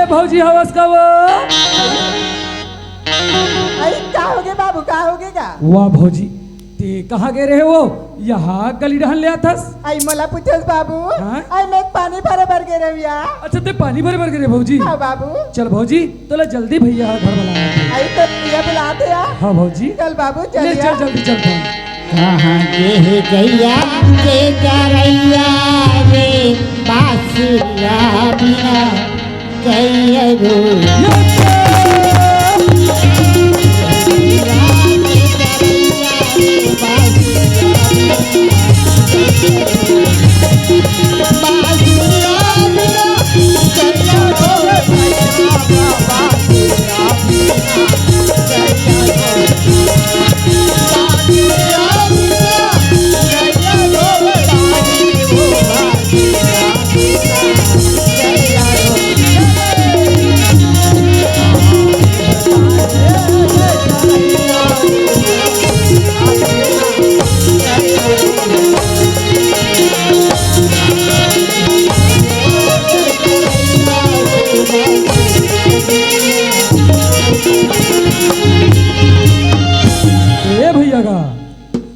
भौजी हवस का वो क्या हो गया बाबू, क्या हो गया? वाह भौजी ते कहाँ गए रहे वो? यहाँ गली रहन ले आथस। आई मला पूछस बाबू। हाँ? आई मैं पानी भरे भर के रहिया। अच्छा ते पानी भरे भर गए भौजी? हाँ बाबू। चल भौजी तोला जल्दी भैया घर बुला। आई तो भैया बुलाते हैं। हाँ भौजी चल बाबू चल। ले चल जल्दी चल। कहाँ गे गैया के गरैया रे बासिया बिना गैया रो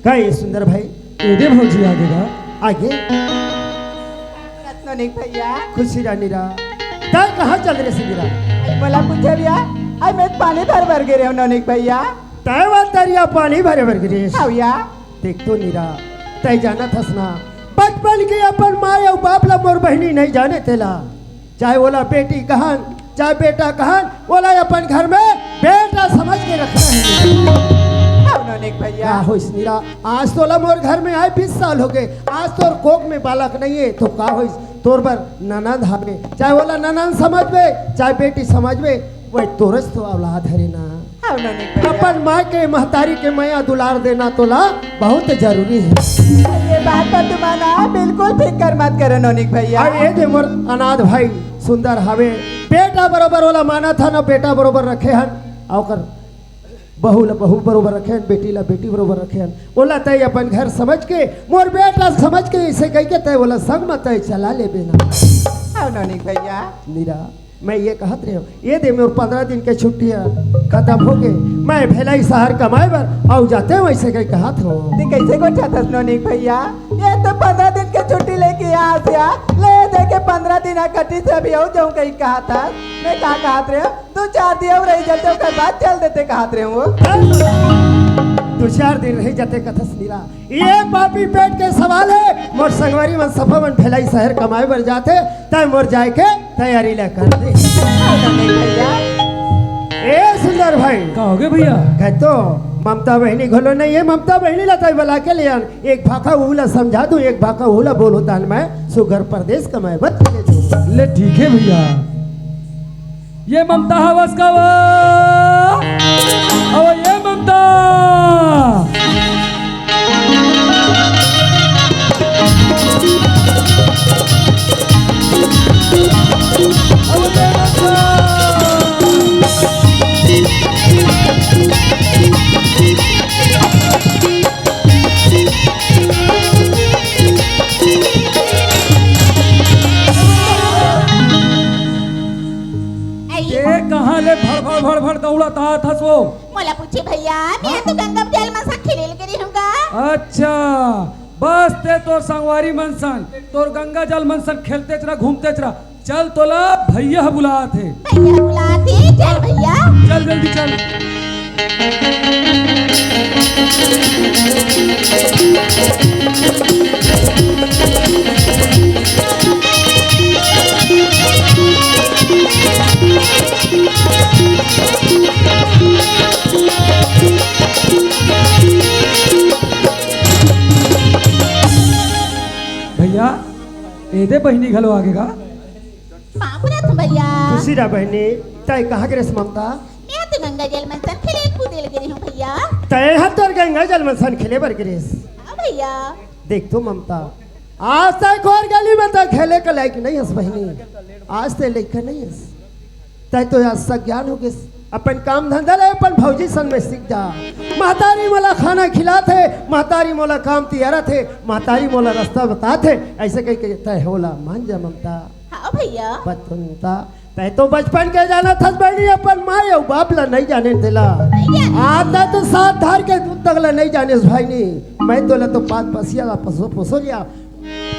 कई सुंदर भाई एदे भौजी आगेगा आगे नहीं भैया खुशी रानी रा तय कहाँ चल रहे सिंदरा? मला पूछे भैया आई मैं पानी भर भर के रहे ननिक भैया। तय बात तारिया पानी भरे भर गिरे भैया देख तो नीरा तय जाना थस ना बचपन के अपन माँ और बाप ला मोर बहनी नहीं जाने तेला, चाहे बोला बेटी कहन चाहे बेटा कहन बोला अपन घर में बेटा समझ के रखना है। भैया हो नीरा आज तोला मोर घर में आए 20 साल हो गए, आज तोर कोक में बालक नहीं है तो का हो तोर पर ननद हवे, चाहे बोला ननद समझ में चाहे बेटी समझ में वही तोरस तो औलाद है ना। अपन माँ के महतारी के मैया दुलार देना तोला बहुत जरूरी है। ये बात पर तुम्हारा बिल्कुल फिक्र मत करो नोनिक भैया। ये दे मोर अनाथ भाई सुंदर हवे बेटा बरोबर वाला माना था ना बेटा बरोबर रखे हन और बहू ला बहू बरोबर रखे बेटी ला बेटी बरोबर रखे बोला तय अपन घर समझ के मोर बेटा समझ के इसे कह के तय बोला संग मत तय चला ले बेना। नोनिक भैया नीरा मैं ये कहत रहे हो ये दे मेरे 15 दिन के छुट्टियां खत्म हो गए मैं भेलाई शहर कमाए बर आउ जाते वैसे कहीं कहा था कैसे को था नोनिक भैया? ये तो 15 दिन के छुट्टी लेके यहाँ से ले दे के 15 दिन कटी से भी हो जाऊँ कहीं कहा था मैं कहा रहे हो 2-4 दिन रह जाते उसके बाद चल देते कहा रहे हो 2-4 दिन रह जाते कथस नीरा ये पापी पेट के सवाल है मोर संगवारी मन सफा मन फैलाई शहर कमाए बर जाते तय मोर जाए के तैयारी ले कर दे। ए सुंदर भाई कहोगे भैया? कह तो ममता बहनी घोलो नहीं है ममता बहनी ला तय बुला के ले आन एक भाखा उला समझा दूं एक भाखा उला बोलो तान मैं सुगर प्रदेश कमाए बर ले ठीक है भैया। ये ममता हवस का वो ये ममता कहाँ ले भड़ भड़ भड़ दौड़ता था सो मला पूछे भैया मैं तो गंगा जल में साथ खेले लगे रहूंगा। अच्छा बस ते तोर संगवारी मनसन तोर गंगा जल मनसन खेलते चला घूमते चला चल तोला भैया बुला थे। भैया बुलाते चल भैया चल जल्दी चल। भैया एदे बहनी घलो आगेगा बाबूरा तुम भैया खुशी रा बहनी तय कहाँ के ममता मैं तो गंगा जल में साथ खेले कूदे लगे रही हूँ भैया। तय हाथ तोर गंगा जल में सन खेले बर गिरेस भैया देख तो ममता आज तक और गली में तक खेले का लायक नहीं हस बहनी आज ते लेकर नहीं हस तय तो आज तक ज्ञान हो गए अपन काम धंधा ले अपन भौजी संग में सीख जा महतारी मोला खाना खिलाते, महतारी मोला काम तियारा थे, महतारी मोला रास्ता बताते, ऐसे कह के तय होला मान जा ममता। हाँ भैया बतनता तय तो बचपन के जाना थस बड़ी अपन माँ और बाप ला नहीं जाने दिला, आता तो साथ धार के दूध तक नहीं जाने भाई नहीं, मैं तो ला तो पात पसिया ला पसो लिया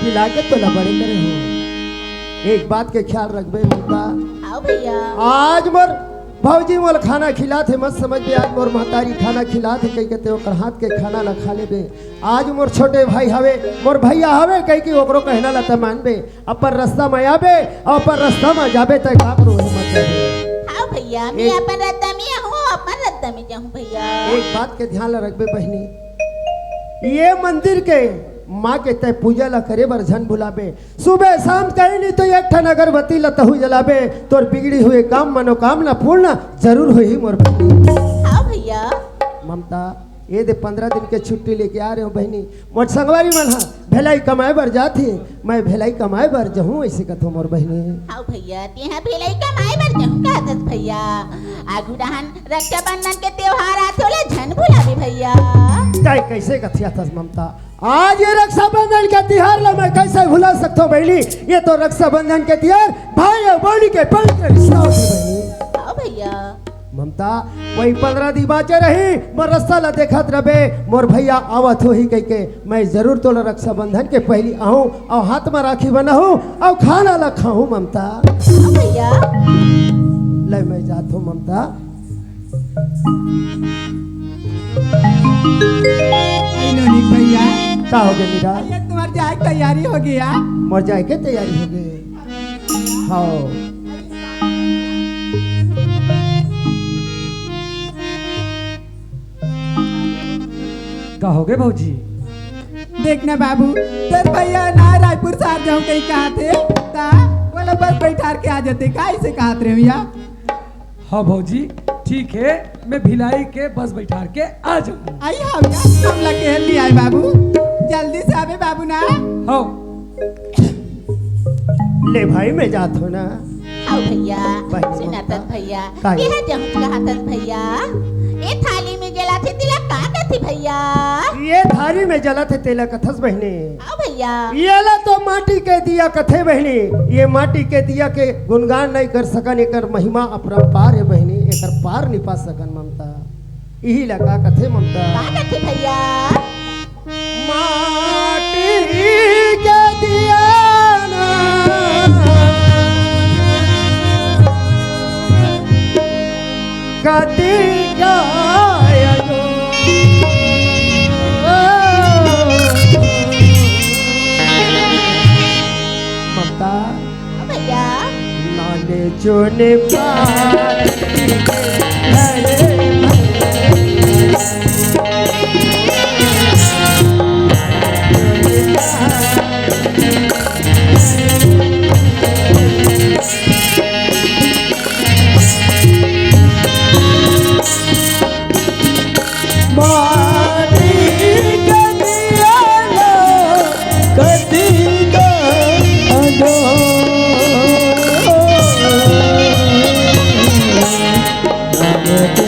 पिला के तो ला बड़े करे हो। एक बात के ख्याल रखबे ममता, हाँ भैया आज मोर भौजी मोल खाना खिलाते मत समझ बे, आज मोर महतारी खाना खिलाते कही कहते ओकर हाथ के खाना ला खा लेबे। आज मोर छोटे भाई हवे, मोर भैया हवे कही कि ओकरो कहना ला त मानबे, अपन रास्ता में आबे और अपन रास्ता में जाबे त का करो हिम्मत करे। हाँ भैया मैं अपन रद्दा में हूँ, अपन रद्दा में जाऊँ भैया। एक बात के ध्यान ला रखबे बहनी, ये मंदिर के माँ के तय पूजा ला करे बर झन भुलाबे, सुबह शाम कहीं नहीं तो एक ठन अगरबत्ती ला तहु जलाबे, तोर बिगड़ी हुए काम मनोकामना पूर्ण जरूर हुई मोर बहनी। हाँ भैया ममता ये दे 15 दिन के छुट्टी लेके आ रहे हो बहनी, मोर संगवारी मन हा भेलाई कमाए बर जाती, मैं भेलाई कमाए बर जहूँ ऐसे कथो मोर बहनी। हाँ भैया तेहा भेलाई कमाए बर जाऊँ का दस भैया, आगू रहन रक्षाबंधन के त्योहार आते होला झन भुलाबे भैया। चाहे कैसे कथिया था ममता, आज ये रक्षाबंधन के त्योहार ला मैं कैसे भुला सकता हूँ बहनी, ये तो रक्षाबंधन के त्योहार भाई और बहनी के पवित्र रिश्ता होते बहनी। हाँ भैया ममता वही 15 दिन बाचे रही, मोर रास्ता ला देखत रबे, मोर भैया आवत हो ही कह के मैं जरूर तो रक्षाबंधन के पहली आऊँ और हाथ में राखी बनाऊँ और खाना ला खाऊँ ममता। हाँ भैया ले मैं जात हूँ ममता। भैया क्या हो गया मीरा, ये तुम्हारी जाए तैयारी हो गया? मर जाए के तैयारी हो गई। हाँ कहोगे भौजी? देखना बाबू तेरे भैया ना रायपुर से आ जाऊँ कहीं कहा थे ता बोला बस बैठा के आ जाते का ऐसे कहा थे भैया। हाँ भौजी ठीक है, मैं भिलाई के बस बैठा के आ जाऊँ। आई हम लगे हेल आए बाबू, जल्दी से आवे बाबू ना। हाँ ले भाई मैं जात हो ना। हाँ भैया भाई, सुनातत भैया काय? यह जाऊँ कहतत भैया, ये थाली में जला थे तिलक का करती भैया। ये थारी में जला थे तेला कथस बहनी, हाँ भैया ये ला तो माटी के दिया कथे बहनी, ये माटी के दिया के गुणगान नहीं कर सकन, एकर महिमा अपरंपार है बहनी, एकर पार नहीं पा सकन ममता, यही लगा कथे ममता। का करती भैया? माटी के दिया ना कति गायनो ममता हाँ भैया नाने चुने पार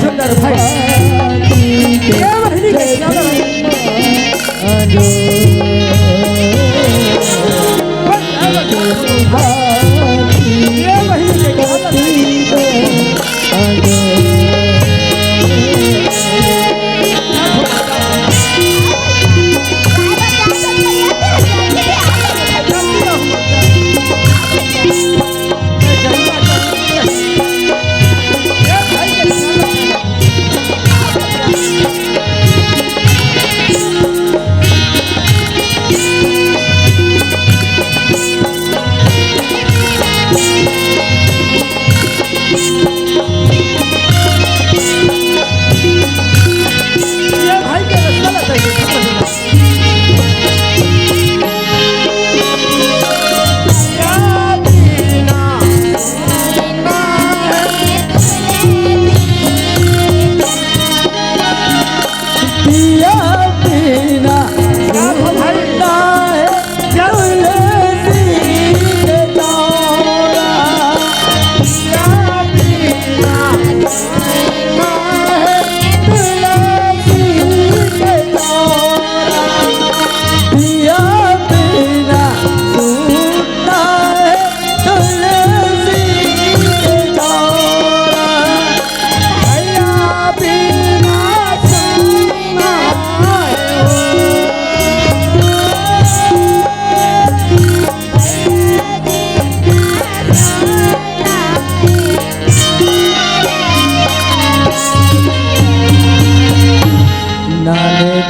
सुंदर भाई ये महीने के क्या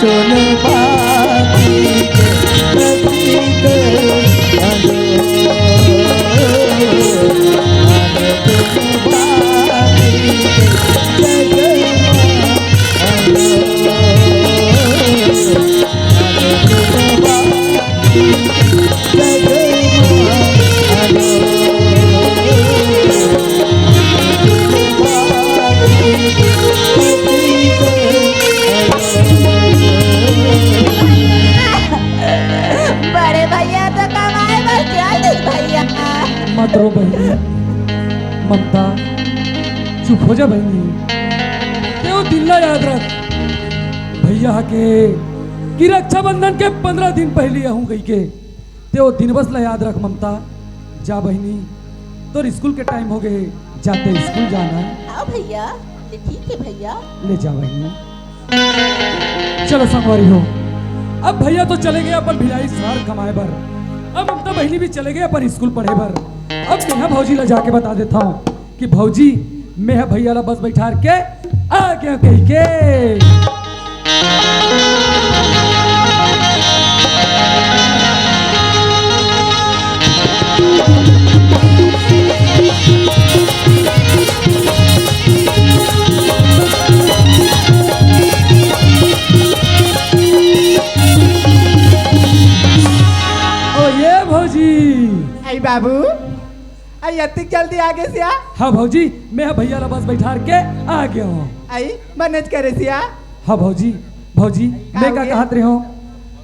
तुम बाती प्रतीक अनो तुम बाती बड़े भैया तो कमाए बस चल दी भैया। मत रो बहनी, ममता चुप हो जा बहनी। तेओ दिल्ला याद रख भैया के कि रक्षाबंधन के 15 दिन पहले हूँ गई के तेओ दिन बस ला याद रख ममता। जा बहनी, तो स्कूल के टाइम हो गए, जाते स्कूल जाना। आओ भैया, ले ठीक है भैया। ले जा बहनी, चलो संगवारी हो। अब भैया तो चले गए अपन भिलाई शहर कमाए बर, अब ममता बहनी भी चले गए अपन स्कूल पढ़े बर। अब मैं भौजी ला जाके बता देता हूँ कि भौजी मैं भैया ला बस बैठार के आ गया कह के। ओ ये भौजी। आई बाबू, आई अतिक जल्दी आगे सिया। हाँ भौजी, मैं भैया ला बस बैठार के आ गया हूँ। आई मैनेज करे सिया। हाँ भौजी, भौजी मैं हो क्या गया? कहत रहे हो,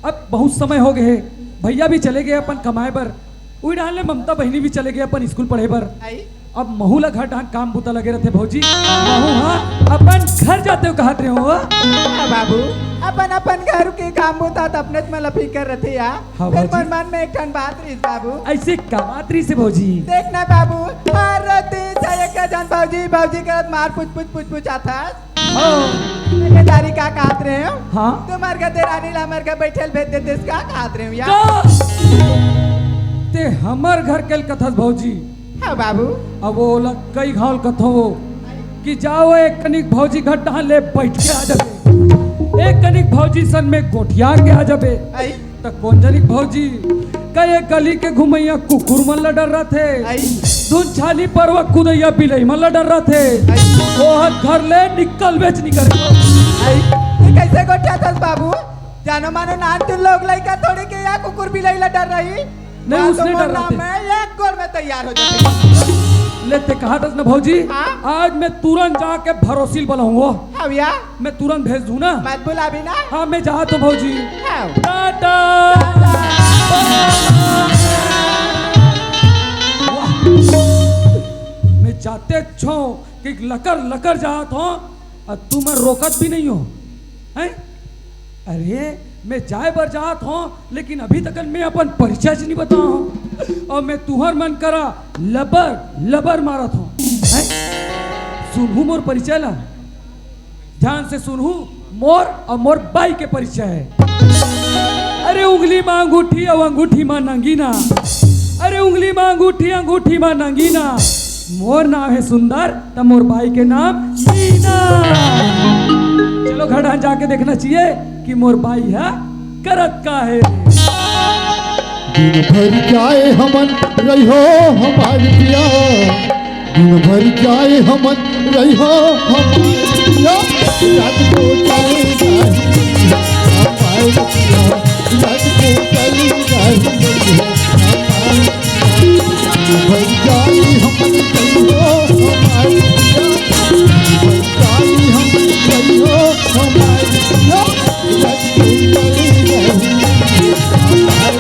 अब बहुत समय हो गए, भैया भी चले गए अपन कमाए बर, उही डाले ममता बहनी भी चले गए अपन स्कूल पढ़े बर। आई अब महू ला घर ढाक काम बुता लगे रहते भौजी। महू हाँ अपन घर जाते हो कहत रहे हो। हाँ बाबू, अपन अपन घर के काम होता तो अपने में फिकर रहते या। हाँ फिर बाबूजी। मन में एक ठन बात रही बाबू। ऐसे कमातरी से भौजी। देखना बाबू, हर दिन से एक जन भौजी भौजी करत मार पूछ आता। हाँ तारी का कहत रहे हो? हाँ तुम्हार का देरानी ला मर का बैठल भेज देते इसका कहत रहे हो या? का? ते हमर घर के कथस भौजी। हाँ बाबू, अब वो लग कई घाल कथो कि जाओ एक कनिक भौजी घर टहा ले बैठ के आ जाबे, एक कनिक भौजी सन में गोठिया के आ जाबे। आई त कौन जनिक भौजी कई गली के घुमैया कुकुर मन ला डर रहा थे, आई धुन छाली परवा कुदैया बिलई मन ला डर रहा थे। आई ओहत घर ले निकल बेच निकल। आई ये कैसे गोठा थस बाबू? जानो मानो नान तुम लोग लइका थोड़ी के या कुकुर बिलाई ला डर रही? नहीं, या उसने तो डर वरना रहे थे। मैं एक गोल में तैयार हो जाती। लेते कहा था ना भौजी, हाँ? आज मैं तुरंत जाके भरोसील बनाऊंगा, हाँ भैया, मैं तुरंत भेज दूं ना। मत बुला भी ना। हाँ मैं जा तो भौजी, हाँ। टाटा। वाह, मैं जाते छो कि लकर लकर जात हो और तू मैं रोकत भी नहीं हो हैं? अरे मैं जाए बर जात हो लेकिन अभी तक मैं अपन परिचय नहीं बताऊं और मैं तुहर मन करा लबर लबर मारत हो हैं? सुनहू मोर परिचय ला, ध्यान से सुनहू, मोर और मोर बाई के परिचय है। अरे उंगली मां अंगूठी और अंगूठी मां नंगीना, अरे उंगली मां अंगूठी अंगूठी मां नंगीना। मोर नाम है सुंदर तो मोर बाई के नाम मीना। चलो घर जाके देखना चाहिए कि मोर बाई है करत का है। दिन भर जाए हमन रहो हमार पिया, दिन भर जाए हमन रहो हमार पिया, रात को चले जाए हमार पिया, रात को चले जाए हमार पिया, दिन भर जाए हमन रहो हमार पिया, दिन भर जाए हमन रहो हमार पिया, रात को चले जाए हमार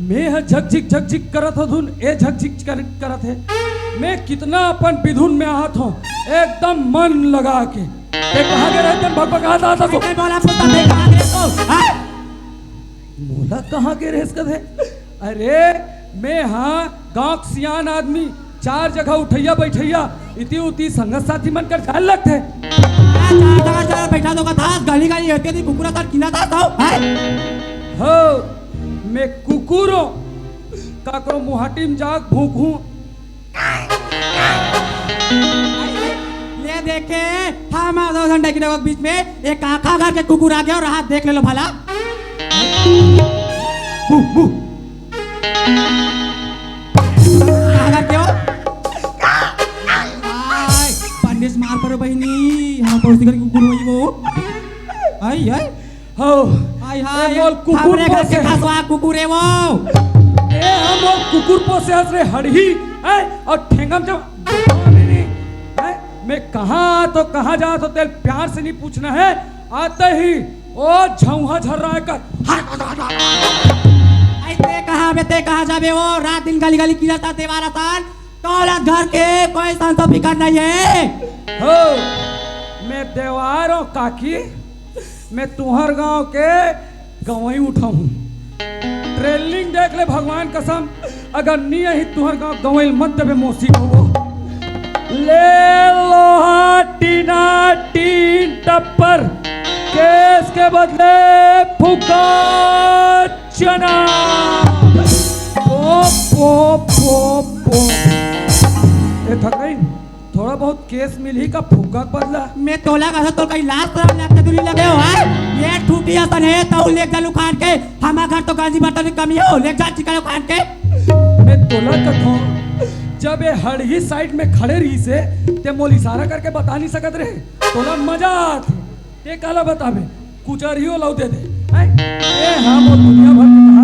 मैं झकझिक झकझिक करत हूँ, ए झकझिक करत है। मैं कितना अपन विधुन में आहत हूँ, एकदम मन लगा के। ते कहाँ के रहते भगभगात आता तो मोला कहाँ के रेस कर है? अरे मैं हाँ गांव के सियान आदमी, 4 जगह उठैया बैठैया इति उति संगत साथी मन कर जाल लगते। बैठा किना तो था गाली गाली होती थी कुकुरा तर किना था तो है हो मैं कुकुरो काकरो मुहाटिम जाग भूखूं ये देखे थामा 2 घंटे के बीच में एक काका घर के कुकुर आ गया और हाथ देख ले लो भला काका क्यों पंडित मार पर बहनी हाँ पड़ोसी घर की कुकुर वही वो आई आई हो आई हाय बोल कुकुर हमरे घर पोसे के खसवा कुकुर है वो ए हम लोग कुकुर पोसे हंस रहे हड़ही है और ठेंगम जब नहीं है मैं कहाँ तो कहाँ जा तो तेल प्यार से नहीं पूछना है आते ही ओ झौहा झर रहा है कर ऐसे कहाँ बे ते कहाँ जाबे वो रात दिन गाली गाली किया था देवारा साल तोला घर के कोई संतो फिकर नहीं है हो मैं देवारो काकी मैं तुहर गांव के गवई उठाऊं ट्रेलिंग देख ले भगवान कसम अगर नहीं है तुहर गांव गवई मत देवे मौसी को ले लोहा टीना टीन टप्पर केस के बदले फूका चना पो ए थक गई थोड़ा बहुत केस मिली का फूका बदला मैं तोला का तो कहीं लास्ट तरफ लगते दूरी लगे हो है ये ठूठी असन है तो ले जा लुखान के हमारा घर तो गाजी बर्तन की कमी हो ले जा चिकन खान के मैं तोला कथो जब ये हड़ही साइड में खड़े रही से ते मोल इशारा करके बता नहीं सकत रहे तोला मजा आते ते काला बतावे कुचरियो लौ दे दे हैं? ए हाँ वो दुनिया भर के कहा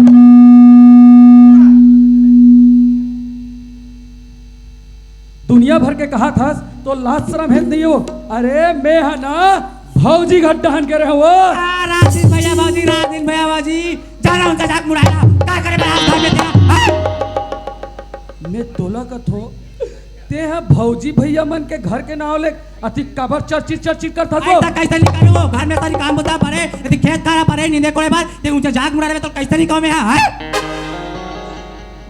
दुनिया भर के कहा था तो लास्ट शर्म है नहीं हो अरे मैं है ना भौजी घट दहन के रहे हो राजीव भैया बाजी जाना उनका जाग मुड़ाया क्या करे मैं हाथ में तेरा मैं तोला कथो ते है भौजी भैया मन के घर के नाव ले अति कबर चर्चित कर था ऐसा कैसे नहीं करूं घर में सारी काम बता पड़े यदि खेत खाना पड़े नींदे कोड़े बाद ते ऊंचा जाग मुड़ा रहे तो कैसे नहीं कहो में है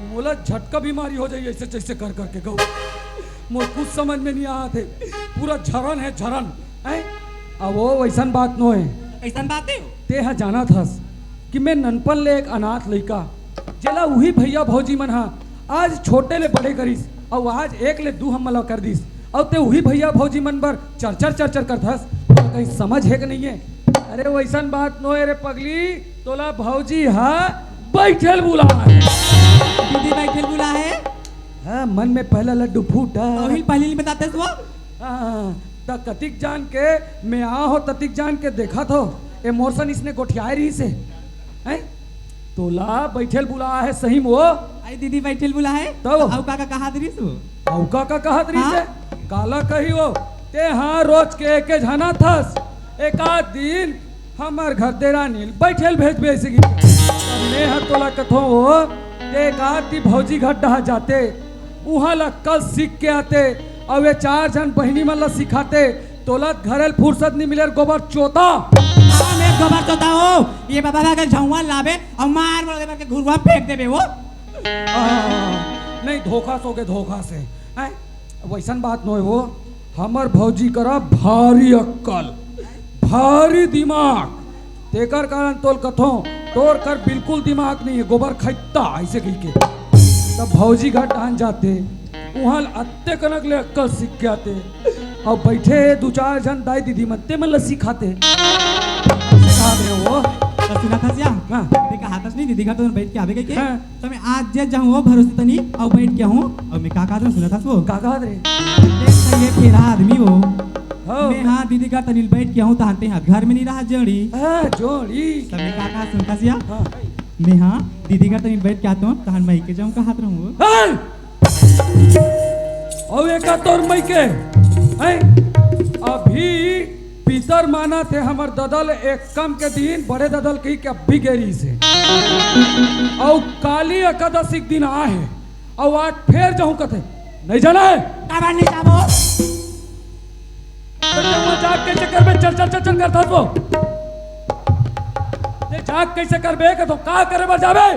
मोला झटका बीमारी हो जाए ऐसे जैसे कर करके गौ मोर कुछ समझ में नहीं आते पूरा झरन है झरन है अब वो वैसन बात नो है कैसन बात है ते है जाना थस कि मैं ननपन ले एक अनाथ लड़का जला वही भैया भौजी मन हा आज छोटे ले बड़े करीस और आज एक ले दू हम मला कर दीस और ते वही भैया भौजी मन पर चरचर कर थस तो कहीं समझ है कि नहीं है अरे वैसन बात नो है रे पगली तोला भौजी हा बैठल बुला है दीदी बैठे बुला है हाँ मन में पहला लड्डू फूटा तो पहले बताते वो त कतिक जान के मैं आ हो ततिक जान के देखा थो इमोशन इसने गोठियाई रही से हैं तोला बैठल बुला है सही वो आई दीदी बैठे बुला है तो औ काका कहा दरी सो औका का कहत रही से हाँ? काला कही हो ते हाँ रोज के एके जाना थस एक आध दिन हमार घर तेरा नील बैठल भेज ऐसे की मैं हा तोला कथो हो ते एक आध दी भौजी घर डहा जाते उहाँ ला कल सीख के आते और वे 4 जन बहनी मन ला सिखाते तोला घरेल फुर्सत नहीं मिले गोबर चोता हां मैं गोबर चोता हो ये बाबा का झौवा लावे और मार मार के घुरवा फेंक देबे वो नहीं धोखा सोगे धोखा से हैं वैसन बात न हो हमर भौजी करा भारी अक्कल भारी दिमाग तेकर कारण तोल कथो तोर कर बिल्कुल दिमाग नहीं है गोबर खैता ऐसे कही के तब भौजी घर डान जाते वहाँ अत्ते कनक ले अक्कल सीख के आते और बैठे 2-4 जन दाई दीदी मनते मन ल सिखाते सिखा दे वो सुना था क्या हाँ। देखा हाथस नहीं दीदी घर तो बैठ के आवे के हाँ। तो मैं आज जे जाऊं वो भरोसे तनी और बैठ के हूं और मैं काका तो सुना था वो काका रे देख ये फेरा आदमी वो हाँ। मैं हां दीदी घर तनी बैठ के हूं तो हाथे हाथ घर में नहीं रहा जड़ी जोड़ी सब मैं काका सुनता सिया हाँ। मैं हां दीदी घर तनी बैठ के आता हूं तो मैं के जाऊं का हाथ रहूं और एक तोर मई के हैं अभी पितर माना थे हमर ददल एक कम के दिन बड़े ददल की के अभी गेरी से और काली एकादशी दिन आए और आज फिर जाऊं कथे नहीं जाना है काबा नहीं जाबो तो मजाक के चक्कर में चल करता तो ये जाग कैसे करबे के तो का करे बर जाबे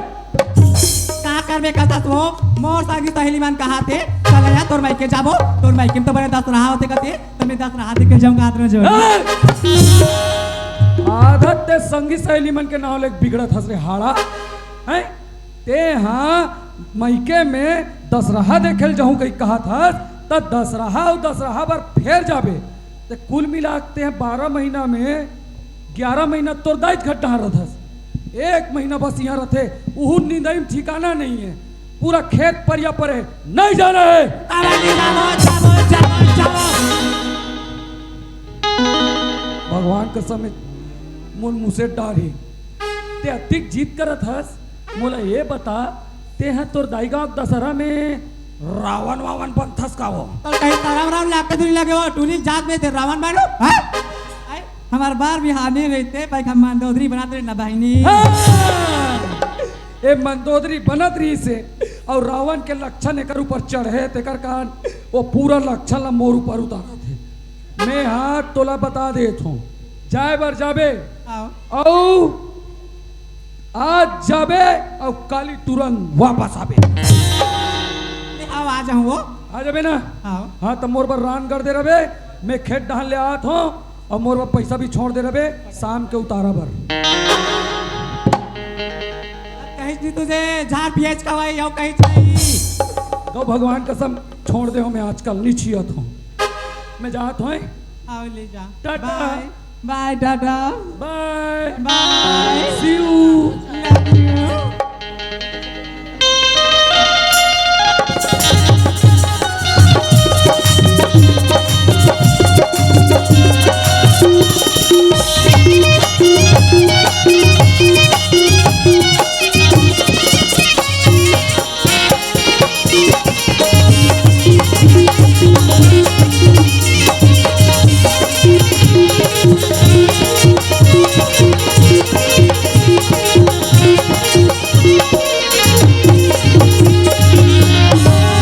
का करबे कहता तो मोर सागी सहेली मान कहा थे गया तोर माइके जाबो तोर माइके में तो बड़े दस रहा होते कते तमे दस रहा देख के जाऊंगा आदर जो आदत ते संगी सहेली मन के नाव ले बिगड़त हस रे हाड़ा हैं ते हाँ मायके में दसरहा देखेल जाऊं कहीं कहा था त दसरहा और दसरहा बार फेर जाबे ते कुल मिलाते हैं 12 महीना में 11 महीना तोर दाइत घट्टा रहथस 1 महीना बस यहाँ रहते उहु नींदई में ठिकाना नहीं है पूरा खेत परिया पर है नहीं जाना है भगवान कसम मोल मुझसे डारी ते अतिक जीत करत हस मोला ये बता ते हैं तोर दाईगांव दशहरा में रावण वावन बनथस का वो तो कहीं ताराम राम लाके दूरी लगे वो टूरी जात में थे रावण बानो हैं हमार बार बिहाने रहते भाई हम मंदोदरी बनाते रहे ना बहिनी ए मंदोदरी बनत रही से और रावण के लक्षण एकर ऊपर चढ़े तेकर कान वो पूरा लक्षण ला मोर ऊपर उतारा थे मैं हाथ तोला बता देत हूँ जाए बर जाबे आओ औ आज जाबे और काली तुरंत वापस आबे आओ आ जाऊं वो आ जाबे ना आओ हाँ तो मोर पर रान कर दे रहे मैं खेत डाल ले आत हूँ और मोर पर पैसा भी छोड़ दे रहे शाम के उतारा बर कहीं नहीं तुझे झाड़ पियज का भाई आओ कहीं नहीं तो भगवान कसम छोड़ दे हो मैं आजकल निछियत हूँ मैं जात हूँ आओ ले जा टाटा। बाय बाय टाटा bye bye see you love you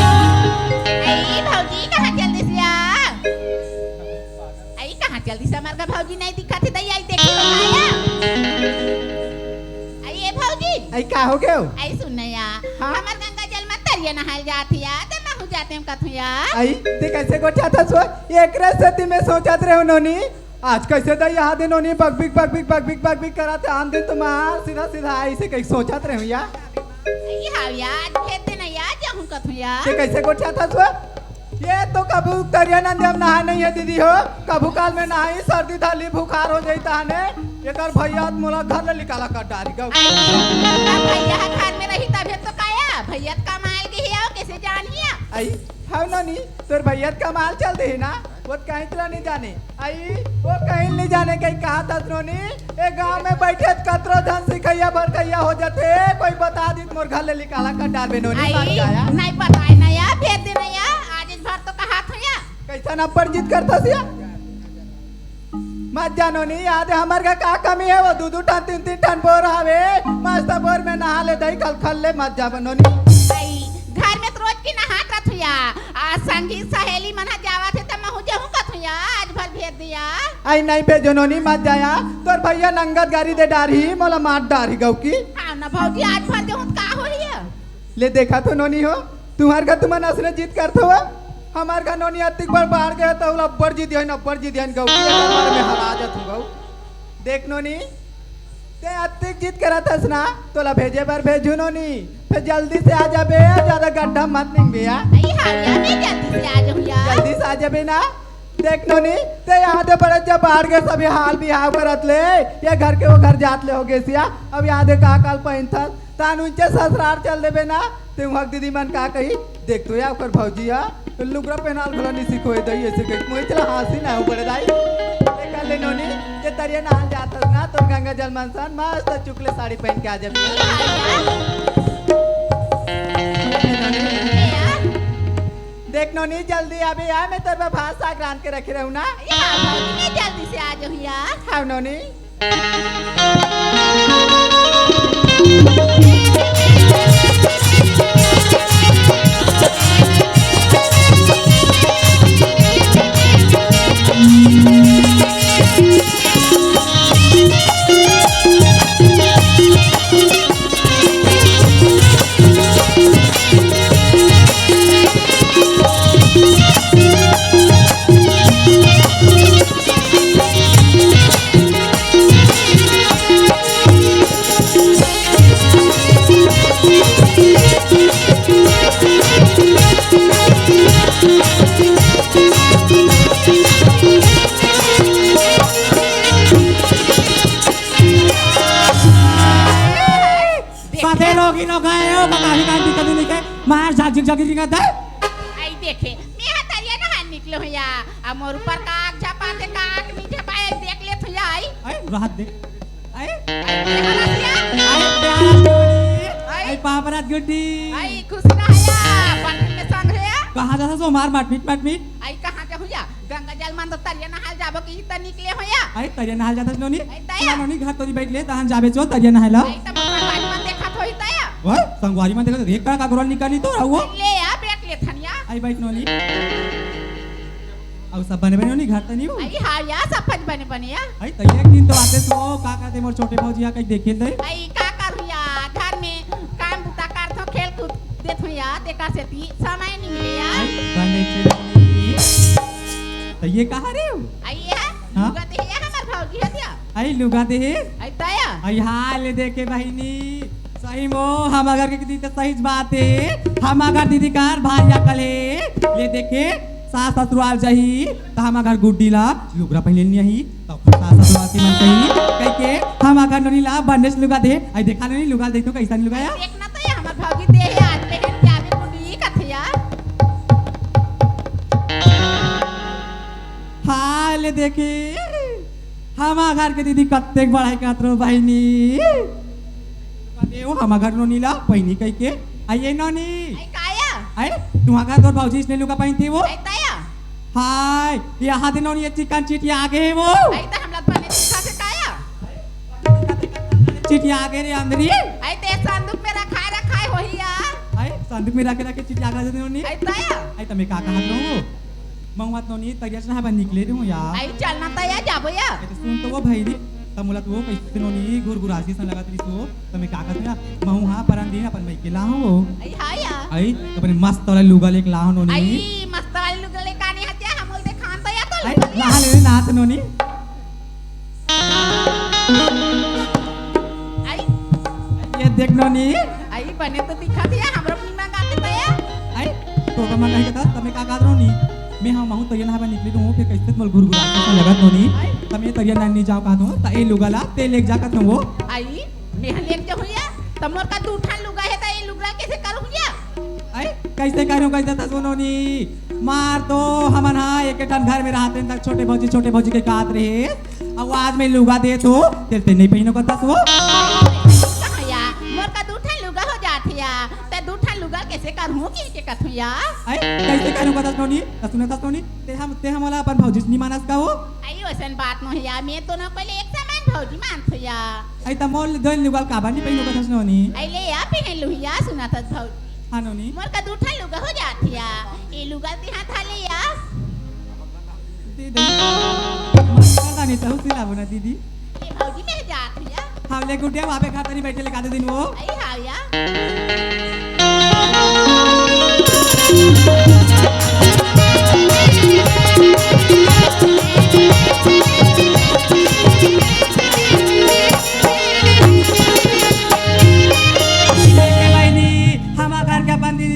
आई भौजी कहाँ जल्दी से आ आई कहाँ जल्दी से हमारे का भौजी नहीं दिखा थे दई आई देखी हो आया आई ये भौजी आई का हो गयो आई सुन या हाँ? हमार गंगा जल में तरिया नहाल जाती या ते महु जाते हम कथुया आई ते कैसे गोठा था सो एकरे सती में सोचत रहे नोनी आज कैसे दई यहाँ दिन नोनी बग बिग कराते आन दिन तुम्हार सीधा सीधा आई से कहीं सोचत रहे या आई हाविया आज खेत दिन या जाहूं कथुया ते कैसे गोठा था सो ये तो कबू तरिया नंदी हम नहा नहीं है दीदी हो कबू काल में नहाई सर्दी थाली बुखार हो जाई ताने एकर भैया मोला घर ले निकाला कर डारी गौ भैया घर में रही तभी तो काया भैया कमाल के हिया कैसे जानिया आई हाँ नोनी तोर भैया का माल चल दे ना वो कहीं तो नहीं जाने आई वो कहीं नहीं जाने कहीं कहा था नोनी ए गांव में बैठे कतरो धन सिखैया भर कैया हो जाते कोई बता दी मोर घर ले निकाला कर डाल नोनी आई बात गाया नहीं पता ना या भेज देना या आज इस भर तो कहा था या कैसा ना परिचित करता सिया मत जानो नहीं याद है हमारे का कमी है वो 2 टन 3 टन बोर हवे मस्त बोर में नहा ले दई कल खल ले मत जा बनोनी आई घर में तो रोज की नहात रथुया आज संगी सहेली मना जावा थे त महु जाहूं कथुया आज भर भेज दिया आई नहीं भेजो नोनी मत जाया तोर भैया नंगत गाड़ी दे डारी मोला मार डारी गौ की हां ना भौजी आज भर देहूं का हो रिया ले देखा तो नोनी हो तुम्हार का तुम असने जीत करते हो हमार का नोनी अतिक बार बाहर गए तो अब्बर जी दिहन गौ की बारे में हरा जात हूं गौ देख नोनी ते अतिक जीत करा थस ना तोला भेजे बार भेजू नोनी फिर जल्दी से आ जाबे ज्यादा गड्ढा मत निकबे या आई हां मैं जल्दी से आ जाऊं या जल्दी से आ जाबे ना देख नोनी ते यहाँ दे बड़े जब बाहर गए सभी हाल बिहाव करत ले ये घर के वो घर जात ले हो गए सिया अब याद है का काल पहिन था तान उनचे ससुराल चल देबे ना ते वहाँ दीदी मन का कही देख तो या ओकर भौजी या लुगरा पहनाल भला नहीं सिखोए दई ऐसे कही मोई चला हासी ना हो बड़े दाई देखा ले नोनी ये तरिया नहाल जातस ना तो गंगा जल मनसान मस्त चुकले साड़ी पहन के आ जाबे देख नोनी जल्दी अबे आ मैं तेरे पे भात साग रांध के रखे रहूं ना या भौजी मैं जल्दी से आ जाऊं या हाँ नोनी की लोग गए हो काफी काम दिक्कत नहीं के मार जाग जाग दिक्कत है आई देखे मैं हतरिया ना हाल निकलो या अब मोर ऊपर काक झपा के काक नीचे पाए देख ले तो आई आई राहत दे आई देखा रसिया आई प्यार आई पापरात गुड्डी आई खुशी ना आया बंधन में संग है कहाँ जाता सो मार माट मीट आई कहां के हुया गंगा जल मान तो तरिया ना हाल जाबो की त निकले होया आई तरिया नहाल जाता नोनी आई तया नोनी घर तोरी बैठ ले तहन जाबे छो तरिया नहाल आई त मोर बाई मन देखा होई तया ओए संगवारी में देखो एक का गोरल निकाली तो वो ले आ बैठ ले थनिया आई बैठ नोनी अब सब बने बने नोनी घर त नहीं हो आई हा या सफज बने या आई त एक दिन तो आते सो काका ते मोर छोटे भौजिया कहीं देखे दे आई का करूया घर में काम बुता कर तो खेल कूद देत होया देखा से ती समय नहीं मिले या बने चली त ये कहाँ रे हो आई है हाँ? लुगा दे या हमर भौजी हतिया आई लुगा दे आई तया आई हाल देखे बहिनी सही मो हम अगर के दीदी तो सही बात है हम अगर दीदी कार भारिया कले ले देखे सास ससुराल जाही तो हम अगर गुड्डी ला लुगरा पहले नहीं ही तो सास ससुराल की मन कही कह के हम अगर ननी ला बंदेश लुगा दे आई देखा नहीं लुगा देखो कैसा नहीं लुगाया देखना तो या हमर भौजी दे है आज पहन जाबे कुंडी कथिया हाल देखे हम घर के दीदी कत्ते बढ़ाई कतरो बहिनी देव हम घर नोनी ला पहिनी कह के आइए नोनी आई काया आई तुम्हारा तोर भौजी इसने लुगा पहनी थी वो आई तया हाय यहाँ दिन ये चिकन चिटिया आगे है वो आई त हमला बने दिखा से काया चिटिया आगे रे अंदर ही आई ते संदूक में रखाए होहिया आई संदूक में रखे रखे चिटिया आगे दे नोनी आई तया आई तमे काका हाथ लो मंगवात नोनी तैयार से हबा निकले रे यार आई चलना तया जाबो या आई तो सुन तो वो भाई रे तमुला तो वो कैसे नोनी गुरगुरासी सन लगा तरी सो तमे काका ना महू हां परन दिन अपन मई के लाहो आई हाया आई तो अपने मस्त वाला लुगा लेके लाहो नोनी आई मस्त वाली लुगले कानी हत्या हमल दे खान तया तो आई लाह ले नाथ नोनी आई ये देख नोनी आई बने तो दिखा दिया हमरो नीमा गाते तया आई तो कमा कहे के तमे काका नोनी मैं हम महू तैयार ना निकली तो फिर कैसे मोल गुरगुरासी सन लगा नोनी तमे तैयार नहीं जाओ का तो त ए लुगा ला ते लेके जाकत न वो आई मेहन लेक जो हुआ तमोर का दूठान लुगा है त ए लुगला कैसे करू हुआ आई कैसे करूं कैसे था सुनोनी मार तो हमन हा एक टन घर में रहते तक छोटे भौजी के कात रहे आवाज में लुगा दे तो तेरे नहीं पहिनो का तस वो कहां या मोर का दूठान लुगा हो जाथिया त दूठान लुगा कैसे करू के कथुया आई कैसे करूं का तस नोनी ते हम वाला अपन भौजी नहीं मानस का हो आई वैसन बात न हिया मैं तो न पहले एक समान भौजी मानथया आई त मोल दोन लुगा का बानी पहिनो का तस नोनी आई ले आ पहन लुहिया सुनात भौजी हां नोनी मोर का दूठान लुगा हो जाथिया ए लुगा ती हाथ ले या दे दे मस्ता नहीं तो सिला बना दीदी ए भौजी में जाथिया हम ले गुडिया वहां पे खाता नहीं बैठे ले काते दिन वो आई हाया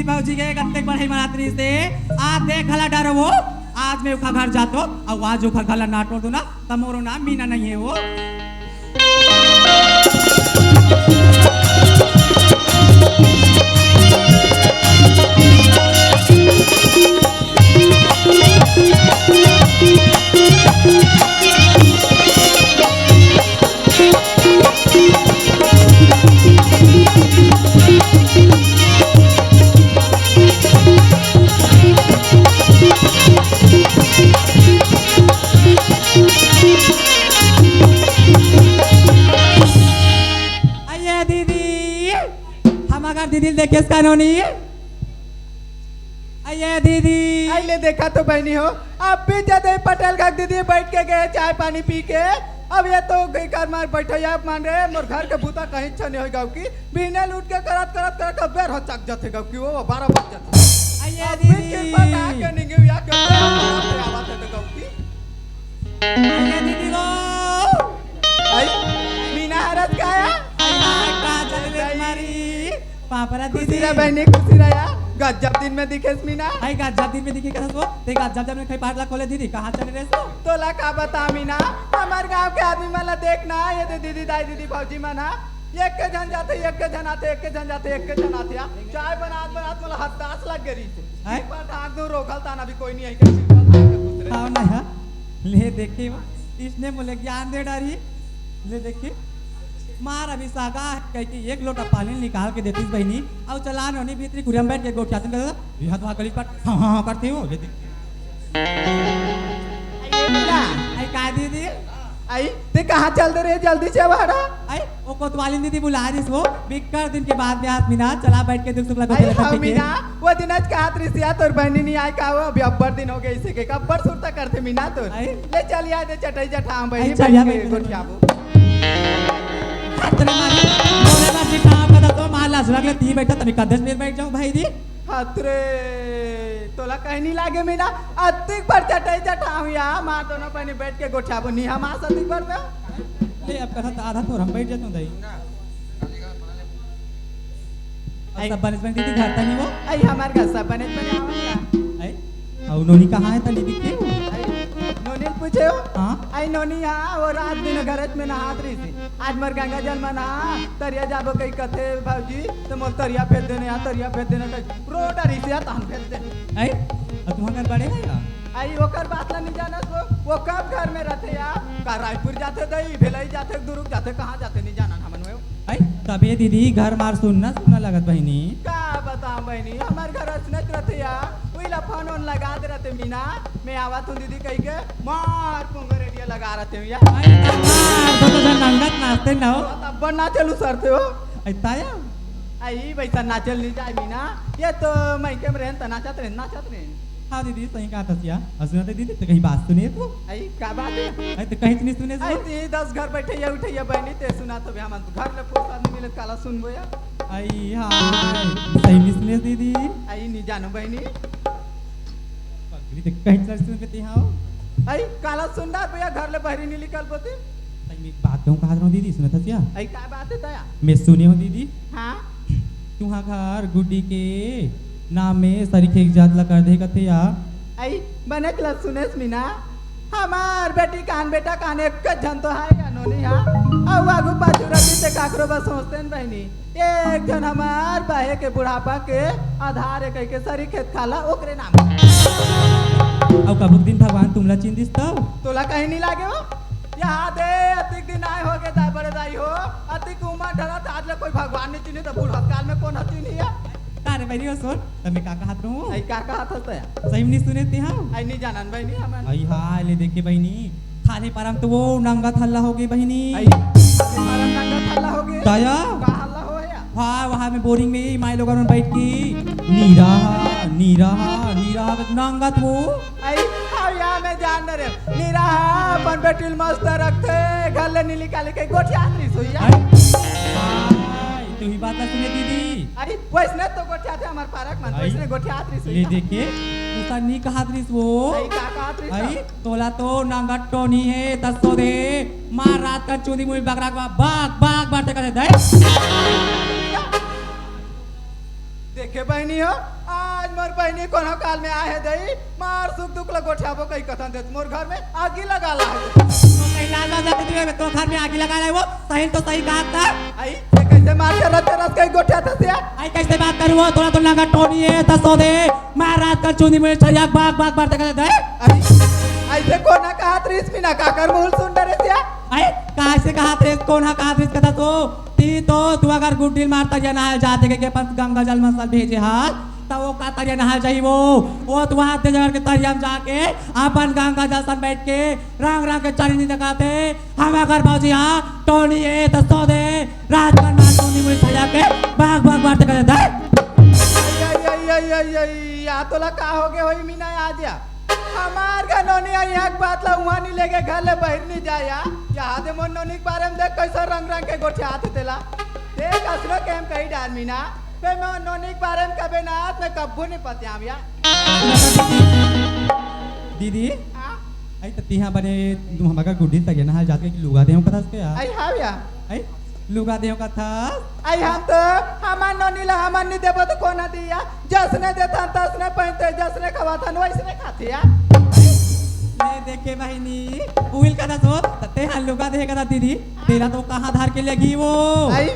भौजी के कत्ते बढ़ई मरात्री से आज देख हला डर वो आज मैं उखा घर जातो और आज उखा घला नाटो दो ना तमोरो नाम मीना नहीं है वो दीदी देखे कानूनी आइए दीदी आइले देखा तो बहनी हो अब भी जदे पटेल का दीदी बैठ के गए चाय पानी पी के अब ये तो गई कार मार बैठो या मान रहे मोर घर के भूता कहीं छने हो गाँव की बिना लूट के करत बेर हो चक जाते गाँव की वो 12 बज जाते आइए दीदी के निगे या के आवाज है गाँव की आइए दीदी लो आई मीना हरत गाया पापरा दीदी खुशी रह बहनी खुशी रह या गजब दिन में दिखे मीना आई गजब दिन में दिखे कैसा सो ते गजब जब ने कहीं पाटला खोले दीदी कहां चले रे सो तोला का बता मीना हमार गांव के आदमी मला देखना ये दे दीदी दाई दीदी भौजी मना एक के जन जाते एक के जन आते एक के जन जाते एक के जन आते या चाय बनात मला हद्दास लग गई हैं? एक बार ढाक दो रोकल ताना भी कोई नहीं है के चिपकल ढाक के दूसरे हाँ ना है ले देखे इसने बोले ज्ञान दे डारी ले देखे मार अभी सागा कह के एक लोटा पानी निकाल के देती बहनी और चला नोनी भीतरी कुरियम बैठ के गोठियाते कर हाथ वहाँ गली पर हाँ करते हो ले देख ये मीना आई का दीदी आई ते कहाँ चल दे रे जल्दी से बाहर आई वो कोतवाली दीदी बुला रही वो बिकर दिन के बाद में हाथ मीना चला बैठ के दुख सुख लगा आई हाँ मीना वो दिन आज कहा त्रिसिया तोर बहनी नहीं आई का वो अभी अब्बर दिन हो गए इसे के कब्बर सुरता करते मीना तो आई? ले चलिए दे चटाई जठाम बहनी आई, चलिया बैठ के बहनी। गोठियाबो तेरे मारी बोले मार जी काम का तो मार लाज लगले ती बैठा तनी कदेश में बैठ जाऊं भाई दी हतरे तोला कहीं नहीं लागे मीना अतिक पर चटाई जठाम या मां दोनों बहनी बैठ के गोठियाबो नहीं हम आ सतिक पर में ले अब कहा तो आधा तो हम बैठ जाते दई आई- सब बनस्पति दीदी घर तनी वो आई हमार घर सब बने आवेला आई और नोनी कहाँ है तनी दिखे आई नोनी पूछे हो हाँ आई नोनी यहाँ वो रात दिन घरत में नहात रही थी आज मर गंगा जल में नहा तरिया जाबो कई कथे भाजी तो मोर तरिया फेंक देने यहाँ तरिया फेंक देने कई रोड आ रही थी तहन फेंक दे आई अब तुम्हारे घर बड़े है या आई ओकर बात ला नहीं जानत वो कब घर में रहते या का रायपुर जाते दई भेलई जाते दुरुक जाते कहाँ जाते नहीं जाना हमन में आई तबे दीदी घर मार सुनना लगत बहनी का बताऊं बहनी हमार घर असनत रहते या वही फोन ऑन लगा दे रहते मीना मैं आवत हूँ दीदी कही के मार पुंगर रेडियो लगा रहते हूँ यार आई तमार तो जन नंगत नाचते न हो तब ना चलू सरते हो आई ताया आई वैसा नाचल नहीं जाए मीना ये तो मैं के में रहन त नाचत रहे हाँ दीदी सही कहा था सिया सुना दीदी तो कहीं बात सुने तो आई का बात है आई तो कहीं नहीं सुने आई ती 10 घर बैठे या उठे या बहनी ते सुना तो हम घर ले फुर्सत नहीं मिले काला सुनबो या आई हाय सही नहीं सुने दीदी आई नहीं जानो बहनी पगली तो कहीं नहीं सुन के हाँ आई काला सुनदा भैया घर ले बहरी नहीं निकल पोते सही में एक बात कहूँ कहा रहा हूँ दीदी सुना था सिया आई का बात है तया मैं सुनी हूँ दीदी हां तुम्हारा घर गुड्डी के नाम में सरीखे एक जात ला कर दे कथे या आई बने क्लास सुनेस मीना हमार बेटी कान बेटा कान एक जन तो है या नोनी हां औ आगु पाछू रखी ते काकरो बस सोचते न बहनी एक जन हमार बाहे के बुढ़ापा के आधार कह के सरी खेत खाला ओकरे नाम अब कबुक दिन भगवान तुमला चिन दिस तब तोला कहीं नहीं लागे हो यहाँ दे अतिक दिन आए हो गए दाई बड़े दाई हो अतिक उमर ढला था आज ले कोई भगवान नहीं चिन्ही तो बुढ़त काल में कौन हती नहीं है अरे भाई हो सुन तब मैं का कहत रहूं आई का कहा था तया सही में नहीं सुने थे हाँ आई नहीं जानन बहनी हमन आई हाय ले देखे बहनी थाने परम तो वो नंगा थल्ला हो गई बहनी आई हमारा नंगा थल्ला हो गए दया का हल्ला हो या हाँ वहाँ में बोरिंग में ही माई लोग बैठ की नीरा नीरा नीरा नंगा वो आई हाँ यहाँ मैं जान रे नीरा अपन बेटिल मस्त रखते घर ले नीली काली के गोठिया नहीं सोई हाय तू ही बात सुने दीदी अरे वैसने तो गोठिया थे हमार पारक मन आई। वैसने गोठिया आत्री सोई ले देखे उसका नी कहा दृश वो आई का आत्री आई तोला तो नंगट तो नहीं है तस्सो दे मार रात का चूदी मुई बकरा का बाग बाग बाटे करे दे देखे बहनी हो आज मोर बहनी कोनो काल में आए दई मार सुख दुख ल गोठियाबो कई कथन देत मोर घर में आगी लगा ला है तो कहीं लाल बात जाते तुम्हें तो घर में आगे लगा रहा है वो सही तो सही कहा था आई ये कैसे मार के रस कई गोठिया था सिया आई कैसे बात करूँ वो थोड़ा तो नंगट तो नहीं है तस्सो दे मार रात का चूदी मुई छरिया बाग बाग बाटे करे दे आई ऐसे कोना कहा त्रिस बिना काकर मूल सुन डरे सिया आई कहाँ से कहा थे कौन हा कहा थे कथा तो ती तो तू अगर गुड्डी मारता या नहाल जाते के पास गंगा जल मसल भेजे हाल तो वो का तरिया नहाल जाही वो तो वहाँ जगह के तरिया में जाके अपन गंगा जल सन बैठ के रंग रंग के चरी नहीं दिखाते हम अगर बाबूजी हाँ टोनी है तो सो दे रात भर मार टोनी मुझे सजा के भाग भाग मारते कर दे या तोला का हो गए होई मीना आज या हमार का नोनी आई एक बात ला उहाँ नहीं लेके घर ले बाहर नहीं जाया यहाँ दे मोर नोनी के बारे में देख कैसा रंग रंग के गोठे हाथ तेला देख असलो के हम कही डाल मीना पे मैं नोनी के बारे में कबे ना मैं कब्बू नहीं पते हम या दीदी हाँ? आई तो तिहा बने तुम हम अगर गुड्डी तक नहाल जाते कि लुगा दे कथा के यार आई हाव या आई लुगा दे कथा आई हम तो हमार नोनी ला हमार नहीं देबो तो कोना दिया जसने देता तसने पहनते जसने खवाता वैसने खाते या ले देखे बहिनी उइल कथा सो तते हल्लुका दे कथा दीदी तेरा तो कहाँ धार के लगी वो आई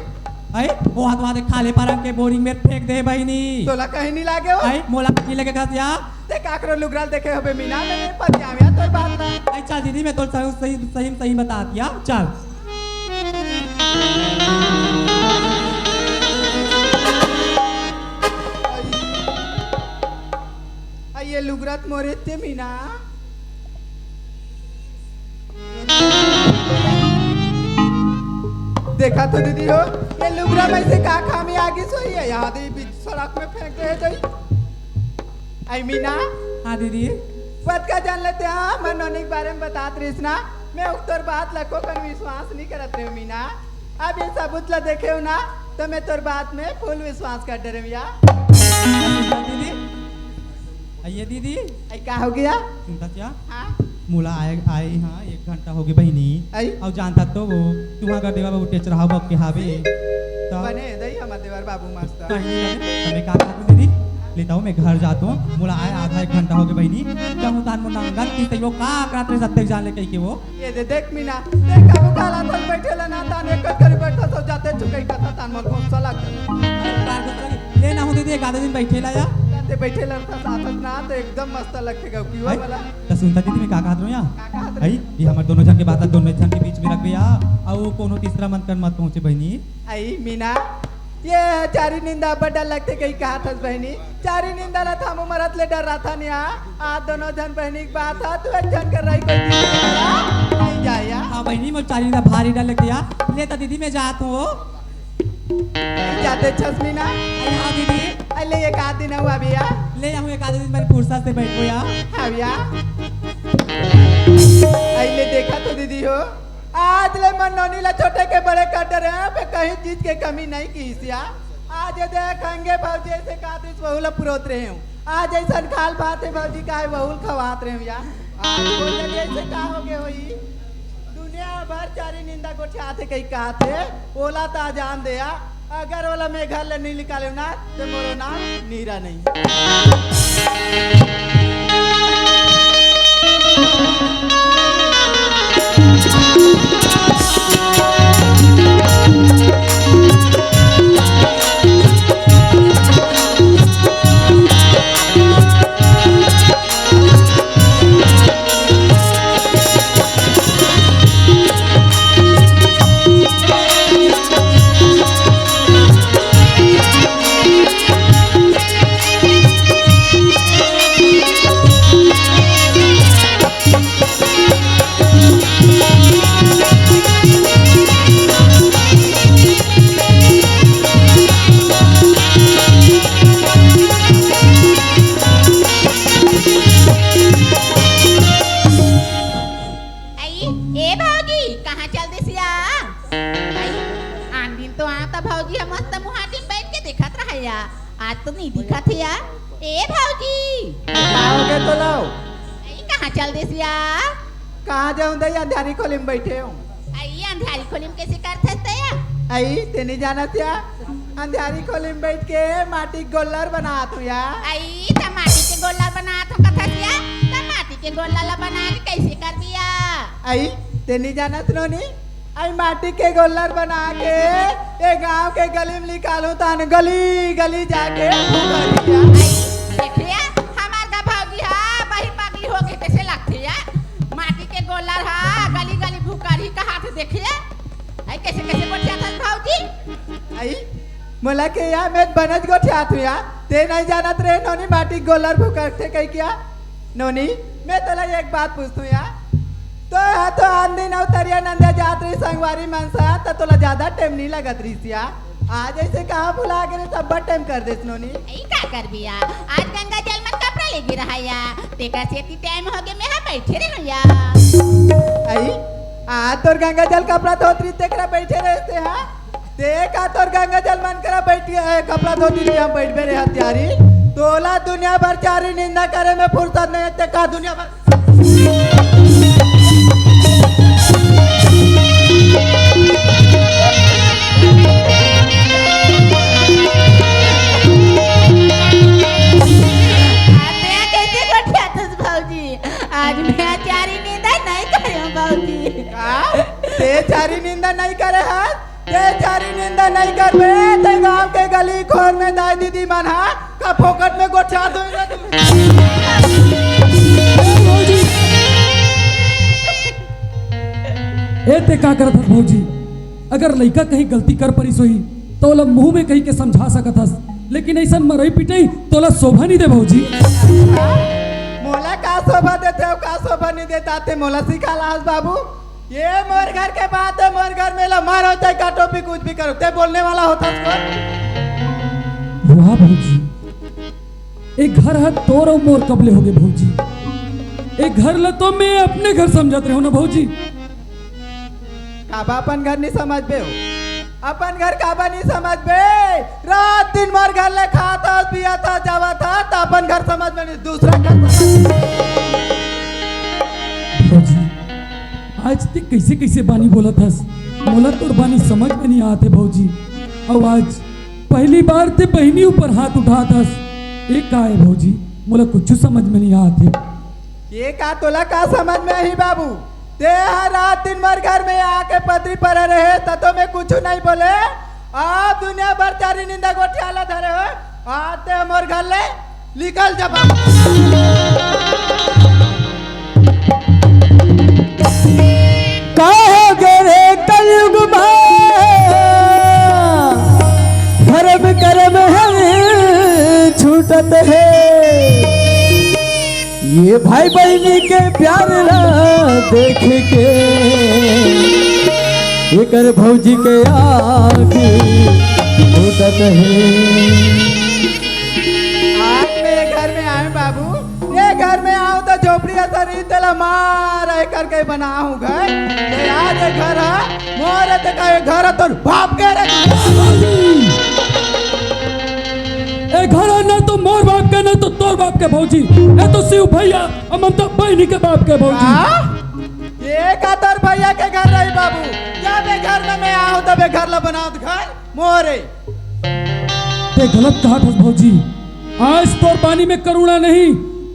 आई वो हाथ वहां खाले पारम के बोरिंग में फेंक दे बहनी तोला कहीं नहीं लागे हो आई मोला की लगे घसिया ते काकरो लुगराल देखे होबे मीना मैंने पतियाविया तोर बात ना आई चल दीदी मैं तो सही सही सही बता दिया चल आई ये लुगरात मोरे ते मीना देखा तो दीदी हो ये लुगरा में से का खामी आगे सोई है यहाँ दे बीच सड़क में फेंक रहे जाई आई मीना हाँ दीदी पद का जान लेते हैं मैं नोनी के बारे में बतात रही ना मैं उतर बात लको कर विश्वास नहीं करते हूँ मीना अब ये सबूत ला देखे हो ना तो मैं तोर बात में फुल विश्वास कर दे रही दीदी आइए दीदी आई का हो गया सुनता क्या हाँ मुला आए हाँ 1 घंटा हो गई बहनी आई और जानता तो वो तुम्हारा का देवा बाबू टेच रहा बक के हावे तो बने दई हम देवर बाबू मस्त मैं का कहूँ दीदी लेता हूँ मैं घर जाता हूँ मुला आए आधा 1 घंटा हो गया बहनी जब तान मुन्ना गन की तैयो का रात सत्ते जान ले कहीं के वो ये दे देख मीना देख काबू काला तन बैठे ला ना तान एक कर बैठा सो जाते चुकई कथा तान मन को सला ले ना हो दीदी 1 आधा दिन बैठे ला या ते बैठे लड़ता साथ ना तो एकदम मस्त लगते गौ की वो वाला तो सुनता दीदी मैं का कहत रहूं का या कहत आई ये हमार दोनों जन के बात दोनों जन के बीच में रख गया और कोनो तीसरा मन कर मत पहुंचे बहनी आई मीना ये चारी निंदा बड़ा लगते कहीं कहा था बहनी चारी निंदा ला था मरत ले डर रहा था नहीं आज दोनों जन बहनी की बात है तू एक जन कर रही कोई नहीं जाया हाँ बहनी मैं चाली ना भारी डाल के या लेता दीदी मैं जात हूँ जाते छस मीना आई हाँ दीदी अले एक आध दिन हुआ भैया ले जाऊँ 1 आधा दिन मैंने फुर्सत से बैठो या हाँ भैया अले देखा तो दीदी हो आज ले मन नोनी ला छोटे के बड़े कर रहे हैं पे कहीं चीज के कमी नहीं की सिया आज ये देखेंगे भौजी ऐसे कातिस बहुल पुरोत रहे हूँ आज ऐसा खाल बात है भौजी का है बहुल खवात रहे हूँ या आज बोले ऐसे का हो गए होई दुनिया भर चारी निंदा को चाहते कहीं कहा थे ओला ता जान दिया अगर ओला मैं घर ले नहीं निकाले ना तो मोरो नाम नीरा नहीं आज तो नहीं दिखा थे यार ए भाऊजी आओगे तो लाओ आई कहाँ चल दे सिया कहाँ जाऊँ दई अंधारी खोली में बैठे हूँ आई अंधारी खोली में कैसे करते थे या आई तेने जाना था अंधारी खोली में बैठ के माटी गोल्लर बना तू या आई टमाटी के गोला बना तो कथा सिया टमाटी के गोला ला बना के कैसे कर दिया आई तेने जाना सुनोनी आई माटी के गोल्लर बना के ये गांव के गली में निकालू तान गली गली जाके भूखा देखिए हमार का भागी हा बही पागली हो के कैसे लगती है माटी के गोला हा गली गली भूकारी का हाथ देखिए आई कैसे कैसे गोठिया था भाऊजी आई मोला के या मैं बनज गोठिया तू या ते नहीं जाना रे नोनी माटी गोल्लर भूखते कहीं क्या नोनी मैं तला एक बात पूछतू या तो हाँ तो आंधी न उतरिया नंदा जात रही संगवारी मनसा तो तोला ज्यादा टाइम नहीं लगत रही सिया आज ऐसे कहाँ भुला के सब टाइम कर दे नोनी आई का कर बिया आज गंगा जल में कपड़ा लेगी रहा या तेका सेती टाइम हो गए मैं यहाँ बैठे रह या आई आज तोर गंगा जल कपड़ा धोतरी तेकरा बैठे रहते हैं देखा तोर गंगा जल मन करा बैठ कपड़ा धोती हम बैठ रहे हथियारी तोला दुनिया भर चारी निंदा करे में फुर्सत नहीं है का दुनिया भर आज मैं चारी निंदा नहीं करे भाऊजी ते चारी निंदा नहीं करे है ते चारी निंदा नहीं करबे ते गांव के गली खोर में दाई दीदी मन हा का फोकट में गोठा दो ए ते का करत हस भौजी? अगर लइका कहीं गलती कर परिस होई तो ओला मुंह में कही के समझा सकत हस, लेकिन ऐसा मरई पिटई तोला शोभा नहीं दे भौजी। मोला का शोभा देते हो का शोभा नहीं देता ते मोला सिखा लास बाबू। ये मोर घर के बात है, मोर घर में ला मारो चाहे काटो भी कुछ भी करो ते बोलने वाला होता वाह भौजी, एक घर है तोर और मोर कबले हो गए भौजी। एक घर ला तो मैं अपने घर समझत रहो ना भौजी। काबा अपन घर नहीं समझ बे हो, अपन घर काबा नहीं समझ बे। रात दिन मोर घर ले खाता पिया था जावा था तो अपन घर समझ में नहीं दूसरा घर समझ। भौजी आज तक कैसे कैसे बानी बोला थस, मोला तोर बानी समझ में नहीं आते भौजी। और आज पहली बार ते बहनी ऊपर हाथ उठा थस, एक का है भौजी? मोला कुछ समझ में नहीं आते। ये का तोला का समझ में ही बाबू? ते हर रात दिन मर घर में आके पतरी पर रहे तो मैं कुछ नहीं बोले। आप दुनिया भर चारी निंदा गोठियाला धरे हो, आते हमर घर ले निकल जा बाबू। कहो गे कलयुग धर्म कर्म है छूटत है, ये भाई बहनी के प्यार ना देख के ये कर भौजी के आगे छूटत है। आज मैं घर में आऊं बाबू, ये घर में आऊं तो झोपड़ी शरीर तेला मार करके बनाऊं घर। ये आज ये घर है मोरे ते का घर है तो बाप के रे। ए घर न तो मोर बाप के न तो तोर बाप के भौजी। ए तो शिव भैया और ममता बहनी के बाप के भौजी। ये का तोर भैया के घर रही बाबू। जब ये घर में मैं आऊं तब ये घर ला बनाऊं घर मोरे। ते गलत कहा था भौजी, आज तोर बानी में करुणा नहीं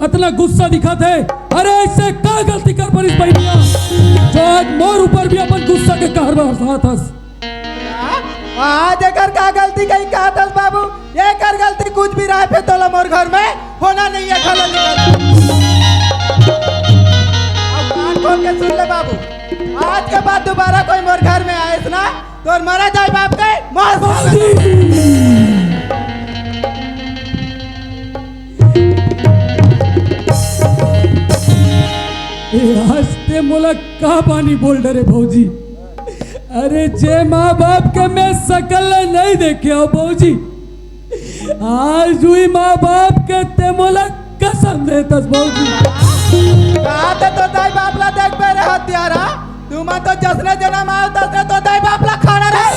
इतना गुस्सा दिखा थे। अरे ऐसे का गलती कर पर इस बहनिया जो आज मोर ऊपर भी अपन गुस्सा के कहर बरसात हस। आज कर का गलती कहीं कहा था बाबू? ये कर गलती कुछ भी रहा पे तोला मोर घर में होना नहीं है। खाला निकल अब कान खोल के सुन ले बाबू, आज के बाद दोबारा कोई मोर घर में आए ना तो मरा जाए बाप के मोर। आज ते मोला का पानी बोल डरे भौजी। अरे जे माँ बाप के मैं सकल नहीं देखे हो भौजी, आज हुई माँ बाप के ते मोला कसम देतस भौजी। बात तो दाई बाप ला देख पे रहे हत्यारा, तुम तो जसने जन्म आयो तसने तो दाई बाप ला खाना रहे।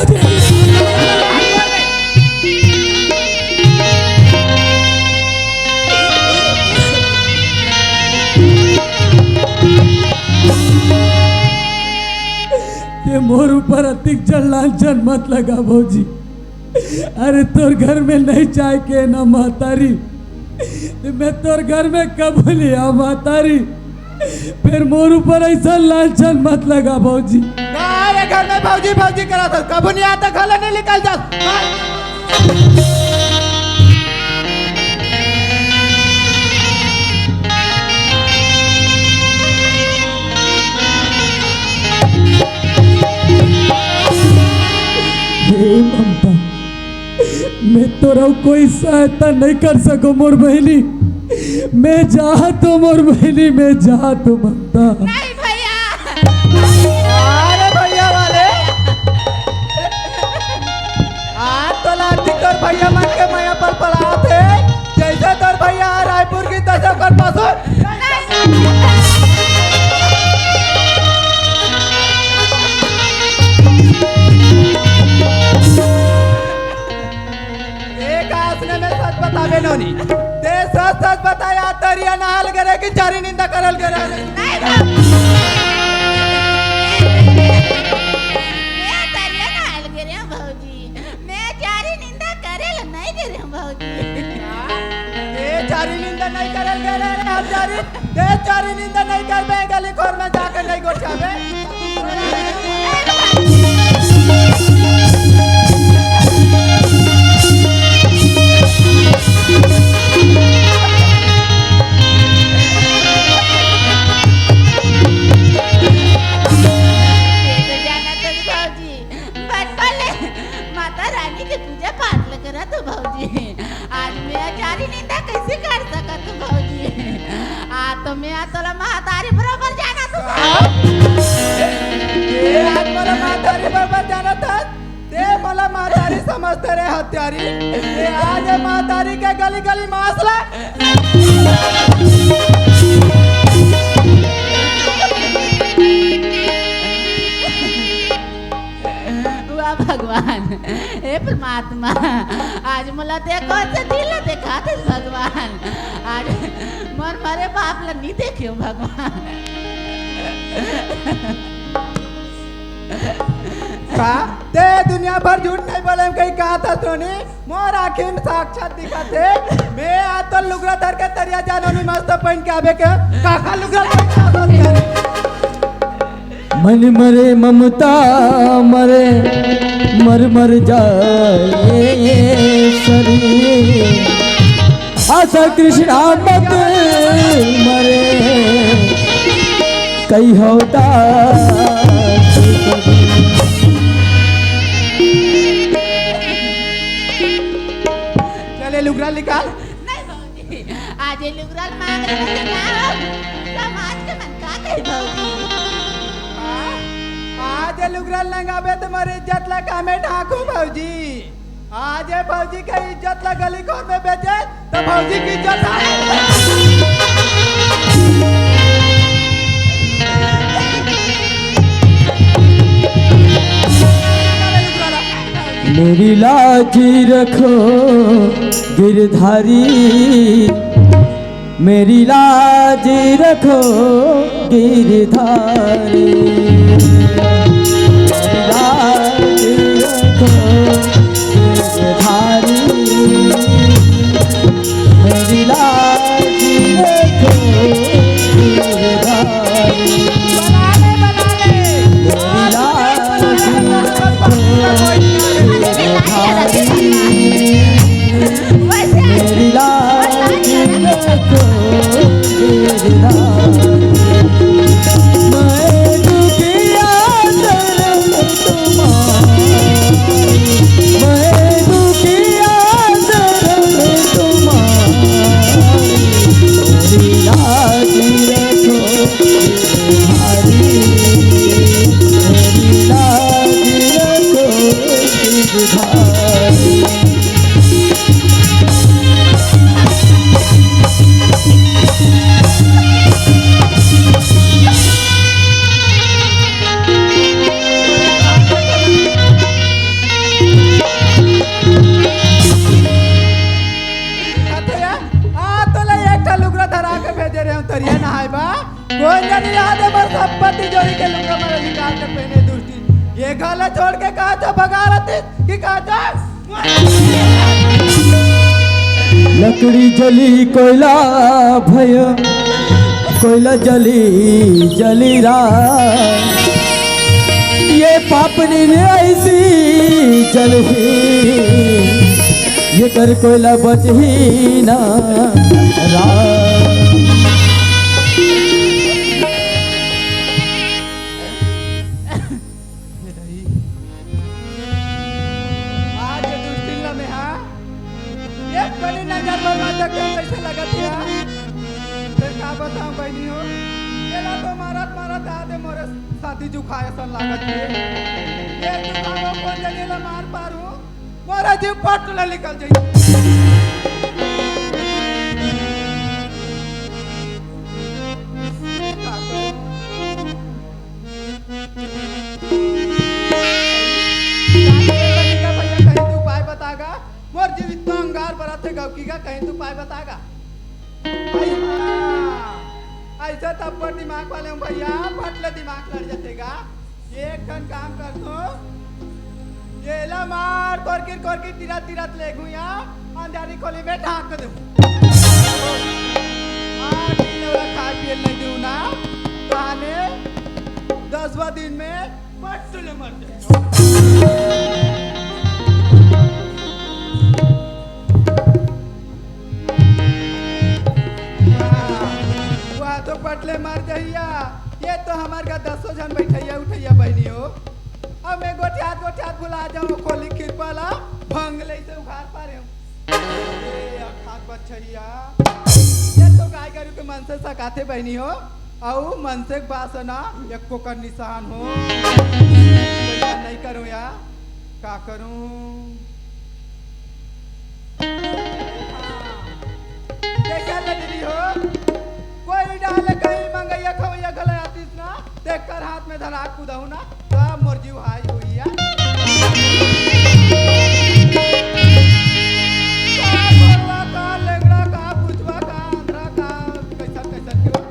ये मोर ऊपर अधिक जल लांछन मत लगा भौजी। अरे तोर घर में नहीं चाय के ना महतारी, मैं तोर घर में कब लिया महतारी, फिर मोर ऊपर ऐसा लांछन मत लगा भौजी। अरे घर में भौजी भौजी करा था, कब नहीं आता खाला नहीं निकल जा। हे ममता, मैं तोरा कोई सहायता नहीं कर सको मोर बहनी। मैं चाह तो मोर बहनी, मैं चाह तो ममता। नहीं भैया। अरे भैया वाले आज तो लाठी तोर भैया मन के माया पर पड़ा थे, जैसे तोर भैया रायपुर की दशा कर पासो। एक आसने में सच बतावे नोनी, ते सच सच बताया तरिया नाल करे कि चारी निंदा करल करे। नहीं बाबू। मैं तरिया ना हाल गिरे भौजी, मैं चारी निंदा करेल नहीं गिरे भौजी। ये चारी निंदा नहीं करल करे रे हम चारी, ते चारी निंदा नहीं करबे गली खोर में जाके नहीं गोठाबे। करत भौजी आज मैं जारी निंदा कैसे कर सकत भौजी आ तो मैं तोला महतारी बराबर जाना तू ए आज मला म्हातारी बरोबर जाणत ते मला म्हातारी समजते रे हत्यारी ते आज म्हातारी के गली गली मासला वाह भगवान हे परमात्मा आज मला ते कौन दिल दिखाते भगवान आज मन मारे बाप ला नहीं देखियो भगवान का ते दुनिया भर झूठ नहीं बोले कहीं कहा था तूने मोर आखिर साक्षात दिखा थे मैं आज तो लुगड़ा धर के तरिया जानो नहीं मस्त पहन के आवे के काका लुगड़ा मन मरे ममता मरे मर मर जाए शरीर आशा कृष्णा मत मरे कई होता चले लुगड़ा निकाल नहीं भौजी आज ये लुगराल मांग रहे थे ना समाज के मन का कही भौजी आज लुगड़ा लंगावे तुम्हारी इज्जत ला कामे ढाकू भौजी आज भौजी का इज्जत ला गली कौन में बेचे तो भौजी की इज्जत आए मेरी लाज रखो गिरधारी मेरी लाज रखो गिरधारी मेरी लाज रखो गिरधारी मेरी लाज रखो गिरधारी मेरी लाज रखो मेरी लाज रखो मैं दुखिया शरण तुम्हारी मैं दुखिया शरण तुम्हारी मेरी लाज रखो गिरधारी मेरी लाज रखो गिरधारी तरिया नहाय बा कोई नहीं याद है बस संपत्ति जोड़ी के लुगड़ा मारे निकाल के पहने दुष्टी ये गाला छोड़ के कहा तो भगा रहे कि कहा था लकड़ी जली कोयला भय कोयला जली जली रात ये पापनी ने ऐसी जलही ये कर कोयला बच ही ना रात कैसे लगा था फिर का बताऊं बहनी हो केला तो मारत मारत आदे मोरे साथी जुखाए सन लागत है ये जुखाओ कौन जनेला मार पारू मोरा जीव पटला निकल जाई भैया कहीं तू उपाय बतागा मोर जीव इतना अंगार बरत है गौकी का कहीं तू उपाय बतागा ऐसा तब पर दिमाग वाले हूँ भैया फटले दिमाग लड़ जातेगा एक घन काम कर दो ये ला मार कोरकिर तिरत तिरत ले गु यहाँ अंधारी खोली में ढाक दो खा पिए नहीं दूँ ना तो आने 10वां दिन में पटले मर जाए तो पटले मार जहिया ये तो हमार का 10 जन बैठैया उठैया बहनी हो अब मैं गोठियात भुला जाओ खोली खिरपाला भंग ले से उखाड़ पा रहे हूँ ये अखात बच्चैया ये तो गाय गरु के मन से सकाते बहनी हो औ मन से बासना एको का निशान हो भैया नहीं करो या का करूं देखा दीदी हो कोई डाले कहीं मंगैया खवैया गले आतीस ना देख कर हाथ में धरा कूदऊ ना सब मुर्जी हाई हुई है का भरवा का लेगड़ा का बुझवा का आंध्रा का कैसा कैसा क्यों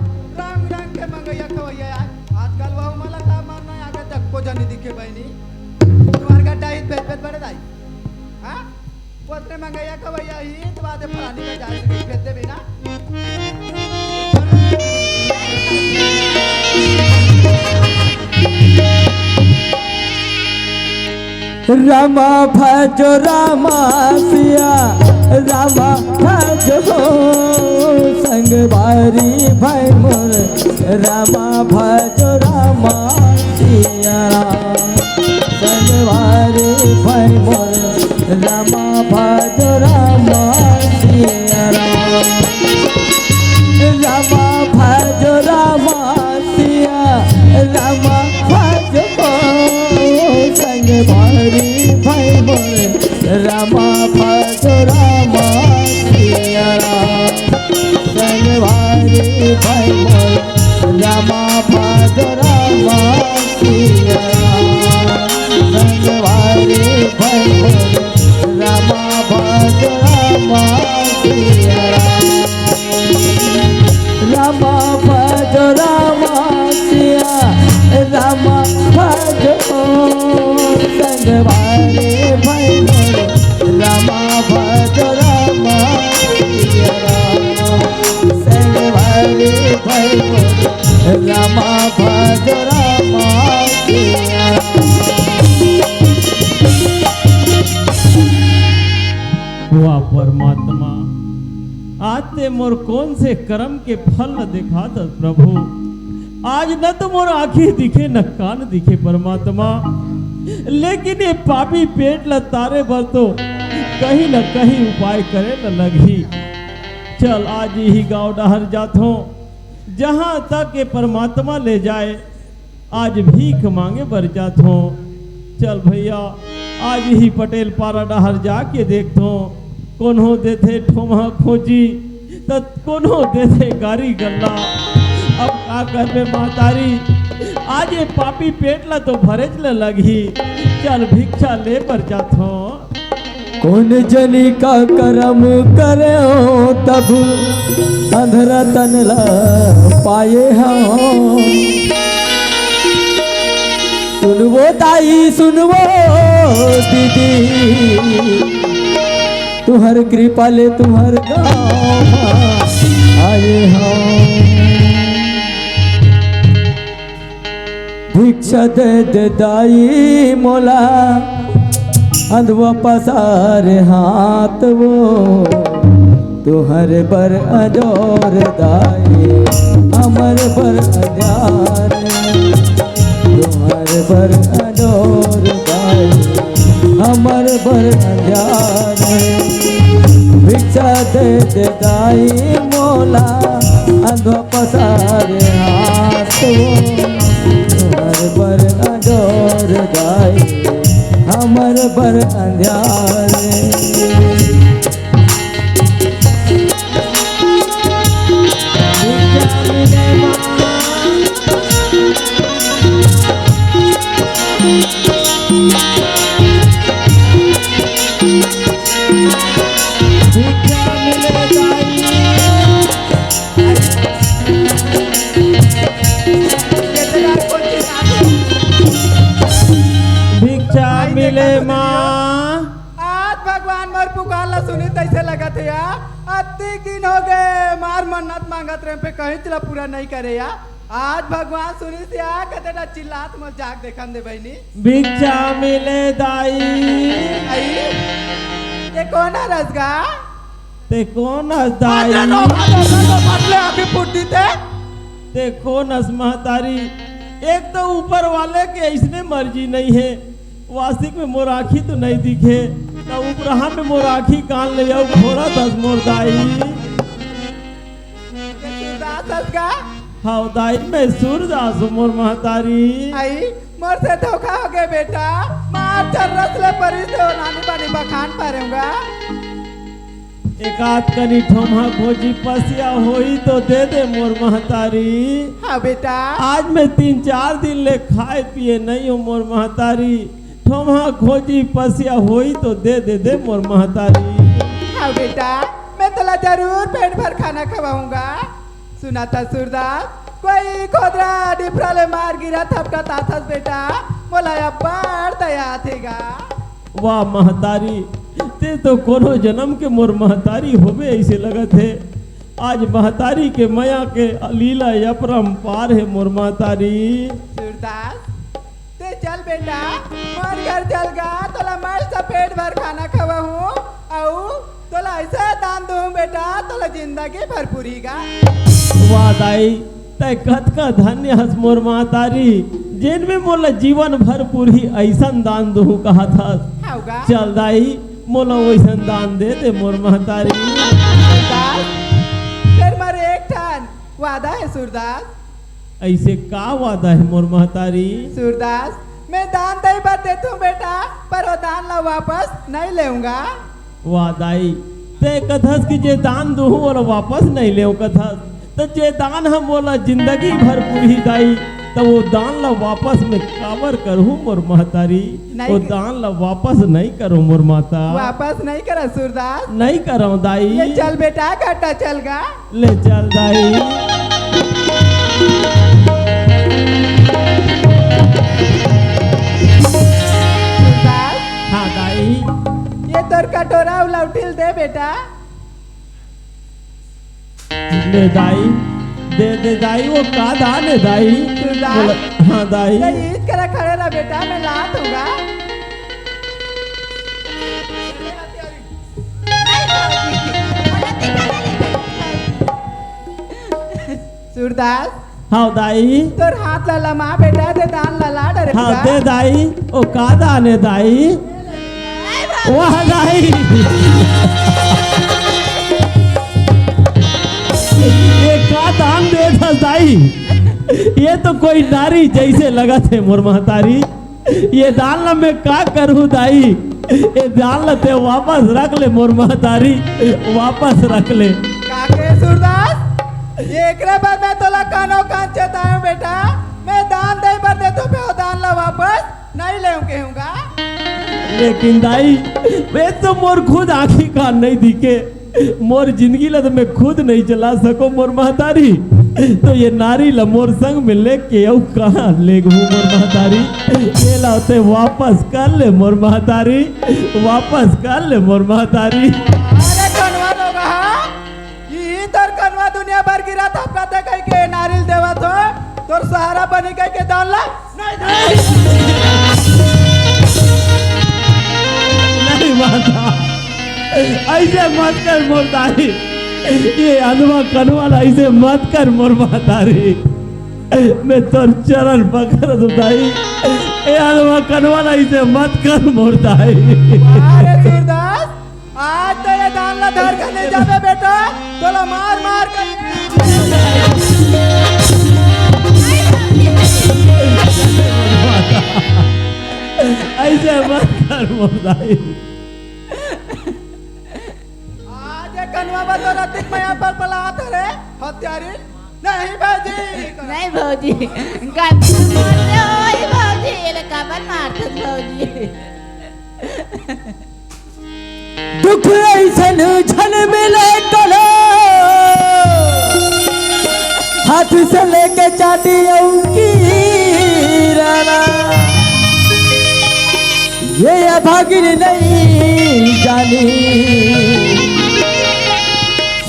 रंग रंग के मंगैया खवैया यार आजकल वह मला का मारना आगे तक को जानी दिखे बहनी तुम्हार गड्ढा ही पेट पेट बड़े दाई हां पोतरे मंगैया खवैया ही तो बादे फलानी में जाए से भेज दे बिना रामा भजो रामा सिया रामा भजो संगवारी भाई मोर रामा भजो रामा सिया संगवारी भाई मोर रामा भजो रामा सिया रामा भजो रामा सिया रामा भजो संगवारी भाई मोर रामा भजो रामा सिया संगवारी भाई मोर रामा भजो रामा सिया संगवारी भाई मोर रामा भजो रामा सिया रामा भजो रामा सिया रामा भजो संगवारी भाई मोर रामा भजो रामा सिया संगवारी भाई मोर रामा भजो रामा सिया वाह परमात्मा आज ते मोर कौन से कर्म के फल न दिखा दस प्रभु आज न तो मोर आंखें दिखे न कान दिखे परमात्मा लेकिन ये पापी पेट ल तारे भर तो कहीं न कहीं उपाय करे न लगी चल आज ही गांव डहर जात हो जहां तक ये परमात्मा ले जाए आज भीख मांगे बर जात हो चल भैया आज ही पटेल पारा डहर जाके देखतो कोनो देते ठोमा खोजी तो कोनो देते गारी गल्ला अब का कर में महतारी आज ये पापी पेट ला तो भरेज ले लगी चल भिक्षा ले पर जातो कौन जनी का करम करे हो तब अंधरा तन ला पाए हो सुनवो ताई सुनवो दीदी तुहर कृपा ले तुहर गाँव आए हो भिक्षा दे दे दाई मोला अंधवा पसारे हाथ वो तुहर बर अजोर दाई अमर बर अजान तुहर बर अजोर दाई अमर बर अजान भिक्षा दे दे दाई मोला अंधवा पसारे हाथ वो तुहर बर अजोर दाई हमर बर अंधारे मिले माँ आज भगवान मोर पुकारला सुनी तैसे लगत है यार अति दिन हो गए मार मन्नत मांगत रहे पे कहीं चला पूरा नहीं करे यार आज भगवान सुनी से आ कहते ना चिल्लात मत जाग देखन दे बहनी भिक्षा मिले दाई आई ये कौन है रसगा ते कौन हस दाई पटले आके पुट्टी ते कौन हस महतारी एक तो ऊपर वाले के इसने मर्जी नहीं है वास्तविक में मोर आँखी तो नहीं दिखे तो उपरहा में मोर आँखी कान ले आओ घोड़ा दस मोर दाई। सूरदास हंस का हाँ दाई मैं सूरदास हूँ मोर महतारी। आई मोर से धोखा हो गया बेटा, मार चर्रस ले परिस दे नानी बानी बखान पारूंगा। एक आध कनी ठोमा खोजी पसिया होई तो दे दे मोर महतारी। हाँ बेटा आज मैं 3-4 दिन ले खाए पिए नहीं हूँ मोर महतारी। ठोमा खोजी पसिया होई तो दे मोर महतारी। हाँ बेटा मैं तला जरूर पेट भर खाना खवाऊंगा। सुना था सूरदास कोई खोदरा डिफरा ले मार गिरा थपका ताथस बेटा, बोला अब्बार दया थेगा। वाह महतारी ते तो कोनो जन्म के मोर महतारी होवे ऐसे लगत है। आज महतारी के मया के लीला अपरंपार है मोर महतारी। सूरदास ते चल बेटा मोर घर चल गा, तोला मस्त पेट भर खाना खवाऊं औ तोला ऐसा दान दूं बेटा, तोला जिंदगी भरपूरी गा। वाह दाई तय कत का धन्य हस मोर महतारी, जिनमें मोला जीवन भरपूर ही ऐसन दान दूं कहा था। होगा चल दाई मोला वैसन दान दे मोर महतारी। सूरदास फिर मर एक ठान वादा है सूरदास। ऐसे का वादा है मोर महतारी? सूरदास मैं दान दई बार देता हूँ बेटा, पर वो दान ला वापस नहीं लेऊंगा। वाह दाई ते कथस की जे दान दूं बोला वापस नहीं ले कथस, तो जे दान हम बोला जिंदगी भर पूरी दाई तो वो दान ला वापस में कावर करूँ मोर महतारी। वो दान ला वापस नहीं करूँ मोर माता। वापस नहीं करा सूरदास? नहीं करूँ दाई। ले चल बेटा घाटा चल गा। ले चल दाई। सूरदास हाँ दाई ये तोर कटोरा उलौटिल दे बेटा। ले दाई दे दाई वो का दान है दाई? सूरदास हाँ दाई ये ईद करा खड़े रहा बेटा, मैं ला दूंगा। सूरदास हाँ दाई तोर हाथ ला लमा बेटा, दे दान ला ला डरे। हाँ दे दाई ओ का दान है दाई? वाह दाई ये का दान दे था दाई? ये तो कोई नारी जैसे लगा थे मोर महतारी। ये दान ला मैं का करूँ दाई? ये दान ला ते वापस रख ले मोर महतारी, वापस रख ले। काके सूरदास ये एकरे बाद मैं तोला कानो कान चेताऊं बेटा, मैं दान दे पर दे तो पे दान ला वापस नहीं ले कहूंगा। लेकिन दाई मैं तो मोर खुद आँखी कान नहीं दिखे, मोर जिंदगी ला तो मैं खुद नहीं चला सको मोर महतारी। तो ये नारी ला मोर संग में लेके आऊ कहाँ ले गू मोर महतारी? ये लाते वापस कर ले मोर महतारी, वापस कर ले मोर महतारी। अरे कनवा लोग हाँ ये तर कनवा दुनिया भर गिरा था अपना कह के नारियल देवा तो तोर सहारा बनी कह के दान ला नहीं माता ऐसे मत कर मोर दाई, ये अनवा कनवाला ऐसे मत कर मोर महतारी। मैं तोर चरण पकड़ दू दाई, ये अनवा कनवाला ऐसे मत कर मोर दाई। अरे सूरदास आज तो ये दान ला धर के नहीं जाबे बेटा, तोला मार मार के ऐसे मत कर मोर दाई। आज ये कनवा बतो रतिक मैं यहाँ पर पलात रे हत्यारी नहीं भाजी। नहीं भौजी गलती बोलते हो भौजी, ये कबर मारते भौजी। दुख ऐसन झन मिले कलो, हाथ से लेके चाटी की राना, ये अभागिन नहीं जानी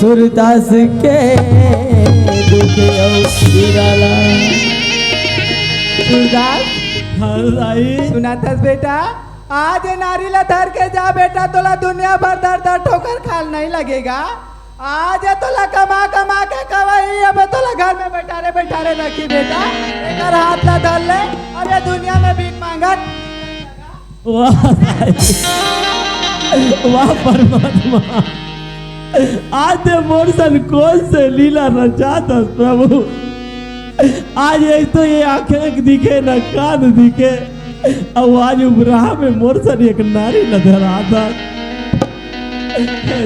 सूरदास के दुख औराला। सूरदास हाँ दाई सुना था बेटा, आज ये नारी ला धर के जा बेटा, तोला दुनिया भर दर दर ठोकर खाल नहीं लगेगा। आज ये तोला कमा कमा के कवाई, अब तोला घर में बैठा रे रखी बेटा, एक हाथ ला धर ले, अब ये दुनिया में भीख मांगत। वाह वाह परमात्मा, आज मोर सन कौन से लीला रचा था प्रभु। आज एक तो ये आंखें दिखे न कान दिखे, और आज उबराह में मोर सन एक नारी नजर आता।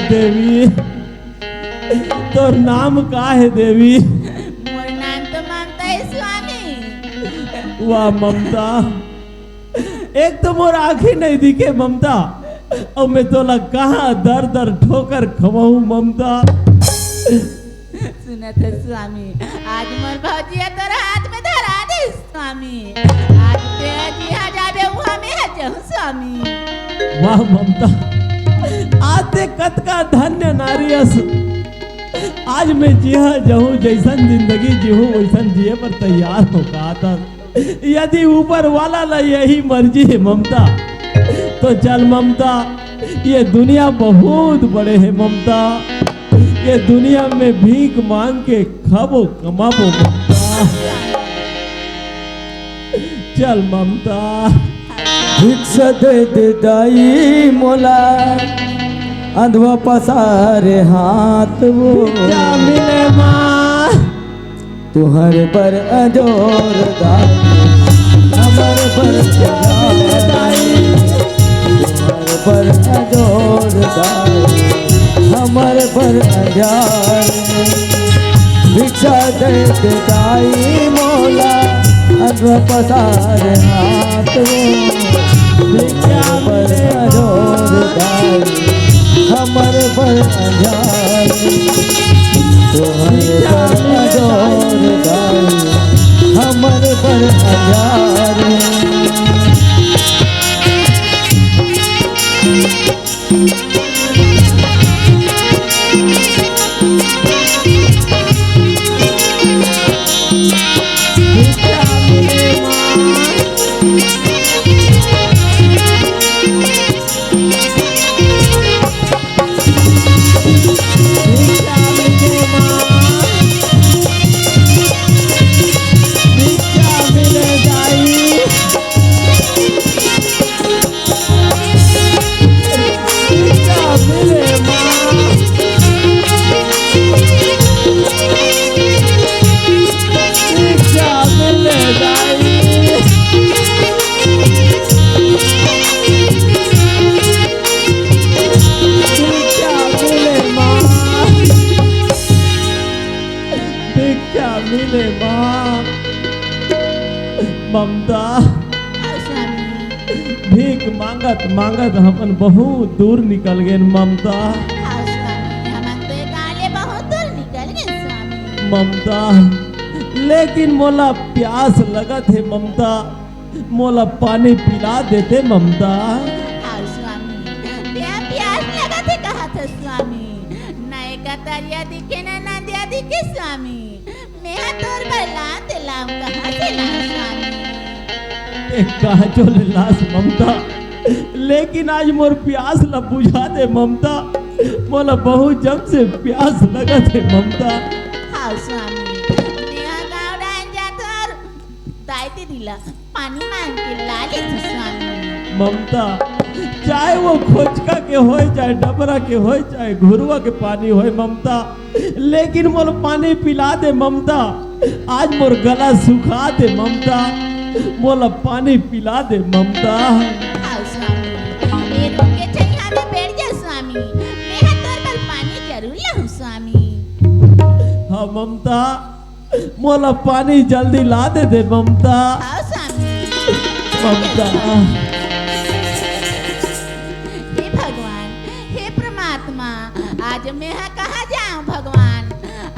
देवी तो नाम का है देवी? मोर नाम तो ममता है स्वामी। वाह ममता, एक तो मोर आंखें नहीं दिखे ममता, और मैं तोला कहाँ दर दर ठोकर खवाऊं ममता। सुनत है स्वामी, आज मोर भौजिया तोरा हाथ में धरा दे स्वामी। आज तेरा जिहा जाबे वहाँ में हजहूँ स्वामी। वाह ममता, आज ते कत का धन्य नारियस। आज मैं जिहा जहूँ जैसन जिंदगी जीहूँ वैसन जिए पर तैयार हो कहा था। यदि ऊपर वाला ला यही मर्जी है ममता, तो चल ममता, ये दुनिया बहुत बड़े है ममता, ये दुनिया में भीख मांग के खाबो कमाबो ममता। चल ममता, भिक्षा दे दे दाई मोला, अंधवा पसारे हाथ वो क्या मिले माँ तुहर पर अजोर दाई, हमर पर अजोर दाई, तुहर पर अजोर दाई, हमर पर अजार। भिक्षा दे दे दाई मोला, अंधवा पसारे हाथ वो भिक्षा पर अजोर दाई, हमर पर अजार। तुहर पर अजोर दाई, हमर पर अजार। मिले माँ। ममता, हाँ स्वामी। भीख मांगत मांगत हमन बहुत दूर निकल गए ममता। हाँ स्वामी, हमन तो काले बहुत दूर निकल गए स्वामी। ममता, लेकिन मोला प्यास लगत है ममता, मोला पानी पिला देते ममता। हाँ स्वामी, प्यास लगा थे कहा था स्वामी। नए का तरिया दिखे ना नदिया दिखे स्वामी। मैं तोर पर लाते लाऊं कहाँ से लाऊं स्वामी। कहा जो लाश ममता, लेकिन आज मोर प्यास ला बुझा दे ममता, मोला बहुत जब से प्यास लगत है ममता। हाँ स्वामी, मैं गाँव डान जाता और दायते दिला पानी मांग के ला ले तू स्वामी। ममता, चाहे वो खोचका के होए, चाहे डबरा के होए, चाहे घुरवा के पानी होए ममता, लेकिन मोर पानी पिला दे ममता। आज मोर गला सुखा दे ममता, मोला पानी पिला दे ममता। हाँ स्वामी, ये रुक के छैया में बैठ जा स्वामी। मैं तोर पर पानी जरूर लाऊं स्वामी। हाँ ममता, मोला पानी जल्दी ला दे ममता। हाँ स्वामी। ममता, हे भगवान, हे परमात्मा, आज मैं कहाँ जाऊँ भगवान।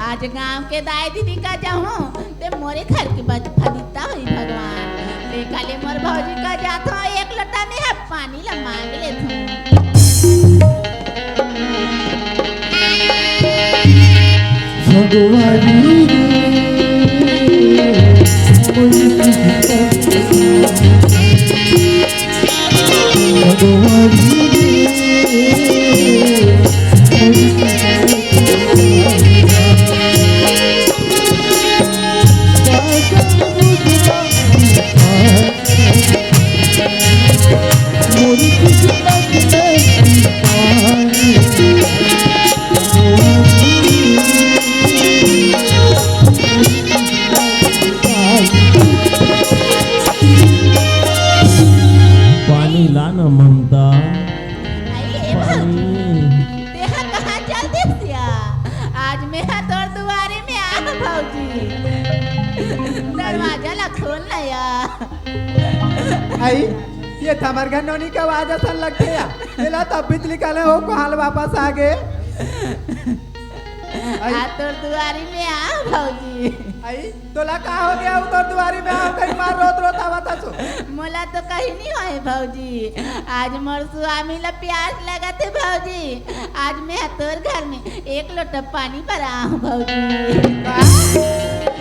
आज गांव के दाई दीदी का जाऊँ ते मोरे घर के बच फलिता हुई भगवान। ते काले मोर भौजी का जात हूँ, एक लोटा में है पानी ला मांग लेत हूँ। पानी लाना ममता अरे पानी। देखा कहाँ चल दिया। आज मैं तोर दुआरे में आ भौजी। दरवाजा ला खोल ना यार। आई ये थमर घर नोनी का आवाज असन लगते या तेला तब बिजली काले हो को हाल वापस आ गए। आ तोर दुआरी में आ भौजी। आई तोला का हो गया उतर दुआरी में आओ कहीं मार रोत रोत आवता छो। मोला तो कहीं नहीं होए भौजी। आज मोर स्वामी ला प्यास लगा थे भौजी। आज मैं तोर घर में एक लोटा पानी भरा हूँ भौजी।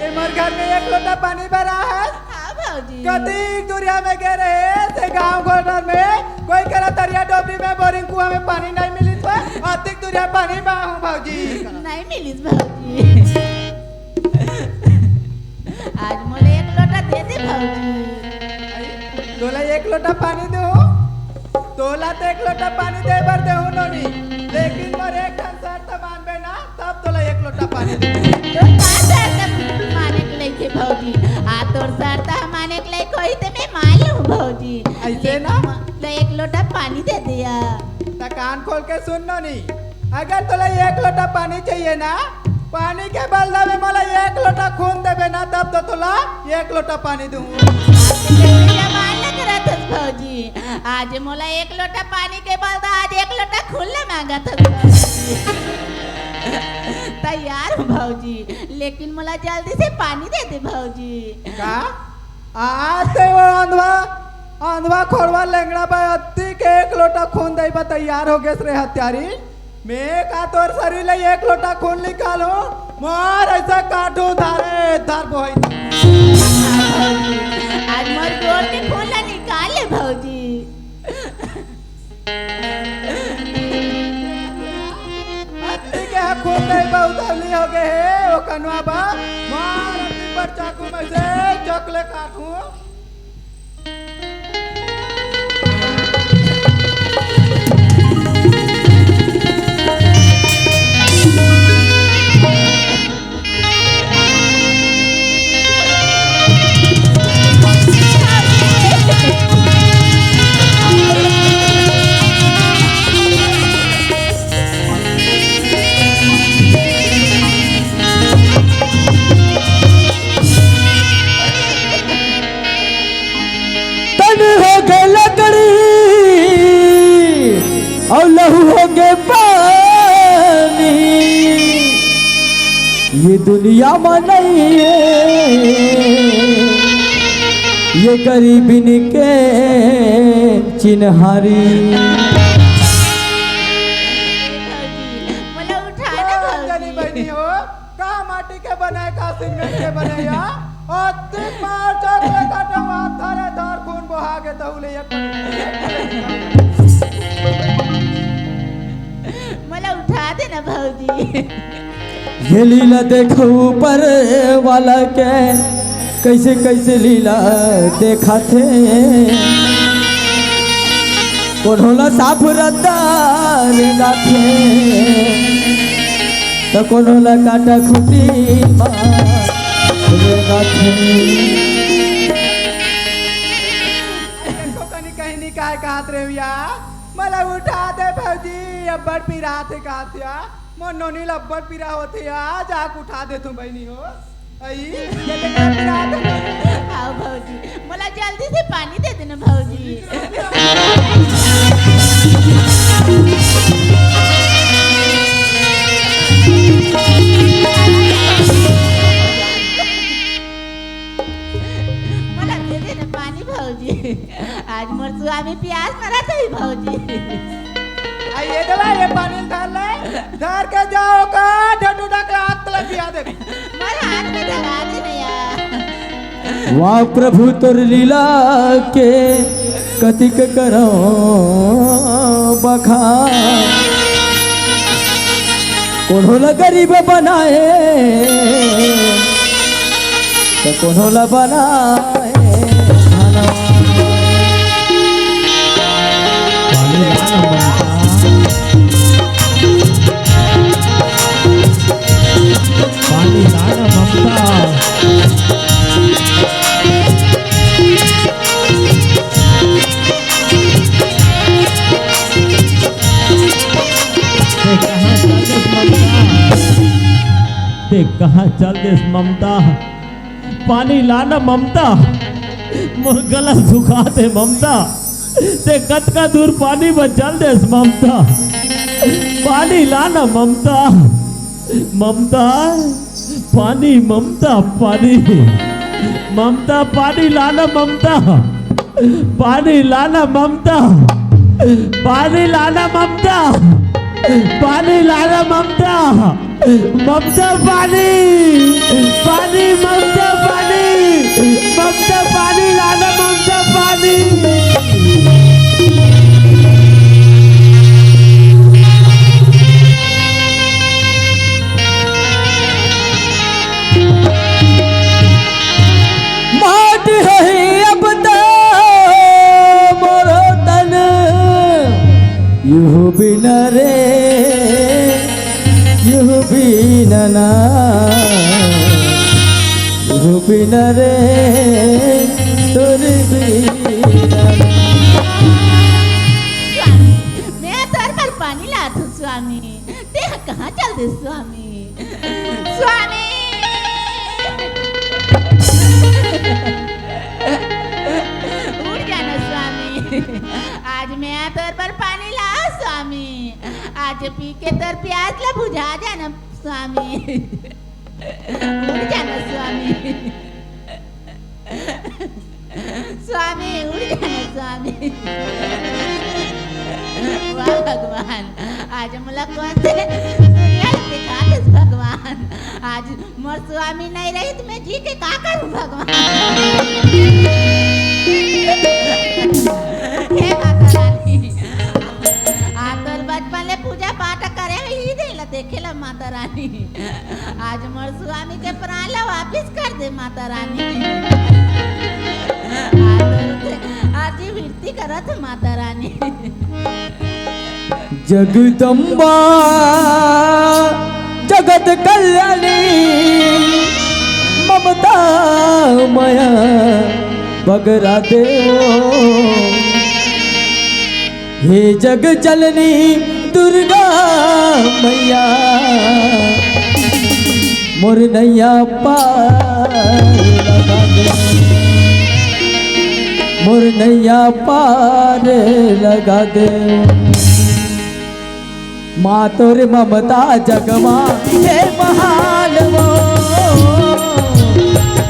ये मोर घर में एक लोटा पानी भरा है। हाँ भौजी। कदी दुनिया में गए रहे से गांव घर में कोई करा दरिया डोबरी में बोरिंग कुआं में पानी नहीं मिली तो अधिक दुनिया पानी बाहू भौजी। नहीं मिलीस भौजी। आज मोले एक लोटा दे दे भौजी। तोला एक लोटा पानी दो तोला तो एक लोटा पानी दे बर दे नोनी लेकिन मोर एक ठन शर्त मानबे ना तब तोला एक लोटा पानी दे। तो का शर्त माने के लेके भौजी। आ तोर शर्त माने के लिए कोई तो मैं मान लूं भौजी। ऐसे ना? तो एक लोटा पानी दे दिया। ता कान खोल के सुन नोनी अगर तोला एक लोटा पानी चाहिए ना पानी के बदला में मला एक लोटा खून देबे ना तब तो तोला एक लोटा पानी दूंगा। भौजी आज मोला एक लोटा पानी के बदला आज एक लोटा खुला मांगा था। तैयार हूँ भौजी लेकिन मोला जल्दी से पानी दे दे भौजी। का आज ते वो अंधवा अंधवा खोड़वा लेंगड़ा बा अत्ती के एक लोटा खून दे बा तैयार हो गए रे हत्यारी। मैं का तोर शरीर ले एक लोटा खून निकालू मार ऐसा काटू धारे धार बोई। आज मोर गोर के खोला निकाले भौजी। अत्ती के खून नहीं बहुत अवली हो गए है वो कनवा बा मार अत्ती पर चाकू में से चकले काटू। और लहू हो गए पानी ये दुनिया में नहीं है ये गरीबी के चिन्हारी। मोला उठा ना जानी भौजी। बहनी हो का माटी के बनाए का सीमेंट के बनाए या अत्ती मार चकले काटे मार धारे धार खून बहा के तहुले एक मोला उठा दे ना भौजी। ये लीला देखो ऊपर वाला के कैसे कैसे लीला देखा थे कोनोला साफ रद्दार गाथे तो कोनोला काटा खुटी गाथे। देखो कनी कहीं निकाय कहात रे या मला उठा दे भौजी अब्बड़ पीरा थे कहतिया मोर नोनी लब्बड़ पीरा होते या जाक उठा दे तू बहनी हो। आई ये देखा पीरा दे आओ भौजी मोला जल्दी से पानी दे देना भौजी। मोला दे देना पानी भौजी। आज मोर स्वामी प्यास मरा था भौजी। आई ये दला ये पानी डाल ले धार के जाओ का ढडूडा के हाथ तले पिया दे। मोर हाथ में दबा दे ना यार। वाह प्रभु तोर लीला के कतिक करो बखान कोन्होला गरीब बनाए तो कोन्होला बनाए धनवान। ते कहाँ चल देस ममता, पानी लाना ममता, मोर गला सुखा दे ममता, ते कत का दूर पानी में चल देस ममता, पानी लाना ममता, ममता पानी, ममता पानी, ममता पानी लाना ममता, पानी लाना ममता, पानी लाना ममता, पानी लाना ममता, ममता पानी, पानी ममता पानी, ममता पानी लाना ममता पानी। माटी है अब तो मोरो तन यूं बिना रे यूं बिना ना यूं बिना रे तुर बिना मैं तर पर पानी लात हूँ स्वामी, ते कहाँ चल दे स्वामी, स्वामी उड़ जाना स्वामी, आज मैं तर पर पानी लाओ स्वामी, आज पी के तर प्यास ला बुझा जाना स्वामी, उड़ जाना स्वामी, स्वामी उड़ जाना स्वामी। वाह भगवान, आज मला कौन से दुनिया दिखा दे भगवान, आज मोर स्वामी नहीं रही तो मैं जी के का करूं भगवान। हे माता रानी, आप तो बचपन ले पूजा पाठ करे ही देला देखेला माता रानी, आज मोर स्वामी के प्राण ला वापिस कर दे माता रानी, आज ही विरती करत माता रानी। जगदम्बा जगत कल्याणी ममता माया बगरा देवो, हे जग जननी दुर्गा मैया मोर नैया पार लगा दे, मोर नैया पार लगा दे। माँ तोर ममता जगमा हे महान वो,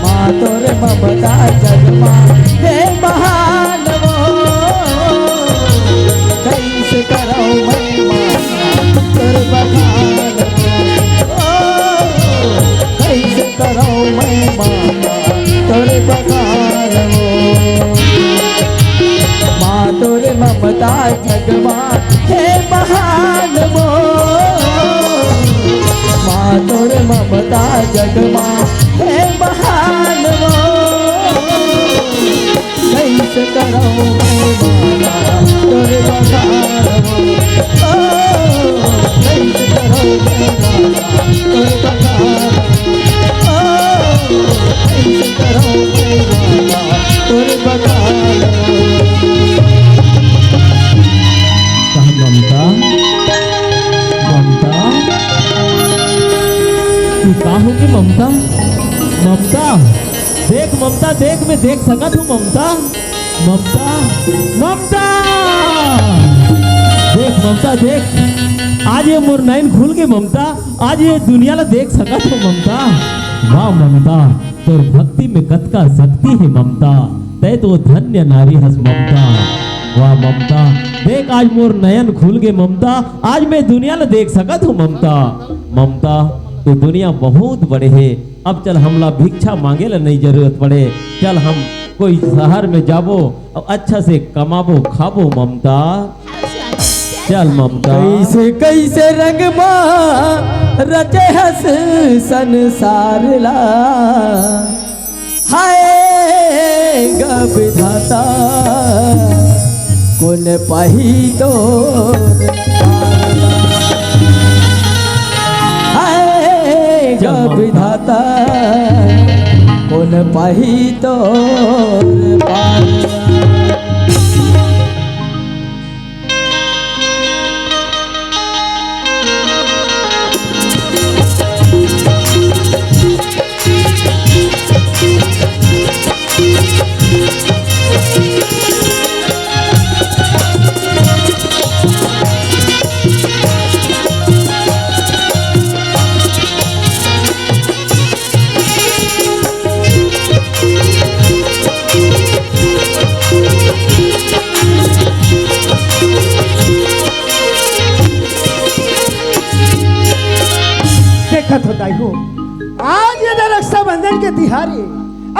माँ तोर ममता जगमा हे महान वो, कैसे करो मैं माता तोर बखान वो, कैसे करो मैं माता तोर बखान वो, माँ तोर ममता जगमा हे महान वो, माँ तोर ममता जगमा हे महान वो, कैसे करो मैं माता तोर बखान वो, कैसे करो मैं माता तोर बखान वो, कैसे करो मैं माता तोर बखान वो। ममता, ममता तू का होगी ममता, ममता देख ममता देख, मैं देख सकत हूँ ममता, ममता ममता देख ममता देख, आज ये मोर नैन खुल के ममता, आज ये दुनिया ला देख सकत हूँ ममता। वाह ममता, तोर भक्ति में कत का शक्ति है ममता, तै तो धन्य नारी हस ममता। वाह ममता देख, आज मोर नयन खुल गए ममता, आज मैं दुनिया ला देख सकत हूँ ममता। ममता तो दुनिया बहुत बड़े है, अब चल हमला भिक्षा मांगे ला नहीं जरूरत पड़े, चल हम कोई शहर में जाबो और अच्छा से कमाबो खाबो ममता, चल ममता। कैसे कैसे रंग माँ रचे हस संसार ला, हाय ग विधाता कौन पाही तो हाय ग विधाता कौन पाही तो पार। देखत होता हो आज ये रक्षाबंधन के तिहारी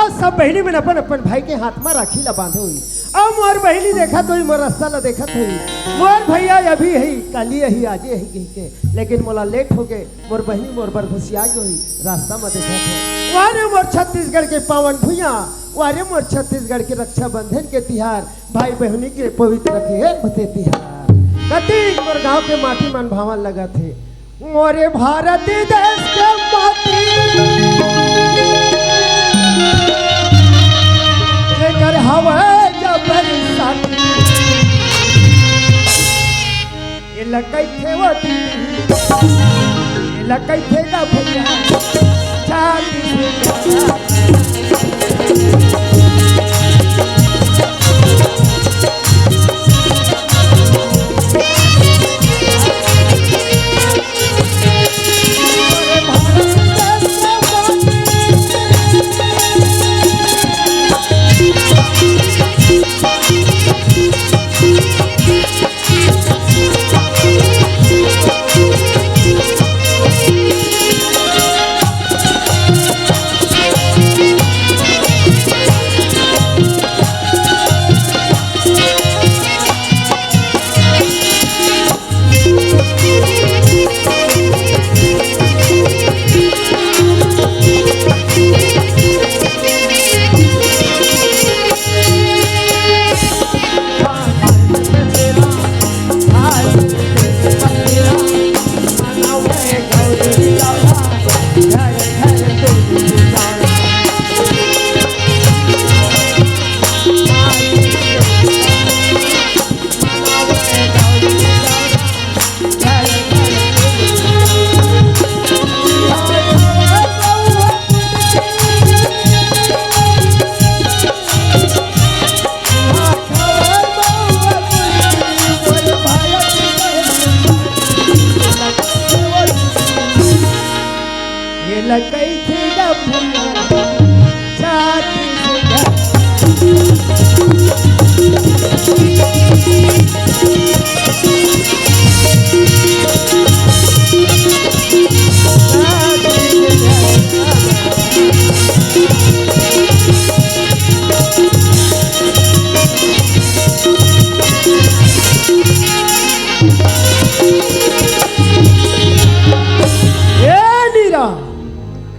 और सब बहनी में अपन अपन भाई के हाथ में राखी ला बांधे हुई और मोर बहनी देखत हुई मोर रास्ता ला देखत हुई मोर भैया अभी है कल ही आजे है कह के लेकिन मोला लेट हो गए मोर बहनी मोर बर घुसिया गई रास्ता में देखत हो वारे मोर छत्तीसगढ़ के पावन भुइया वारे मोर छत्तीसगढ़ के रक्षाबंधन के तिहार भाई बहनी के पवित्र के होते तिहार कति मोर गांव के माटी मन भावन लगा थे मोरे भारत देश के माटी लेकर हवा जब बरसाती ये लकई थे वो ये लकई थे का भैया छाती से लकई थे छाती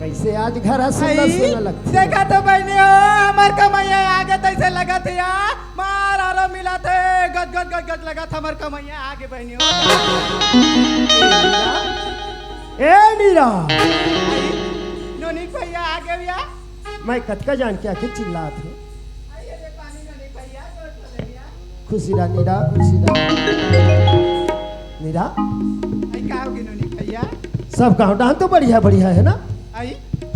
कैसे आज घर सुंदर सुंदर लगती देखा तो बहनी हो हमार कमैया आगे तैसे लगा थे मार आरो मिला थे गद गद गद गद लगा था हमार कमैया आगे बहनी हो ए नीरा नोनिक भैया आगे भैया मैं कतका जान के आके चिल्लात हूँ आइए रे पानी नोनिक भैया जोर चले गया खुशी रा नीरा खुशी रा नीरा आई का होगी नोनिक भैया सब गाँव डांस तो बढ़िया है ना आई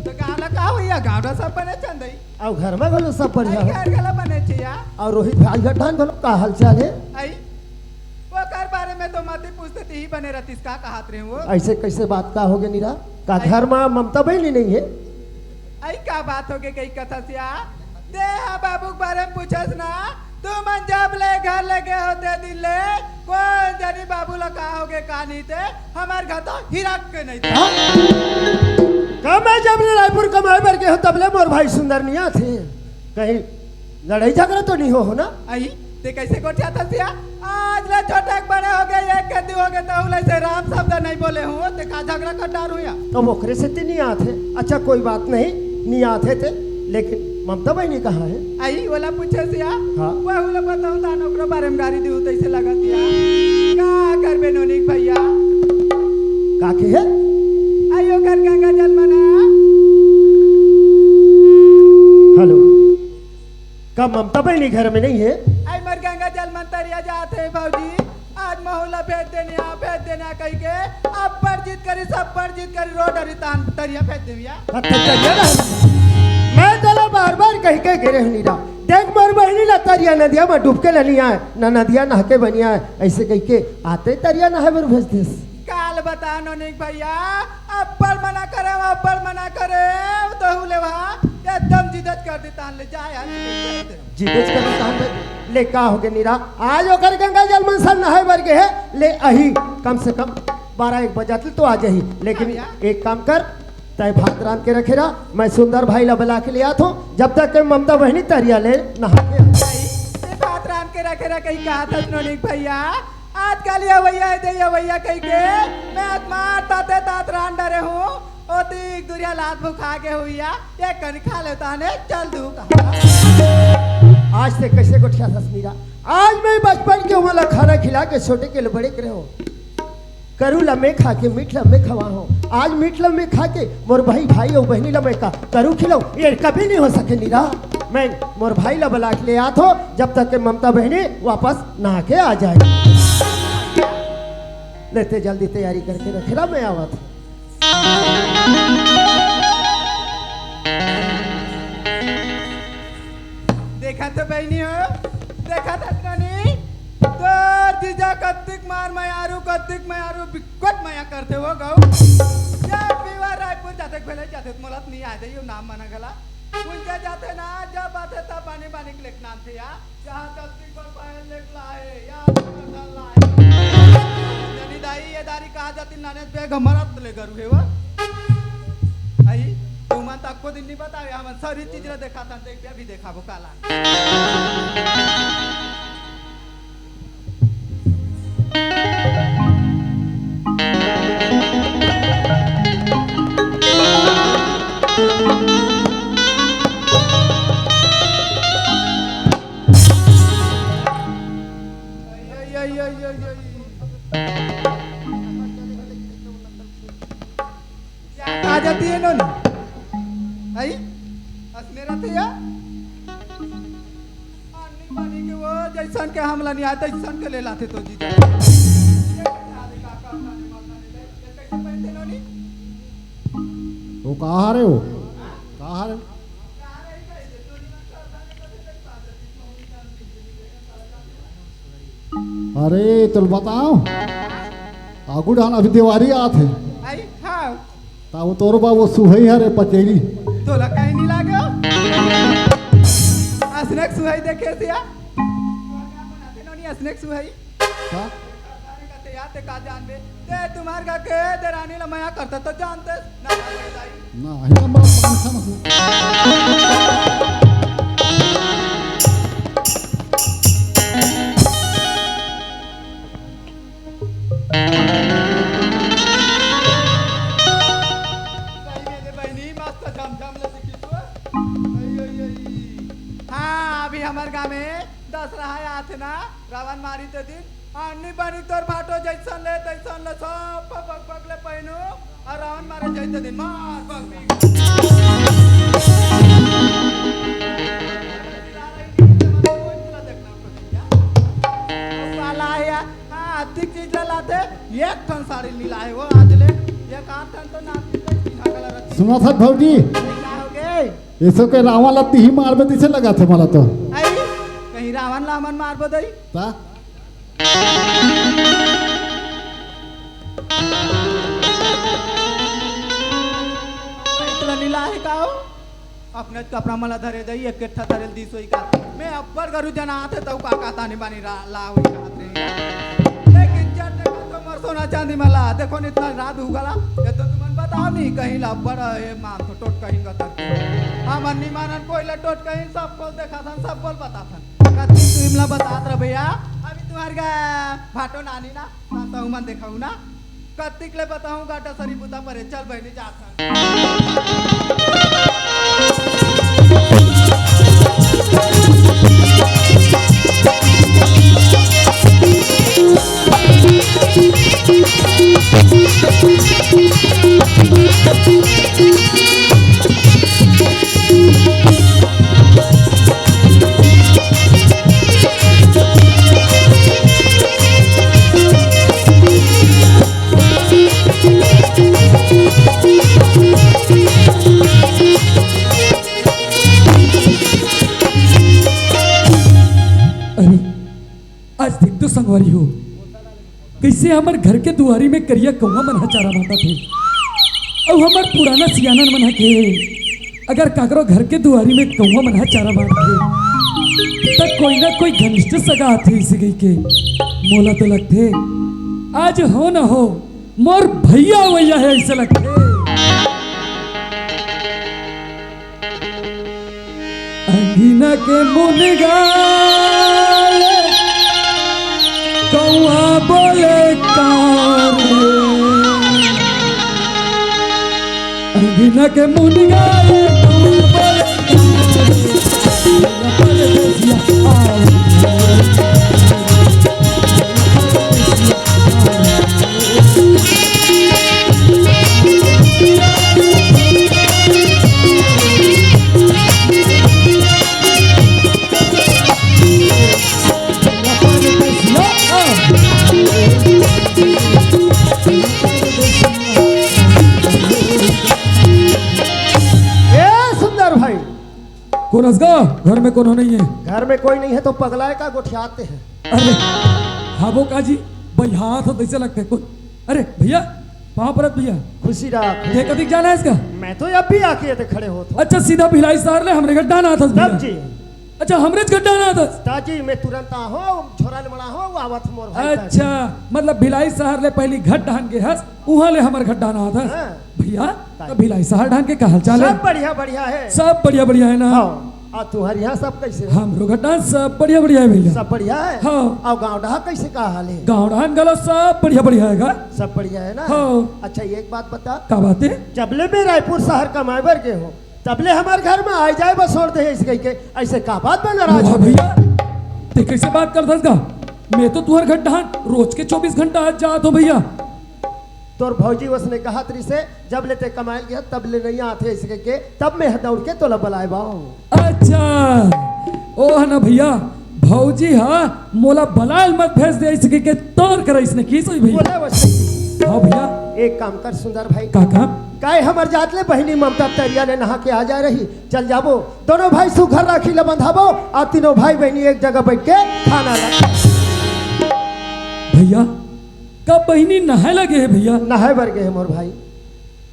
तो गाना का होइया गावड़ा सब बने चंदई और घर में घलो सब बढ़िया आई है घर गला बने छिया और रोहित भाई घटान घलो का हालचाल है आई वो कर बारे में तो मत ही पूछते थी ही बने रहतीस का कहत रहे वो ऐसे कैसे बात का होगे नीरा का घर में ममता बहनी नहीं है आई का बात होगे कई कथा सिया दे हा बाबू के बारे में पूछस ना तू मन जब ले घर लगे होते दिल्ले कौन जानी बाबू ला का होगे कहानी थे हमार घर तो हिरक के नहीं था कब मैं जब रायपुर कमाए बर के हो तबले मोर भाई सुंदर निया थे कहीं लड़ाई झगड़ा तो नहीं हो ना आई ते कैसे गोठिया था सिया आज ले छोटे बड़े हो गए एक कद्दू हो गए तो उले से राम शब्द नहीं बोले हूँ ते का झगड़ा कर डार हुआ तो मोखरे से ते नहीं आते अच्छा कोई बात नहीं नहीं आते थे लेकिन ममता बहनी कहाँ है आई वाला पूछे सिया हाँ। वो उले बताऊं ता नौकरो बारे में गाड़ी दी तैसे लगा दिया का कर बे नोनिक भैया काके है आयो कर गंगा जल मना हेलो कब ममता बहनी घर में नहीं है आई मर गंगा जल मन तरिया जाते हैं भौजी आज महुला भेज देने कही के अब पर जीत करी सब पर जीत करी रोड अरी तान तरिया भेज देविया अच्छा चलिए ना मैं तो बार बार कह के गिरे हूँ नीरा देख मोर बहनी ला तरिया नदिया में डूब के लनी आए ना नदिया नहा के बनिया है ऐसे कह के आते तरिया नहा बर भेज देस काल बता नोनिक भैया अब्बल मना करे तो हुले वहाँ एकदम जिदत कर दी तान ले जाए जीवेज कर तान ले का हो गए नीरा आज ओकर गंगा जल मन सन नहाए बर के है ले अही कम से कम 12-1 बजा तो आ जाही। लेकिन एक काम कर, तय भात रांध के रखे रहा, मैं सुंदर भाई ला बुला के ले आता हूँ। जब तक के ममता बहनी तरिया ले नहा के बात राम के रखे रहा कहीं कहा था नोनिक भैया, आजकल ये भैया है ये भैया कहीं के मैं आत्मा ताते तात रान डरे हूँ ओ तीक दुरिया लात भुखा के हुईया ये कन खा लेता ने चल दू आज से कैसे गोठिया तस्मीरा, आज मैं बचपन के वाला खाना खिला के छोटे के लिए बड़े करे हो, करू लम्बे खा के मीठ लम्बे खवा हो। आज मीठ लम्बे खा के मोर भाई और बहनी लम्बे का करू खिलाओ, ये कभी नहीं हो सके नीरा। मैं मोर भाई ला बुला के ले आत हो, जब तक के ममता बहनी वापस नहा के आ जाए। लेते जल्दी तैयारी करके रखेला, मैं आवत। देखा तो बहनी हो, देखा था नोनी तो जीजा कत्तिक मार मैं आरू बिकट माया करते हो गौ जब विवाह रायपुर जाते पहले जाते मुलात नहीं आते यो नाम मना गला उनके जाते ना जब आते तब पानी पानी के लेक नाम थे या जहाँ कत्तिक पर पायल लेक लाए या लाए जनी दाई ये दारी कहा जाती नाने पे गमरत ले करू है वो आई तुम तक को दिन नहीं बतावे हम सारी चीज रे देखा था देख भी देखा वो काला आ जाती है नोनी आई असमेरा थे या पानी पानी के वो जैसन के हमला नहीं आता जैसन के ले लाते तो जी वो कहाँ रहे हो, कहाँ रहे? अरे तो बताओ आगू डान अभी दिवाली आते आई हाँ ताऊ तोर बाबू सुहई है रे पचेरी तो लकाई नहीं लागो असनेक सुहाई देखे सिया नोनी असनेक सुहाई का? कहते यार ते का जानबे ते तुम्हार का के देरानी ला मया करता तो जानते ना ना ही नंबर पंखा ना हाँ अभी हमारे गाँव में दसरा है आते ना रावण मारी ते दिन अन्नी बनी तोर भाटो जैसन ले सब पग पग ले पहनो और रावण मारे जैसे दिन मार पग वाला है हाँ अधिक चीज लाते एक टन साड़ी नीला है वो आज ले एक 8 टन तो नाम सुना था भाऊजी ये सब के रावण लत्ती ही मार बदी से लगा थे मला तो आई कहीं रावण लामन मार बदई ता इतना नीला है का हो अपने कपड़ा मला धरे दई एक कट्ठा धरे दी सोई का मैं अब्बर करू जना आते तो का तानी बानी ला होई का रे लेकिन जट देखो तो मर सोना चांदी मला देखो न इतना रात हो गला ये तो तुमन बताओ नहीं कहीं ला अब्बर ये मां तो टोट कहीं का तर हम अन्नी मानन कोई ला टोट कहीं सब बोल देखा था सब बोल बता था कति तुमला बतात रे भैया अभी तुम्हार का भाटो नानी ना साता हुमन देखाऊ ना कतिक ले बताऊं गाटा सरी बुता परे चल बहनी जाता अरे आज देख तो संगवारी हो कैसे हमार घर के दुआरी में करिया कौवा मन चारा माता थे और हमार पुराना सियानन मन के अगर काकरो घर के दुआरी में कौवा मन चारा मार थे तब कोई ना कोई घनिष्ठ सगा आते इसे गई के मोला तो लगते आज हो ना हो मोर भैया वैया है ऐसे लगते। अंगिना के मुनिगा कौआ बोले कारे, अंगिना के मुनिगा कौआ बोले कौन हंसगा? घर में कौन नहीं है? घर में कोई नहीं है तो पगलाए का गोठियाते हैं। अरे हाबो काजी भाई हाथ ऐसे लगते हैं। अरे भैया वहां पर भैया खुशी राख देख अधिक जाना है इसका। मैं तो अब भी आके थे खड़े हो तो। अच्छा सीधा भिलाई सार ले हमरे गड्ढा ना था तब जी। अच्छा हमरे गड्ढा ना था ताजी मैं तुरंत आहो छोरा ले बड़ा हो आवत मोर भाई। अच्छा मतलब भिलाई शहर ले पहली घट ढान के हस उहा ले हमर घड्ढा ना था भैया। तो भिलाई शहर ढान के का हाल चाल है? सब बढ़िया बढ़िया है। सब बढ़िया बढ़िया है ना? आ तुम्हारे यहाँ सब कैसे है? हमरो घड्ढा सब बढ़िया बढ़िया है भैया। सब बढ़िया है। हाँ। और गाँव डहा कैसे का हाल है? गाँव ढान गलो सब बढ़िया बढ़िया है। सब बढ़िया है ना? हाँ। अच्छा एक बात बता। क्या बात है? जबले में रायपुर शहर कमाए बर के हो तबले हमारे घर में आ जाए बस छोड़ दे के ऐसे का बात बन रहा है भैया? ते कैसे बात करता का? मैं तो तुहर घड्ढा रोज के 24 घंटा आज जात हो भैया। तोर भौजी उसने कहा तरी से जब लेते कमाए गया तब ले नहीं आते इसके के तब मैं दौड़ के तोला बुलाए बाऊ। अच्छा ओ है ना भैया भौजी हाँ मोला बलाल मत भेज दे इसके के तोर कर इसने की सोई भैया। बोले वैसे हाँ भैया एक काम कर सुंदर भाई। का काम? काय हमर जात ले बहनी ममता तरिया ने नहा के आ जा रही चल जाबो दोनों भाई सुघर राखी ले बंधाबो और तीनों भाई बहनी एक जगह बैठ के खाना लगा। भैया कब बहनी नहाए लगे है भैया? नहाए बर गए मोर भाई।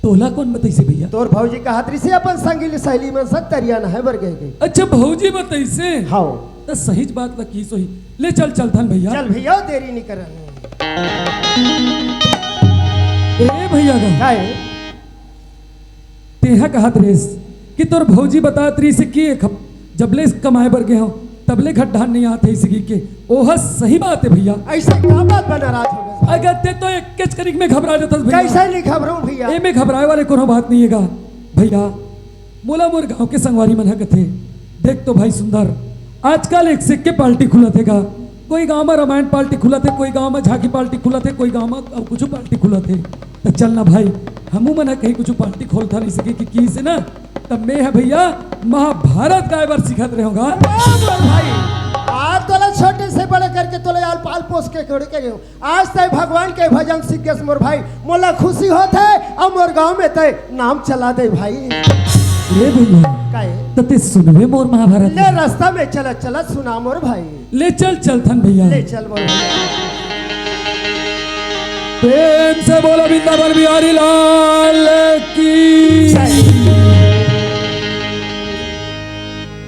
तोला कौन बताइसे भैया? तोर भौजी का हाथरी से अपन संगीली सहेली में सब तरिया नहाए बर गए। अच्छा भौजी बताइसे? हाँ तो सही बात ना की सोही ले चल चलथन भैया। चल भैया देरी नहीं कर ए भैया का तेहा कहत रेस कि तोर भौजी बता तरी से कि जबले कमाए बर गए हो तबले घड्ढा नहीं आते इसकी के ओह सही बात है भैया। ऐसे क्या बात बना रहा था? अगर ते तो एक किच करिक में घबरा जाता भैया। कैसे नहीं घबराऊं भैया? ए में घबराए वाले कोनो बात नहीं हैगा भैया। मोला मोर गांव के संगवारी मन कथे देख तो भाई सुंदर आजकल एक सिक्के पार्टी खुला थेगा। कोई गांव में रामायण पार्टी खुला थे, कोई गांव में झांकी पार्टी खुला थे, कोई गांव में कुछ पार्टी खुला थे। तो चलना भाई हमू मना कहीं कुछ पार्टी खोलता नहीं सके कि की से ना तब मैं है भैया महाभारत गाय बार सिखात रहूंगा भाई। आज तोला छोटे से बड़े करके तोले आल पाल पोस के कोड़ के गयो आज तय भगवान के भजन सीख के मोर भाई मोला खुशी होत है और मोर गांव में तय नाम चला दे भाई। ये भैया काहे तते सुनबे मोर महाभारत ले रास्ता में चला चला सुना मोर भाई। ले चल चलथन भैया ले चल मोर भैया। प्रेम से बोलो वृंदावन बिहारी लाल की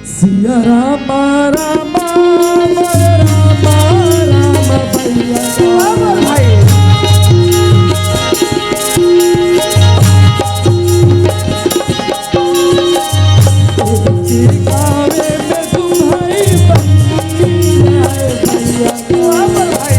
सिया रामा रामा रामा रामा भैया मोर भाई। गावे में तू भाई भैया मोर भाई।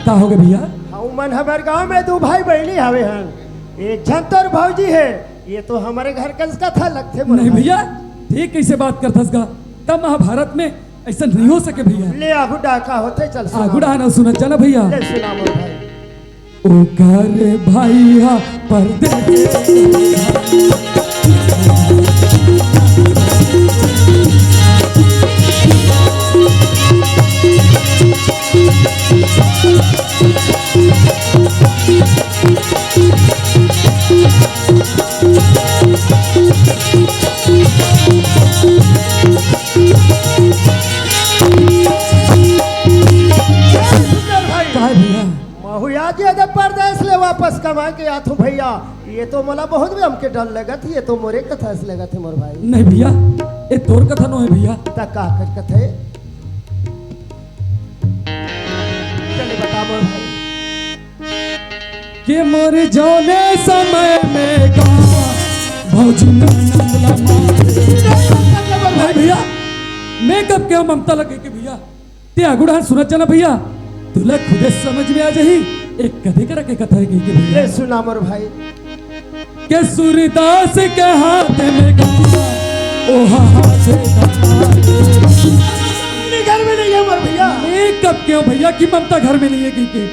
का हो गए भैया? मन हमारे गांव में दो भाई बहनी हवे हन एक जन तोर भौजी है ये तो हमारे घर का था लगते नहीं भैया ठीक कैसे बात करथस का तब महाभारत में ऐसा नहीं हो सके भैया। ले आगू डाका होते चल सुना। आगू डाना सुनत जाना भैया। ले सुना मोर भाई। ओ घर भैया परदेश कमा के आथू भैया ये तो मला बहुत भी हमके डर लगा थी ये तो मोरे कथा से लगा थे मोर भाई नहीं भैया ये तोर कथा नो है भैया तक का कर कथे चले बता मोर भाई कि मोर जौने समय में गा भौजी नंदला मारे भैया मैं कब क्या ममता लगे कि भैया ते आगुड़ा सुनत चला भैया तुला खुदे समझ में आ जाही एक कदे करा के कथा है कि भैया ले सुना मोर भाई के सूरदास के हाथ में गा ओ हाथ घर में नहीं है मोर भैया मैं कब क्यों भैया की ममता घर में नहीं है कि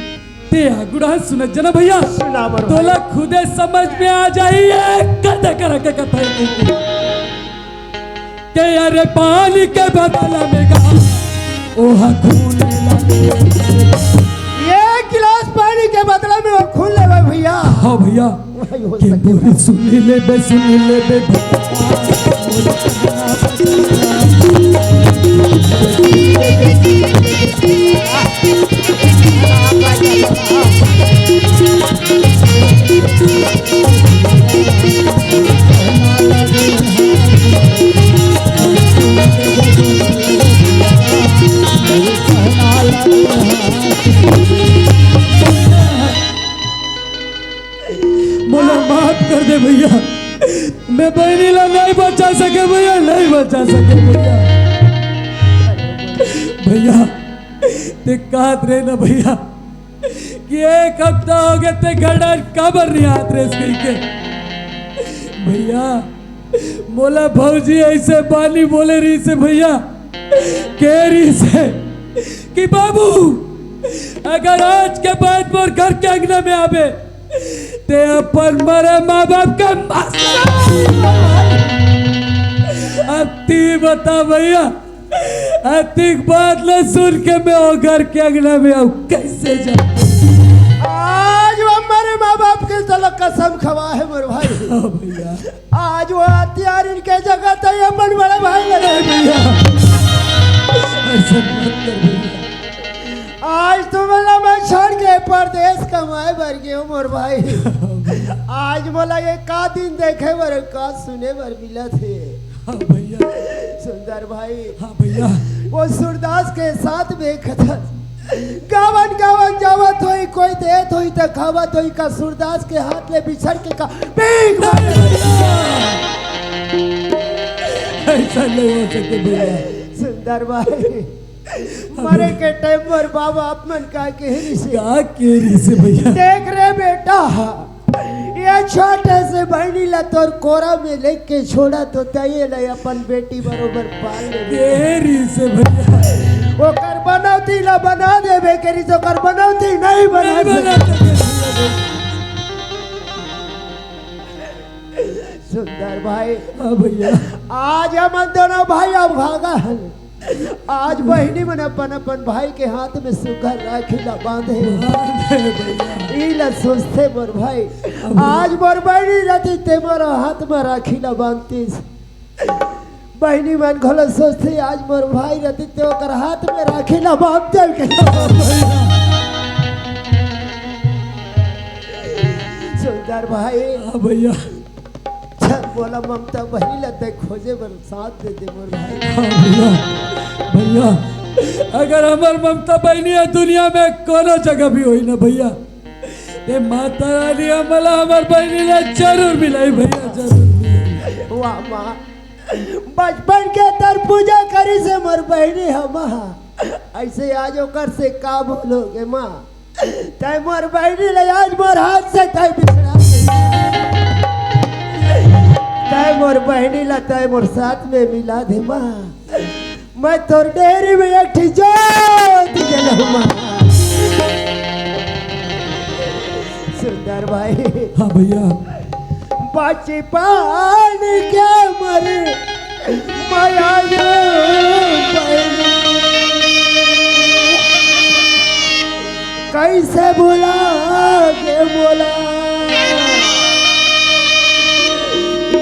ते आगुड़ा सुनत जना भैया सुना मोर तोला खुदे समझ में आ जाइए कदे करा के कथा है कि अरे पानी के बदला में गा ओहा खून लगे ये गिलास पानी के बदले में वो खून ले भैया हाँ भैया वही हो के सकता है। पूरी सुन ले बे मोला माफ कर दे भैया मैं बहनी ला नहीं बचा सके भैया नहीं बचा सके भैया भैया ते कात रहे ना भैया कि एक हफ्ता हो गया ते गड़ा कबर नहीं हाथ रेस गई के भैया मोला भौजी ऐसे बानी बोले रही से भैया कह रही से कि बाबू अगर आज के बाद मोर घर के अंगना में आवे ते अपन मरे माँ बाप का अब ती बता भैया अतिक बात न सुन के मैं वो घर के अंगना में आऊँ कैसे जाऊँ आज वो हमारे माँ बाप के चलो कसम खवा है मोर भाई भैया आज वो हथियार इनके जगह तो ये अपन बड़े भाई लगे भैया ऐसा मत कर भैया आज तो बोला मैं छोड़ के परदेश कमाए भर गए हूँ मोर भाई आज बोला ये का दिन देखे बर का सुने बर मिला थे हाँ भैया सुंदर भाई हाँ भैया वो सूरदास के साथ में कथा गावन गावन जावत होई कोई देत होई तो खावत होई का सूरदास के हाथ ले बिछड़ के का पीक ऐसा नहीं हो सके भैया सुंदर भाई मरे के टाइम पर बाबा अपमन का कहरी से क्या केरी से भैया देख रे बेटा ये छोटे से बहनी ला तोर कोरा में लेके छोड़ा तो तये ले अपन बेटी बरोबर पाल ले केरी से भैया वो कर बनौती ला बना दे बेकरी तो कर बनौती नहीं बना नहीं बना सके। सके सुंदर भाई हाँ भैया आज हम दोनों भाई अब भागा है आज बहनी मन अपन अपन भाई के हाथ में सुगर राखीला बांधे इला सोचते मोर भाई आज मोर बहनी रहती ते मोर हाथ में राखीला बांधती बहनी मन घोलो सोचते आज मोर भाई रहती ते ओकर हाथ में राखीला बांध दे के सुंदर भाई हाँ भैया बोला ममता बहनी लगता है खोजे बर साथ दे दे मोर भाई हाँ भैया भैया अगर हमार ममता बहनी है दुनिया में कोनो जगह भी हुई ना भैया ते माता रानी हमला हमार बहनी ने जरूर मिलाई भैया जरूर मिलाई। वाह माँ बचपन के तर पूजा करी से मोर बहनी हम ऐसे आज ओकर से का बोलोगे माँ तय मोर बहनी ले आज मोर हाथ से तय बिछड़ा तय मोर बहनी ला तय मोर साथ में मिला दे माँ मैं तोर डेरी में एक जोत जलूं माँ सुंदर भाई हाँ भैया बचपन के मरे माया कैसे बोला के बोला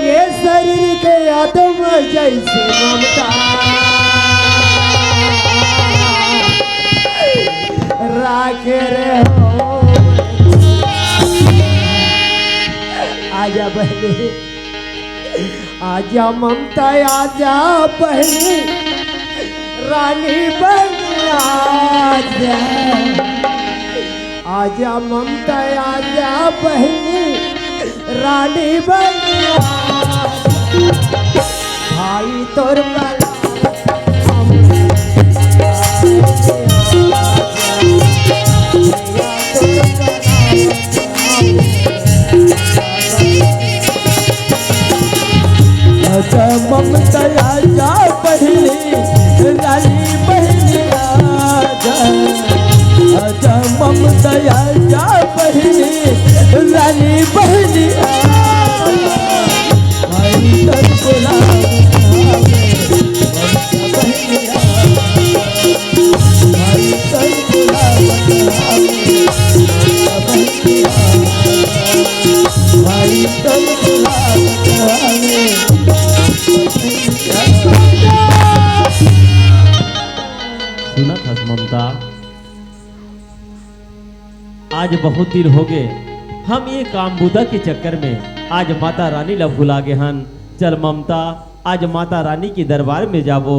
ये शरीर के आत्मा जैसे ममता राखे रे हो बहनी, आजा ममता आजा बहनी, रानी बन आजा, आजा ममता आजा बहनी, रानी बन आजा, भाई तोर आजा ममता आजा बहनी, रानी बहनी आजा, आजा ममता आजा बहनी, रानी बहनी आजा, भाई तर बुलावे ममता बहनी आजा, भाई तर बुलावे ममता बहनी आजा, भाई तर बुलावे सुना था ममता, आज बहुत दिन हो गए हम ये काम बुदा के चक्कर में आज माता रानी ला भुला गए हन। चल ममता, आज माता रानी के दरबार में जाबो,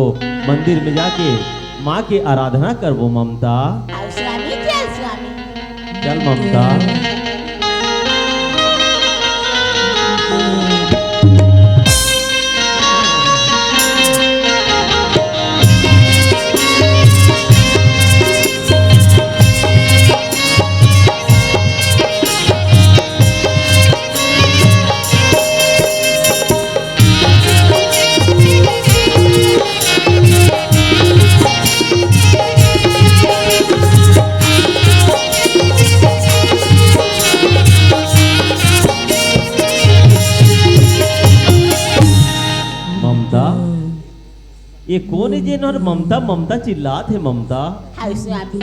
मंदिर में जाके माँ के आराधना करबो ममता। आओ स्वामी, चल स्वामी। चल ममता। ये कौन है जिन्होंने ममता ममता चिल्लात है ममता? हाउ स्वामी,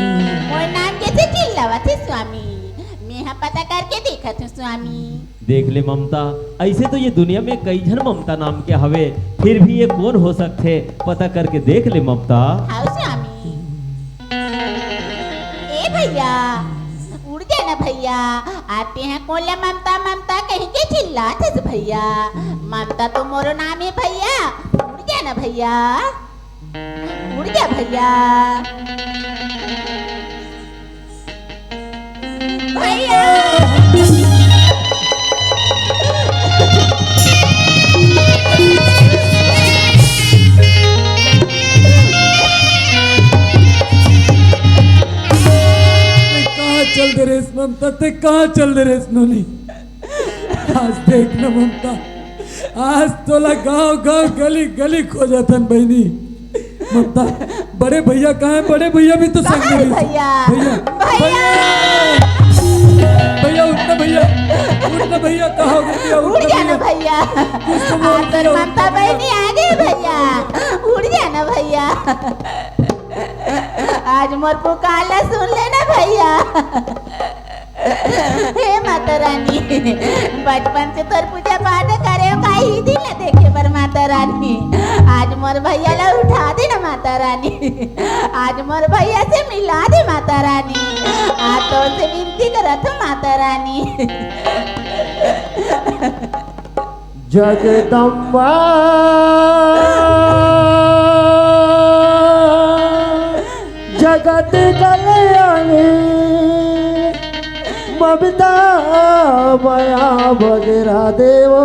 मोर नाम कैसे चिल्लावत है स्वामी? मैं यहाँ पता करके देखत हूँ स्वामी। देख ले ममता, ऐसे तो ये दुनिया में कई जन ममता नाम के हवे, फिर भी ये कौन हो सकते, पता करके देख ले ममता। हाउ स्वामी। ए भैया, उड़ जाना भैया, आते हैं कोला ममता ममता कहीं के चिल्लात है भैया। ममता तो मोरो नाम है भैया, उड़ जाना भैया, उड़ जा भैया। भैया चल दे रे ममता, ते कहाँ चल दे रे नोनी? आज देख ना ममता, आज तोला गांव गांव गली गली खोजतन बहनी। ममता, बड़े भैया कहाँ है? बड़े भैया भी तो संग में भैया भैया भैया उठना भैया, उठना भैया, कहाँ हो गया? उड़ जाना भैया, तो ममता बहनी आ गई भैया, उड़ जाना भैया। आज मोर पुकाला सुन लेना भैया। हे माता रानी, बचपन से तोर पूजा पाठ करे कहीं दिन देखे पर माता रानी, आज मोर भैया ला उठा दे ना माता रानी, आज मोर भैया से मिला दे माता रानी, आज तो से विनती करत हूँ माता रानी। जगदम्बा जगत कल्याणी ममता माया वगैरह देवो,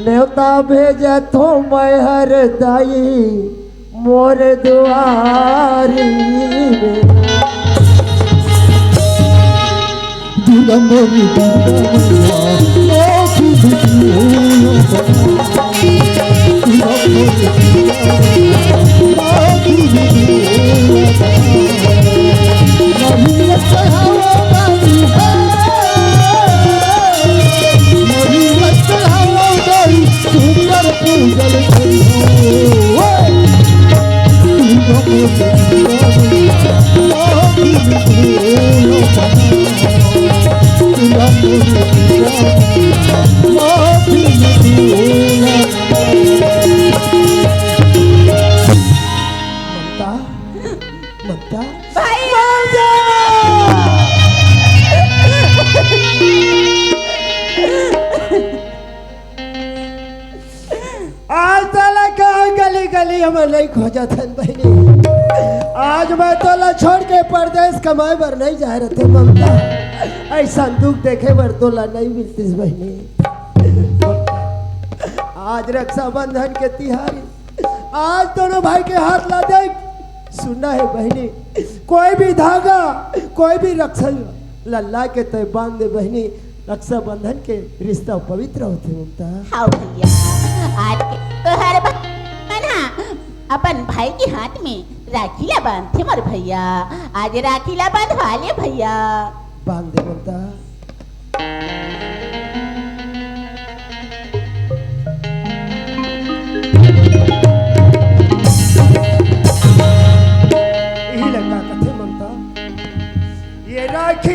न्योता भेजे थो मैहर दाई मोर दुआरी में। दुर्गा मोरी दुर्गा मैया, ओ खुदी भैया आज तोला कहाँ गली गली हमें नहीं खोजा था बहनी। आज मैं तोला छोड़ के परदेश कमाए बर नहीं जा रहे थे ममता। ऐसा दुख देखे बर तोला नहीं मिलती बहनी। आज रक्षाबंधन के तिहारी, आज दोनों भाई के हाथ ला दे। सुनना है बहनी, कोई भी धागा, कोई भी रक्षा लल्ला के तय बांध दे बहनी। रक्षाबंधन के रिश्ता पवित्र होते ममता। हाँ भैया, आज के त्योहार बना अपन भाई के हाथ में राखीला बांधते मोर भैया। आज राखीला बांधवा ले भैया। बांध दे ममता। यही लगा कथे ममता। ये राखी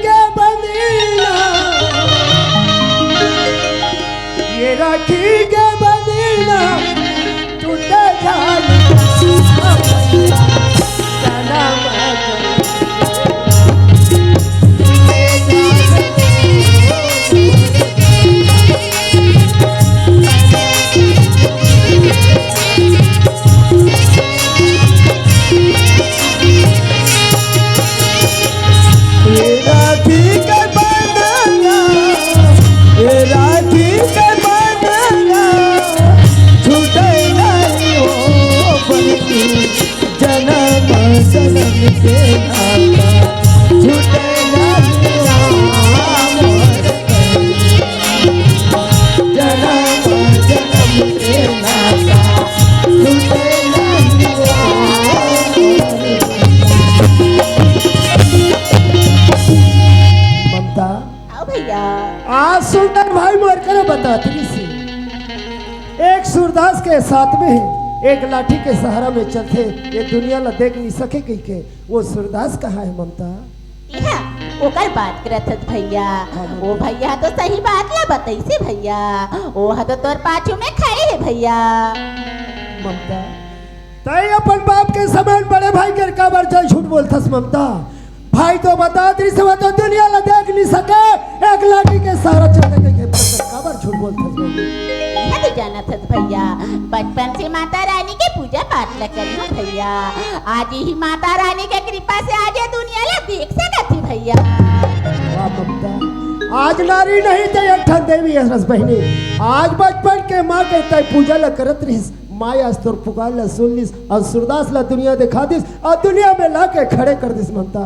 के बंधीला, ये राखी के बंधीला टूटे जाए आज सुल्तान भाई मोर करे बताती सी। एक सूरदास के साथ में है, एक लाठी के सहारा में चलते ये दुनिया ला देख नहीं सके कहीं के। वो सूरदास कहाँ है ममता? यहाँ ओकर बात करत हत भैया। वो भैया तो सही बात ला बताई से भैया। वो हा तो तोर पाछू में खड़े है भैया। ममता तय अपन बाप के समान बड़े भाई के काबर चल झूठ बोलथस ममता। भाई तो बता तेरी से तो दुनिया ला देख नहीं सके, एक लाठी के सहारा चलने के काबर झूठ बोलथस भाई। यह तो जाना था भैया, बचपन से माता रानी के पूजा पाठ ला करी हो भैया। आज ही माता रानी के कृपा से आज ये दुनिया ला देख सकत थी भैया। वाह ममता, आज नारी नहीं तय अठन देवी रस बहनी। आज बचपन के माँ के तय पूजा ला करत रहिस। माया तोर पुकार ला सुन लिस और सूरदास ला दुनिया दिखा दिस और दुनिया में ला के खड़े कर दिस ममता।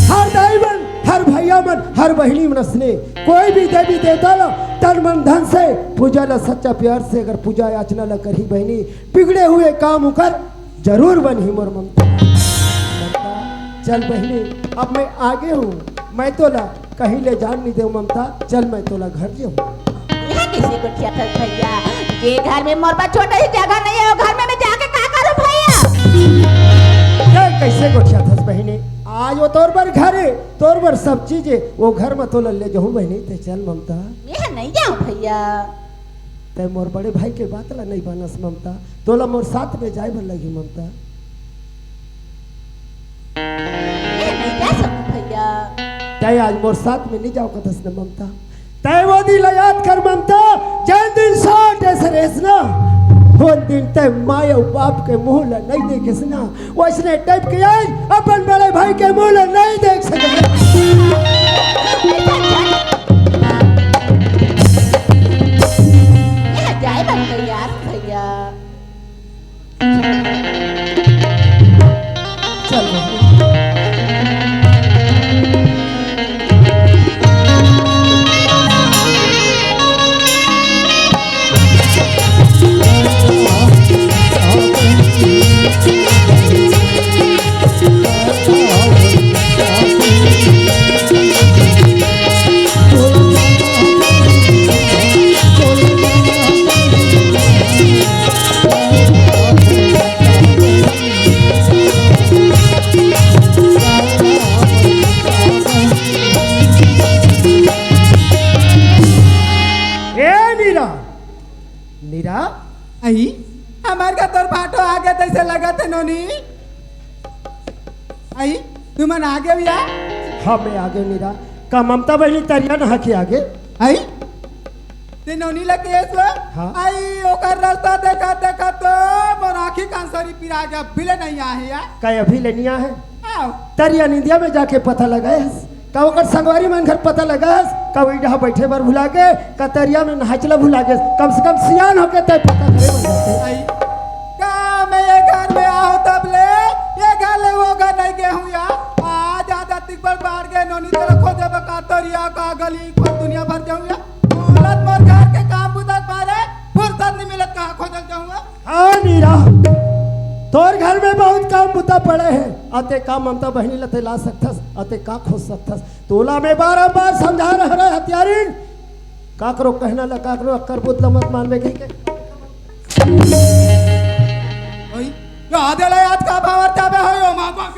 हर दाई मन, हर भैया मन, हर बहनी मन ने कोई भी देवी देवता ला तन मन धन से पूजा ला सच्चा प्यार से अगर पूजा याचना ला करी बहनी, बिगड़े हुए काम उकर जरूर बनी मोर ममता। चल बहनी अब मैं आगे हूँ, मैं तो ला कहीं ले जान नहीं दे ममता। चल मैं तो ला घर जाऊँ। यह किसी को क्या था भैया? ये घर में मोर पर छोटा ही जगह नहीं है, वो घर में मैं जाके क्या करूं भैया? ये कैसे गोठिया थस बहनी? आज वो तोर पर घर है, तोर पर सब चीजें वो घर में तो ले जाऊं बहनी। ते चल ममता। यह नहीं जाऊं भैया। ते मोर बड़े भाई के बात ला नहीं बनस ममता। तोला मोर साथ में जाए भर लगी ममता। यह नहीं जा सकूं भैया। ते आज मोर साथ में नहीं जाओ कदस न ममता। तय वो दिन याद कर ममता, जन दिन साठ ऐसे रेसना वो दिन तय माया बाप के मुंह ला नहीं देखे सना। वैसने टाइप के आज अपन बड़े भाई के मुंह ला नहीं देख सके। यह जाए बन तैयार भैया। चल नीरा आई हमार का तोर फाटो आगे तैसे लगा थे नोनी। आई तू मन आगे भैया। हाँ मैं आगे नीरा का ममता बहनी तरिया नहा के आगे। आई ते नोनी ला केस हुआ हाँ। आई ओकर रास्ता देखा देखा तो मोर आँखी कांसरी पिरा गया बिले नहीं आए यार कई अभी लेनिया है आओ तरिया निंदिया में जाके पता लगा का ओकर संगवारी मन घर पता लगा का वही जहाँ बैठे बर भुला के का तरिया में नहाचला भुला के कम से कम सियान होके तय पता करे बन जाते आई का मैं ये घर में आओ तब ले ये घर ले वो घर नहीं गए हूँ यार आज आधा तिकबर बाहर गए नोनी तेरा खोजे बका तरिया का गली खोज दुनिया भर जाऊँ यार बोलत मोर घर के काम बुदत मारे फुर्सत नहीं मिलत कहाँ खोजल जाऊँगा हाँ नीरा तोर घर में बहुत काम बुता पड़े हैं अते का ममता बहनी लते ला सकथस अते का खोज सकथस तोला में बार समझा रहे हथियारिन काकरो कहना ला काकरो अक्कर बुतला मत मानवे के ओई यो आधे ले आज का भावर चाबे हो यो मां बाप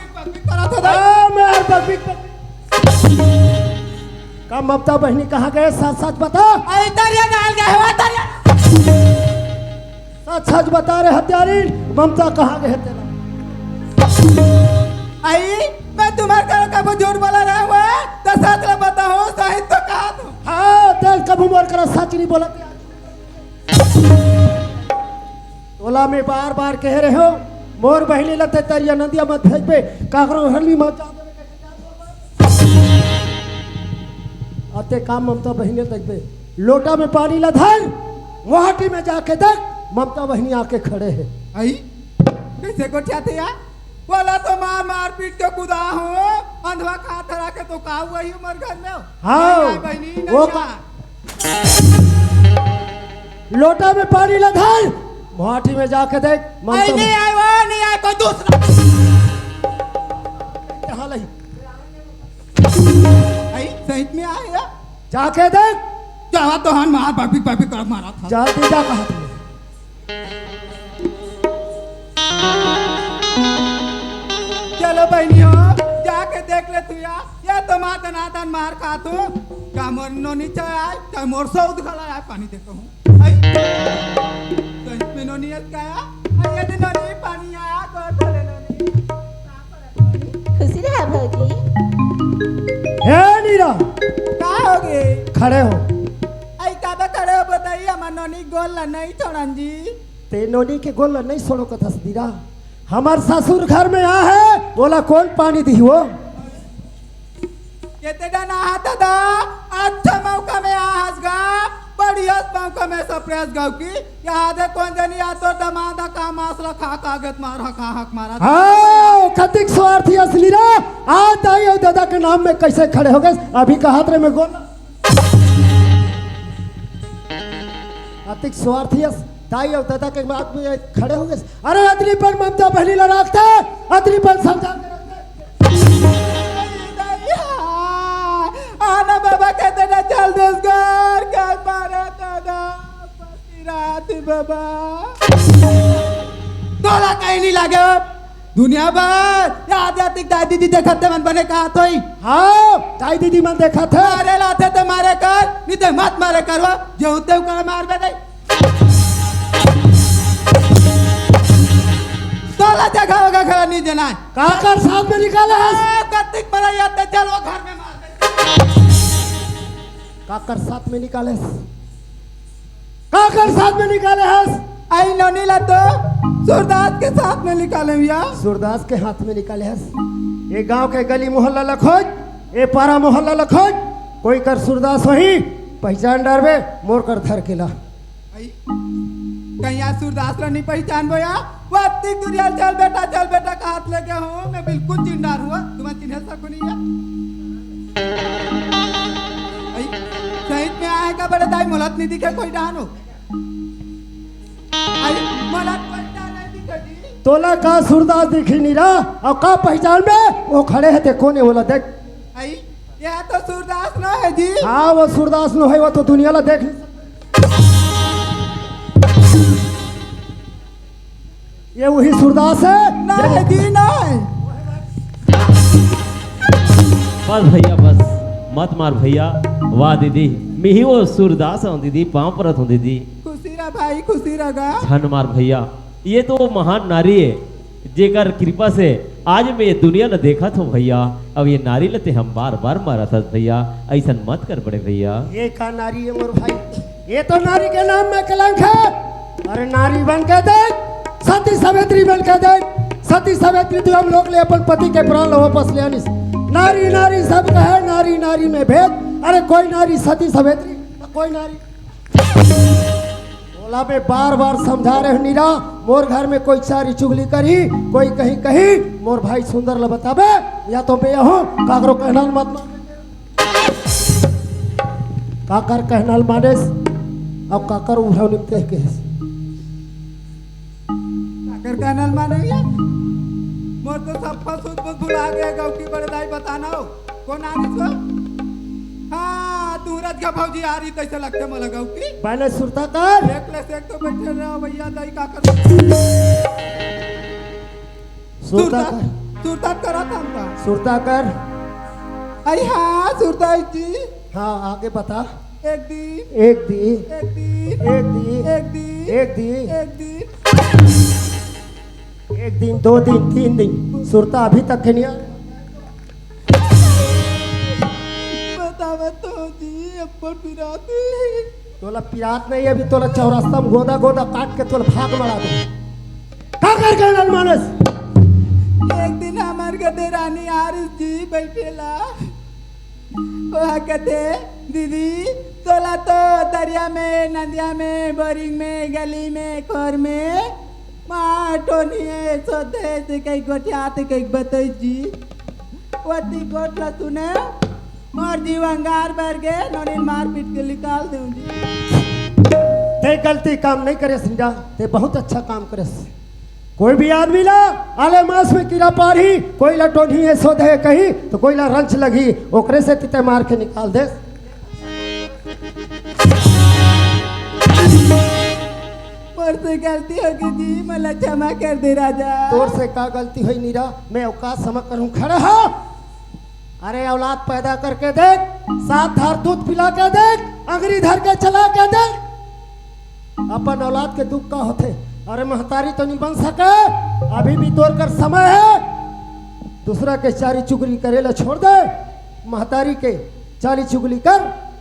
करा था मैं हर बकबीक का ममता बहनी कहाँ गए सच सच बता आई तरिया डाल गए हो तरिया सच सच बता रहे हथियारिन ममता कहाँ गए तेरा आई मैं तुम्हारे घर का झूठ बोला रहा हुआ तो सच ले बताओ सही तो कहा तू हाँ तेल कब मोर करा सच नहीं बोला तोला में बार बार कह रहे हो मोर बहनी लते तरिया नदिया मत भेज पे काकरो हरली मत जा अते काम ममता बहनी तक पे लोटा में पानी ला धर गुवाहाटी में जाके देख ममता बहनी आके खड़े हैं आई कैसे को चाहते यार बोला तो मार मार पीट के कुदा हूँ अंधवा खा थरा के तो का हुआ ही उमर घर में हाँ नहीं आई बहनी वो नहीं का आई। लोटा में पानी ला धर गुवाहाटी में जाके देख आई ममता नहीं आई वो नहीं आई कोई दूसरा यहाँ लही आई सही में आए यार जाके देख जावा तो हन मार बापी बापी कर मारा था जाते जा कहा तुमने चलो बहनियों जाके देख ले तू यार ये तो मार दनादन मार खा तू का मोर नोनी चाहे आए चाहे मोर सौद खला आए पानी देखो हूँ आई तो इसमें नोनी का आई ये नोनी पानी आया कर चले नोनी खुशी रहा भौजी हे नीरा का हो गए खड़े हो आई काबे खड़े हो बताइए हमार नोनी गोल ला नहीं छोड़न जी ते नोनी के गोल नहीं छोड़ो कथा दीरा हमार ससुर घर में आ है बोला कौन पानी दी हो ये तेरा ना हाथ दा अच्छा मौका में आहस गा बढ़िया मौका में सप्रेस गाँव की यहाँ दे कौन जनी आ तो दमादा का मासला खा कागज मार खा हक मारा हाँ कतिक स्वार्थी असली रा आज आई हो दादा के नाम में कैसे खड़े हो गए अभी का हाथ में गोल अतिक स्वार्थी ताई और दादा के बात में खड़े हो गए अरे अतली पर ममता बहनी ला रखते अतली पर समझा के रखते आना बाबा कहते ना चल देश घर क्या मारा दादा पति रात बाबा तोला कहीं नहीं लगे दुनिया भर याद आती दादी दीदी देखते मन बने कहा तो ही हाँ ताई दीदी मन देखा था मारे लाते तो मारे कर नहीं तो मत मारे करो जो उते कर मार दे तोला जगह होगा खड़ा नहीं देना है काकर साथ में निकाले है कत्तिक पर आते चलो घर में मार दे काकर साथ में निकाले काकर साथ में निकाले है आई नोनी ला तो सूरदास के साथ में निकाले भैया सूरदास के हाथ में निकाले है ये गांव के गली मोहल्ला लखोज ये पारा मोहल्ला लखोज कोई कर सूरदास वही पहचान डरबे मोर कर धर के ला आई कहीं आज सूरदास ला नहीं पहचान बोया वो अति दुनिया चल बेटा का हाथ लेके हूँ मैं बिल्कुल चिंडार हुआ तुम्हें चिन्ह सको नहीं है आई शहीद में आएगा बड़े दाई मोहलत नहीं दिखे कोई डानो आई मोहलत कोई डान नहीं दिखे जी तोला का सूरदास दिखी नहीं रहा और का पहचान में वो खड़े है देखो ने बोला देख आई यह तो सूरदास न है जी हाँ वो सूरदास नो है वो तो दुनिया ला देख ये वही सूरदास है ना है जी ना है बस भैया बस मत मार भैया वाह दीदी मिही वो सूरदास हूँ दीदी पाँव परत हूँ दीदी खुशी रहा भाई खुशी रहा छन मार भैया ये तो वो महान नारी है जेकर कृपा से आज मैं ये दुनिया न देखा था भैया अब ये नारी लते हम बार बार मारा था भैया ऐसा मत कर बड़े भैया ये का नारी है मोर भाई ये तो नारी के नाम में कलंक है। अरे नारी बन के देख, सती सावित्री बन के देख। सती सावित्री तो हम लोग ले अपन पति के प्राण वापस ले आनी। नारी नारी सब कहे, नारी नारी में भेद। अरे कोई नारी सती सावित्री, कोई नारी। बोला मैं बार बार समझा रहे नीरा, मोर घर में कोई चारी चुगली करी, कोई कहीं कहीं मोर भाई सुंदर ल बताबे, या तो मैं हूँ काकरो कहनाल मत मान। काकर कहनाल मानेस अब काकर उठाव निपते के काकर कहनाल माने या मोर तो सब फसूद भुला गया। गाँव की बड़े दाई बताना हो कौन आ रही तो? हाँ तूरज का भौजी आ रही कैसे लगते मला गाँव की पहले सुरता कर। एक ले से एक तो बैठे रहो भैया दाई काकर सुरता कर, सुरता करा था हमका सुरता कर। अरे हाँ सुरता जी। हाँ आगे बता। एक दिन एक दी, एक दिन एक दी, एक दिन एक दी, एक दिन एक दिन, 2 दिन, 3 दिन। सुरता अभी तक के नहीं आ। बतावा तो जी अब्बड़ पिराती। तोला पिरात नहीं, अभी तोला चौरास्ता में गोदा गोदा काट के तोला भाग मरा दो। काकर कहनाल मानस। एक दिन हमार गदे रानी आरिस जी बैठेला, वहाँ कहते दीदी तोला तो दरिया में, नदिया में, बोरिंग में, गली में, खोर में माटोनिए सोते से कई गोठियाते कई बतई जी वती गोठला सुने मोर जीवंगार भर गए नोनी मार पीट के निकाल दूंगी। ते गलती काम नहीं करे सिंजा, ते बहुत अच्छा काम करे। कोई भी आदमी ला आले मास में कीड़ा पारी, कोई ला टोनी है सोधे है कहीं, तो कोई ला रंच लगी ओकरे से तिते मार के निकाल दे। मोर से गलती होगी जी, मला क्षमा कर दे राजा। तोर से का गलती हुई नीरा, मैं औकात समझ कर हूँ खड़ा हो। अरे औलाद पैदा करके देख, 7 धार दूध पिला के देख, अंगरी धर के चला के देख, अपन औलाद के दुख का होते। अरे महतारी तो नहीं बन सके, अभी भी तोर कर समय है। दूसरा के चारी चुगली करेला छोड़ दे, महतारी के चारी चुगली कर।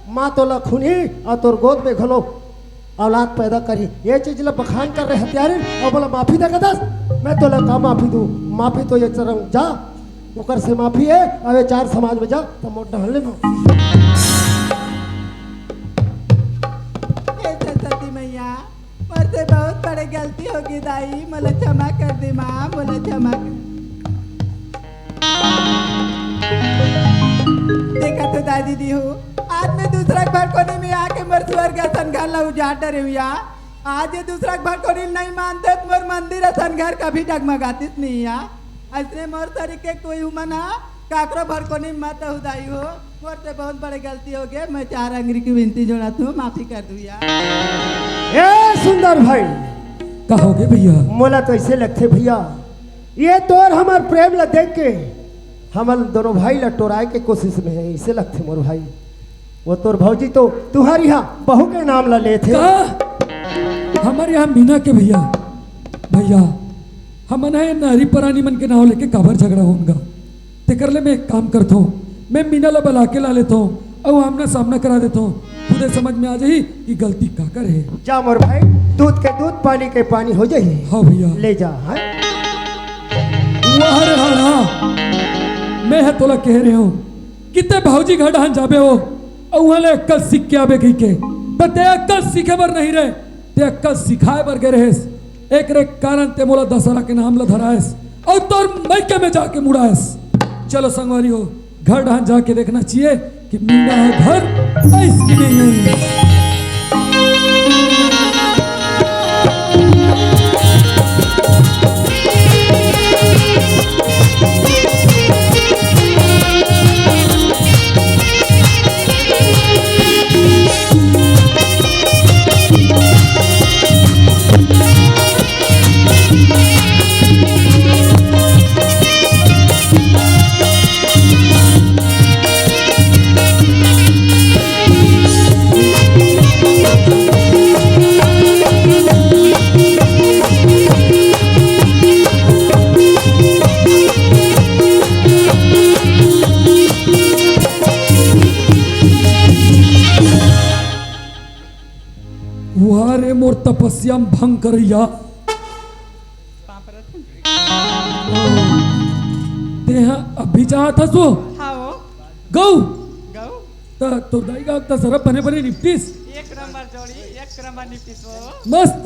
माँ तोला खुनी और तोर गोद में घलो औलाद पैदा करी। ये चीज ला बखान कर रहे हत्यारे और बोला माफी दे के दस। मैं तोला का माफी दूँ? माफी तो ये चरम जा ओकर से माफी है। अबे 4 समाज में जा तो मोट ढहले सती मैया मोर से बहुत बड़ी गलती होगी दाई, मला क्षमा कर दे माँ, मला क्षमा कर। देखा तो दादी दी हो, आज मैं दूसरा घर कोने में आके मोर स्वर्ग संघर ला उजाड़ रहे हुआ। आज ये दूसरा घर कोने नहीं मानते मोर मंदिर संघर कभी डगमगातीस नहीं या। ऐसे मोर तरीके कोई हुमना काकरो भर कोने मत उदाई हो। मोर से बहुत बड़ी गलती हो गई, मैं 4 अंगरी की विनती जोड़ा तू माफी कर दूँ यार। ए सुंदर भाई कहोगे भैया? मोला तो ऐसे लगते भैया, ये तोर हमार प्रेम ला देख के हम दोनों भाई ला टोराए के कोशिश में है। ऐसे लगते मोर भाई, वो तोर भौजी तो तुम्हारी यहाँ बहू के नाम ला ले थे। हमारे यहाँ मीना के भैया भैया हम नारी परानी मन के नाव लेके काबर झगड़ा होगा। ते कर ले मैं एक काम करता हूँ, मैं मीना ला बुला के ला लेता हूँ और आमना सामना करा देता हूँ। खुदे समझ में आ जाही कि गलती काकर है। जा मोर भाई, दूध के दूध पानी के पानी हो जाए। हाँ भैया ले जा। हाँ वाह रे हाँ मैं है तोला कह रहे हूँ कितने भौजी घर ढान जाबे हो और वहाँ ले अक्कल सीख के आबे कही के, तो ते अक्कल सीखे बर नहीं रहे, ते अक्कल सिखाए बर गे रहेस। एक रे कारण ते मोला दशहरा के नाम ला धराएस और तोर मैके में जाके मुड़ाएस। चलो संगवारी हो, घर ढान जाके देखना चाहिए कि मीना है घर इसकी नहीं है। तपस्या में भंग करैया तेहा अभी चाहत हस वो हाओ गौ गौ त तो दाई गाव त सरब बने बने निपटिस एक नंबर जोड़ी एक नंबर निपटिसो मस्त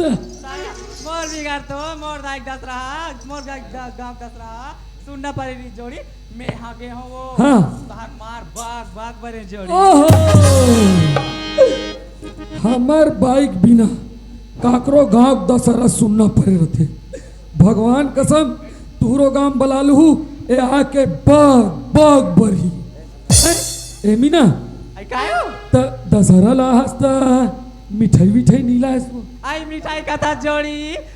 मोर बिगाड़ तो मोर दाई दस रहा मोर गांव दस रहा सुनना पड़ेगी जोड़ी मैं हागे हूँ वो हाँ। बाग मार बाग बाग बने जोड़ी ओहो हमार बाइक बिना काकरो गांव दशहरा सुनना पड़े रहते भगवान कसम तूरो गांव बलालू ए आके बाग बाग बरही एमी ना आई कायो त दशहरा ला हस्ता मिठाई मिठाई नीला है इसको आई मिठाई का था जोड़ी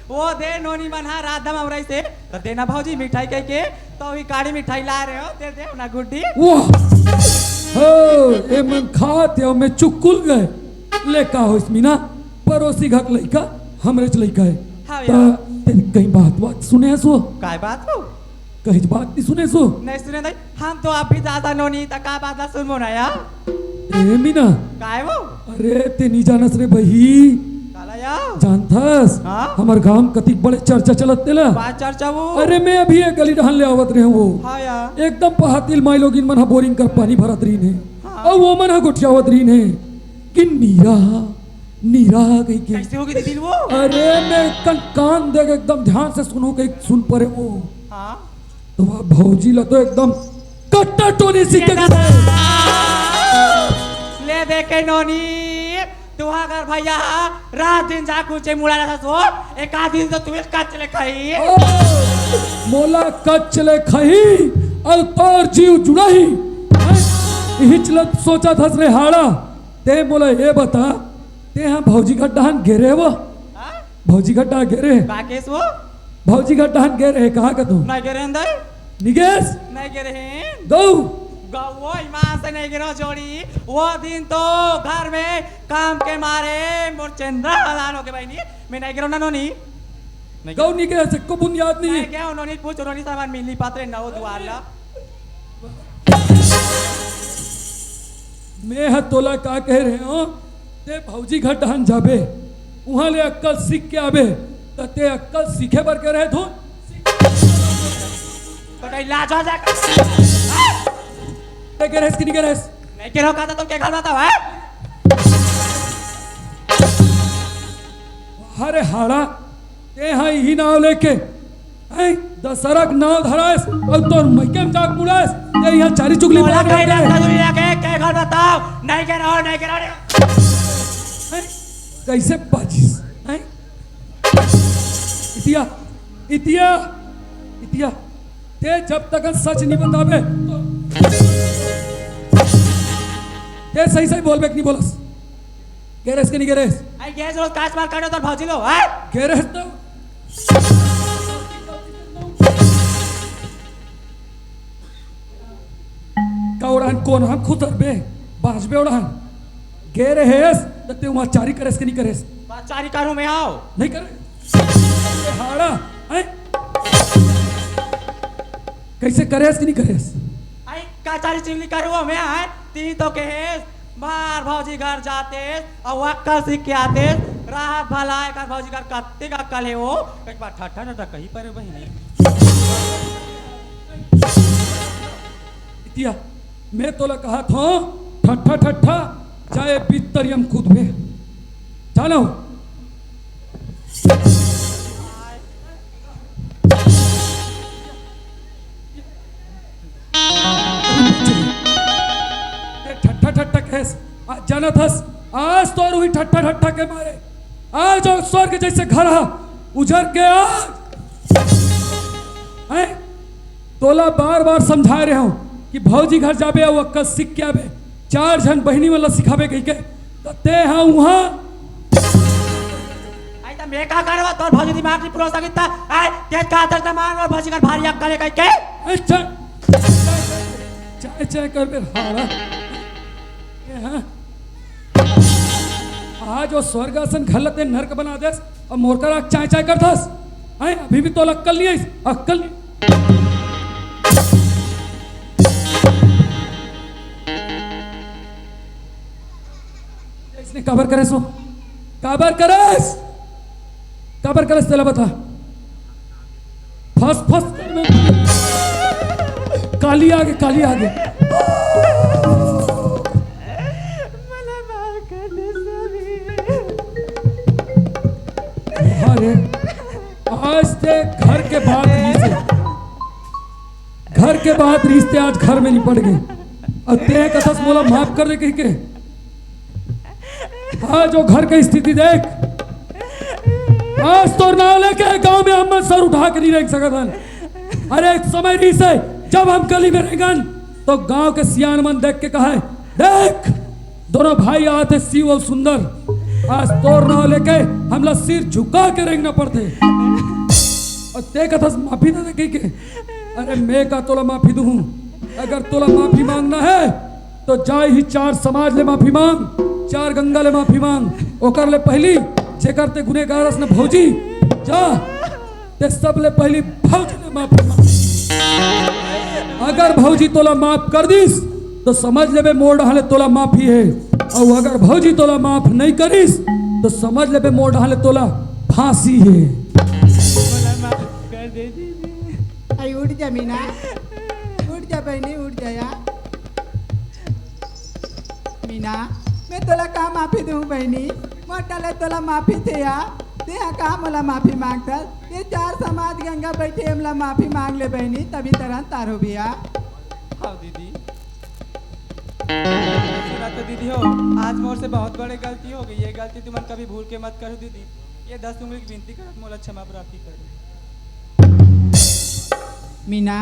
वो दे नोनी मना राधा मवराई से तो देना भाजी मिठाई कह के तो ही काड़ी मिठाई ला रहे हो दे ना गुड्डी वाह हो ए मन खाते हो मैं चुकुल गए ले का हो इसमें ना पड़ोसी घक लइका हमरे च लइका है हाँ त यार। तेरी कहीं बात सुने सो काय बात हो कहीं बात नहीं सुने सो नहीं सुने नहीं हम तो आप भी ज्यादा नोनी तक का बात ला सुन मो ना यार ए मीना काय वो अरे ते नहीं जानस रे बही काला यार जानथस हाँ? हमार गांव कतिक बड़े चर्चा चलत तेला बात चर्चा वो अरे मैं अभी एक गली ढाल ले आवत रहे वो हाँ यार एकदम पहातिल माई लोगिन मन हा बोरिंग कर पानी भरत रही ने हाँ। और वो मन हा गुठियावत रही ने कि नीरा नीरा कहीं के कैसे होगी दीदी वो अरे मैं कान दे के एकदम ध्यान से सुनो के सुन पड़े वो हाँ तो वह भौजी ला तो एकदम कट्टा टोनी सीखे के ले देखे नोनी तू अगर भैया रात दिन जा कुछ मुड़ा रहा सो एक आध दिन तो तू इसका चले खाई मोला कचले खही और तोर जीव जुड़ाही हिचलत सोचा थस रे हाड़ा ते मोला ये बता ते हाँ भौजी का डहान घेरे वो भौजी का डहा घेरे का केस वो भौजी का डहान घेरे कहाँ का तू नहीं गिरे अंदर निगेश नहीं गिरे गौ वो ईमान से नहीं गिरो जोड़ी वो दिन तो घर में काम के मारे मोर चंद्र हलान हो के भाई नहीं मैं नहीं गिरो ना नोनी गौ निगेश को बुनियाद नहीं नहीं क्या नोनी पूछ नोनी सामान मिली पात्रे नौ द्वार ला मैं है तोला का कह रहे हो ते भौजी घर डहान जाबे वहां ले अक्कल सीख के आबे त ते अक्कल सीखे बर के रहे धुन तो कहीं लाज हो जा ते के रेस की नहीं के रेस नहीं गिरो का तो क्या घर बताओ है अरे हाड़ा ते हाँ ही नाव लेके हैं दशहरा के नाव धरास और तोर मैके में जाक मुड़ास ते यहाँ चारी चुगली बोला बना कहीं के रास्ता दुनिया के घर बताओ नहीं गिरो नहीं गिरो हैं? कैसे बाजिस हैं इतिया इतिया इतिया ते जब तक सच नहीं बतावे तो ते सही सही बोलबे कि नहीं बोलस गेरेस के नहीं गेरेस आई गैस रोज काच मार काटो तो भाजी लो है गेरेस तो का उड़ान कोन हम खुतर बे बाजबे उड़ान गेरे हेस त ते वहां चारी करेस के नहीं करेस चारी कारू में आओ नहीं करे ये हाड़ा हैं कैसे करेस कि नहीं करेस आई का चारी चिंगली कारू में आए ती तो के बार भौजी घर जाते और वक्कल सीख के आते राहत भला कर भौजी घर कत्ते का कल है वो एक बार ठट्ठा ठट्ठा कहीं पर बहिनी इतिया मैं तोला कहा था ठट्ठा ठट्ठा चाहे बिस्तरियम खुद में चलो ठट्ठा ठट्ठा कैस आज जाना थस आज तो हुई ठट्ठा ठट्ठा के मारे आज और स्वर्ग जैसे घर हा उजर के आज हैं तोला बार बार समझा रहे हूं कि भौजी घर जाबे और अक्कल सीख के आबे चार जन बहनी वाला सिखाबे कही के ते हाँ वहां आई तो मैं का करवा तोर भौजी दिमाग नहीं प्रोसा कितना आई तेज का तक मान और भौजी घर भारी अक्कल है कह के अच्छा चाय चाय कर बे हाड़ा ये हाँ आज वो स्वर्गासन घलते नरक बना देस और मोरकर आग चाय चाय कर दस हैं अभी भी तो अक्कल नहीं है अक्कल नहीं इसने काबर करे सो काबर करस काबर करस तेला बता फस फस कर में काली आगे अरे आज ते घर के बाद रिश्ते आज घर में नहीं पड़ गए और ते कथस बोला माफ कर दे कहीं के आज जो घर की स्थिति देख आज तो नाव लेके गांव में हम सर उठा के नहीं रह सकते। अरे एक समय रही से जब हम गली में रहेंगे तो गांव के सियान मन देख के कहा देख दोनों भाई आते शिव और सुंदर आज तोर नाव लेके हमला सिर झुका के रेंगना पड़ते और ते कथस माफी दे दे के। अरे मैं का तोला माफी दूं अगर तोला माफी मांगना है तो जाए ही 4 समाज ले माफी मांग 4 गंगा ले माफी मांग ओकर ले पहली जे करते गुनेगारस ने भौजी जा ते सब ले पहली भौजी ले माफी मांग। अगर भौजी तोला माफ कर दिस तो समझ ले बे मोड़ डाले तोला माफी है और अगर भौजी तोला माफ नहीं करिस तो समझ ले बे मोड़ डाले तोला फांसी है। आई उठ जा मीना उठ जा बहनी उठ जा यार मीना मैं तोला का माफी दूं बहनी मोटाले तोला माफी थे यार ते का मला माफी मांगता ये 4 समाज गंगा बैठे हमला माफी मांग ले बहनी तभी तरह तारो बिया। हाँ दीदी सुना तो दीदी हो आज मोर से बहुत बड़ी गलती हो गई। ये गलती तुम कभी भूल के मत करो दीदी। ये 10 उंगली की विनती कर मोला क्षमा प्राप्ति कर मीना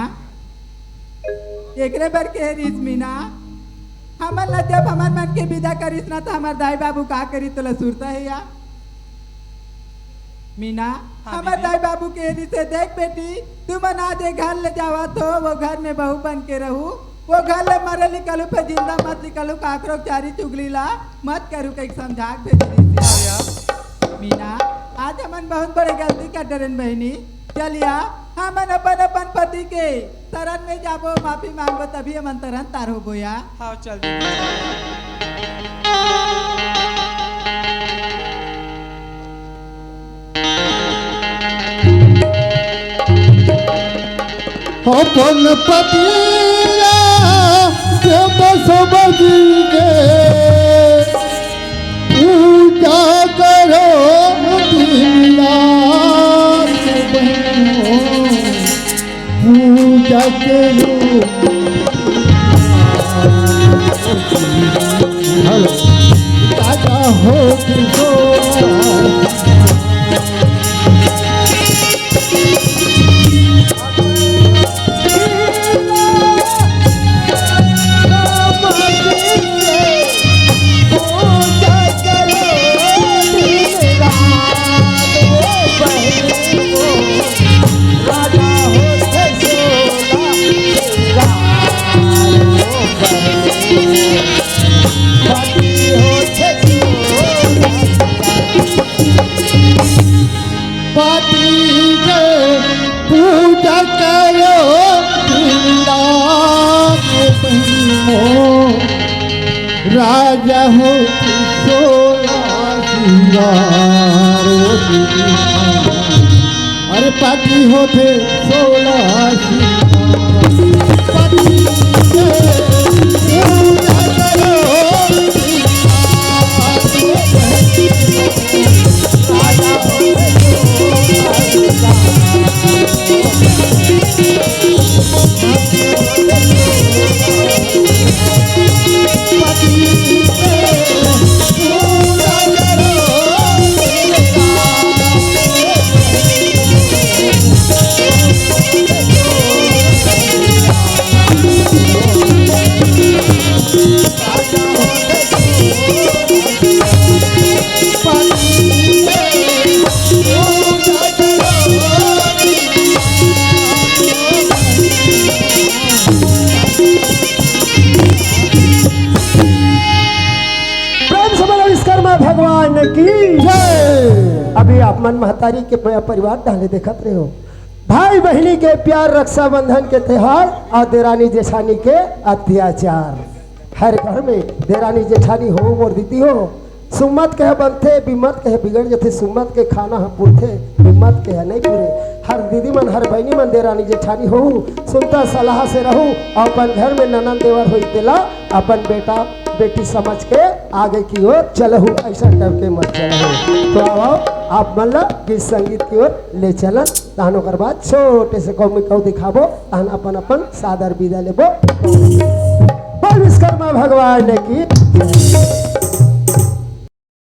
एकरे बर के रिस मीना हमर ला जब हमार मन के विदा करिस ना तो हमार दाई बाबू का करी तो सुरता है या मीना हमार दाई बाबू के रिसे देख बेटी तुम आज घर ले जावा तो वो घर में बहू बन के रहू वो घर ले मरे निकलू पे जिंदा मत निकलू काकरो चारी चुगली ला मत करू कहीं समझा भेज मीना आज हमन बहुत बड़ी गलती कर डरन बहनी चलिया हमन अपन पति के शरण में जाबो माफी मांगबो तभी हम तरन तार होबो या। हाँ चल अपन पतिया जब सब के पूजा करो पूजा करो राजा हो राजा हो अरे पाती होते 'विश्वकर्मा भगवान की जय। अभी आप मन महतारी के परिवार डाले देखत रहे हो, भाई बहनी के प्यार, रक्षाबंधन के त्योहार और देरानी जेठानी के अत्याचार। हर घर में देरानी जेठानी हो और दीदी हो सुमत के बनथे बिमत के बिगड़ जथे सुमत के खाना ह पुरथे बिमत के नहीं पूरे हर दीदी मन हर बहनी मन देरानी जेठानी हो सुनता सलाह से रहूं अपन घर में ननन देवर होई तेला अपन बेटा बेटी समझ के आगे की ओर चलहू ऐसा टाइप के मत चलहू। तो आओ आप मन ला गीत संगीत की ओर ले चलन तहन ओकर बाद छोटे से कौ दिखाबो तहन अपन अपन सादर विदा लेबो। बोल विश्वकर्मा भगवान की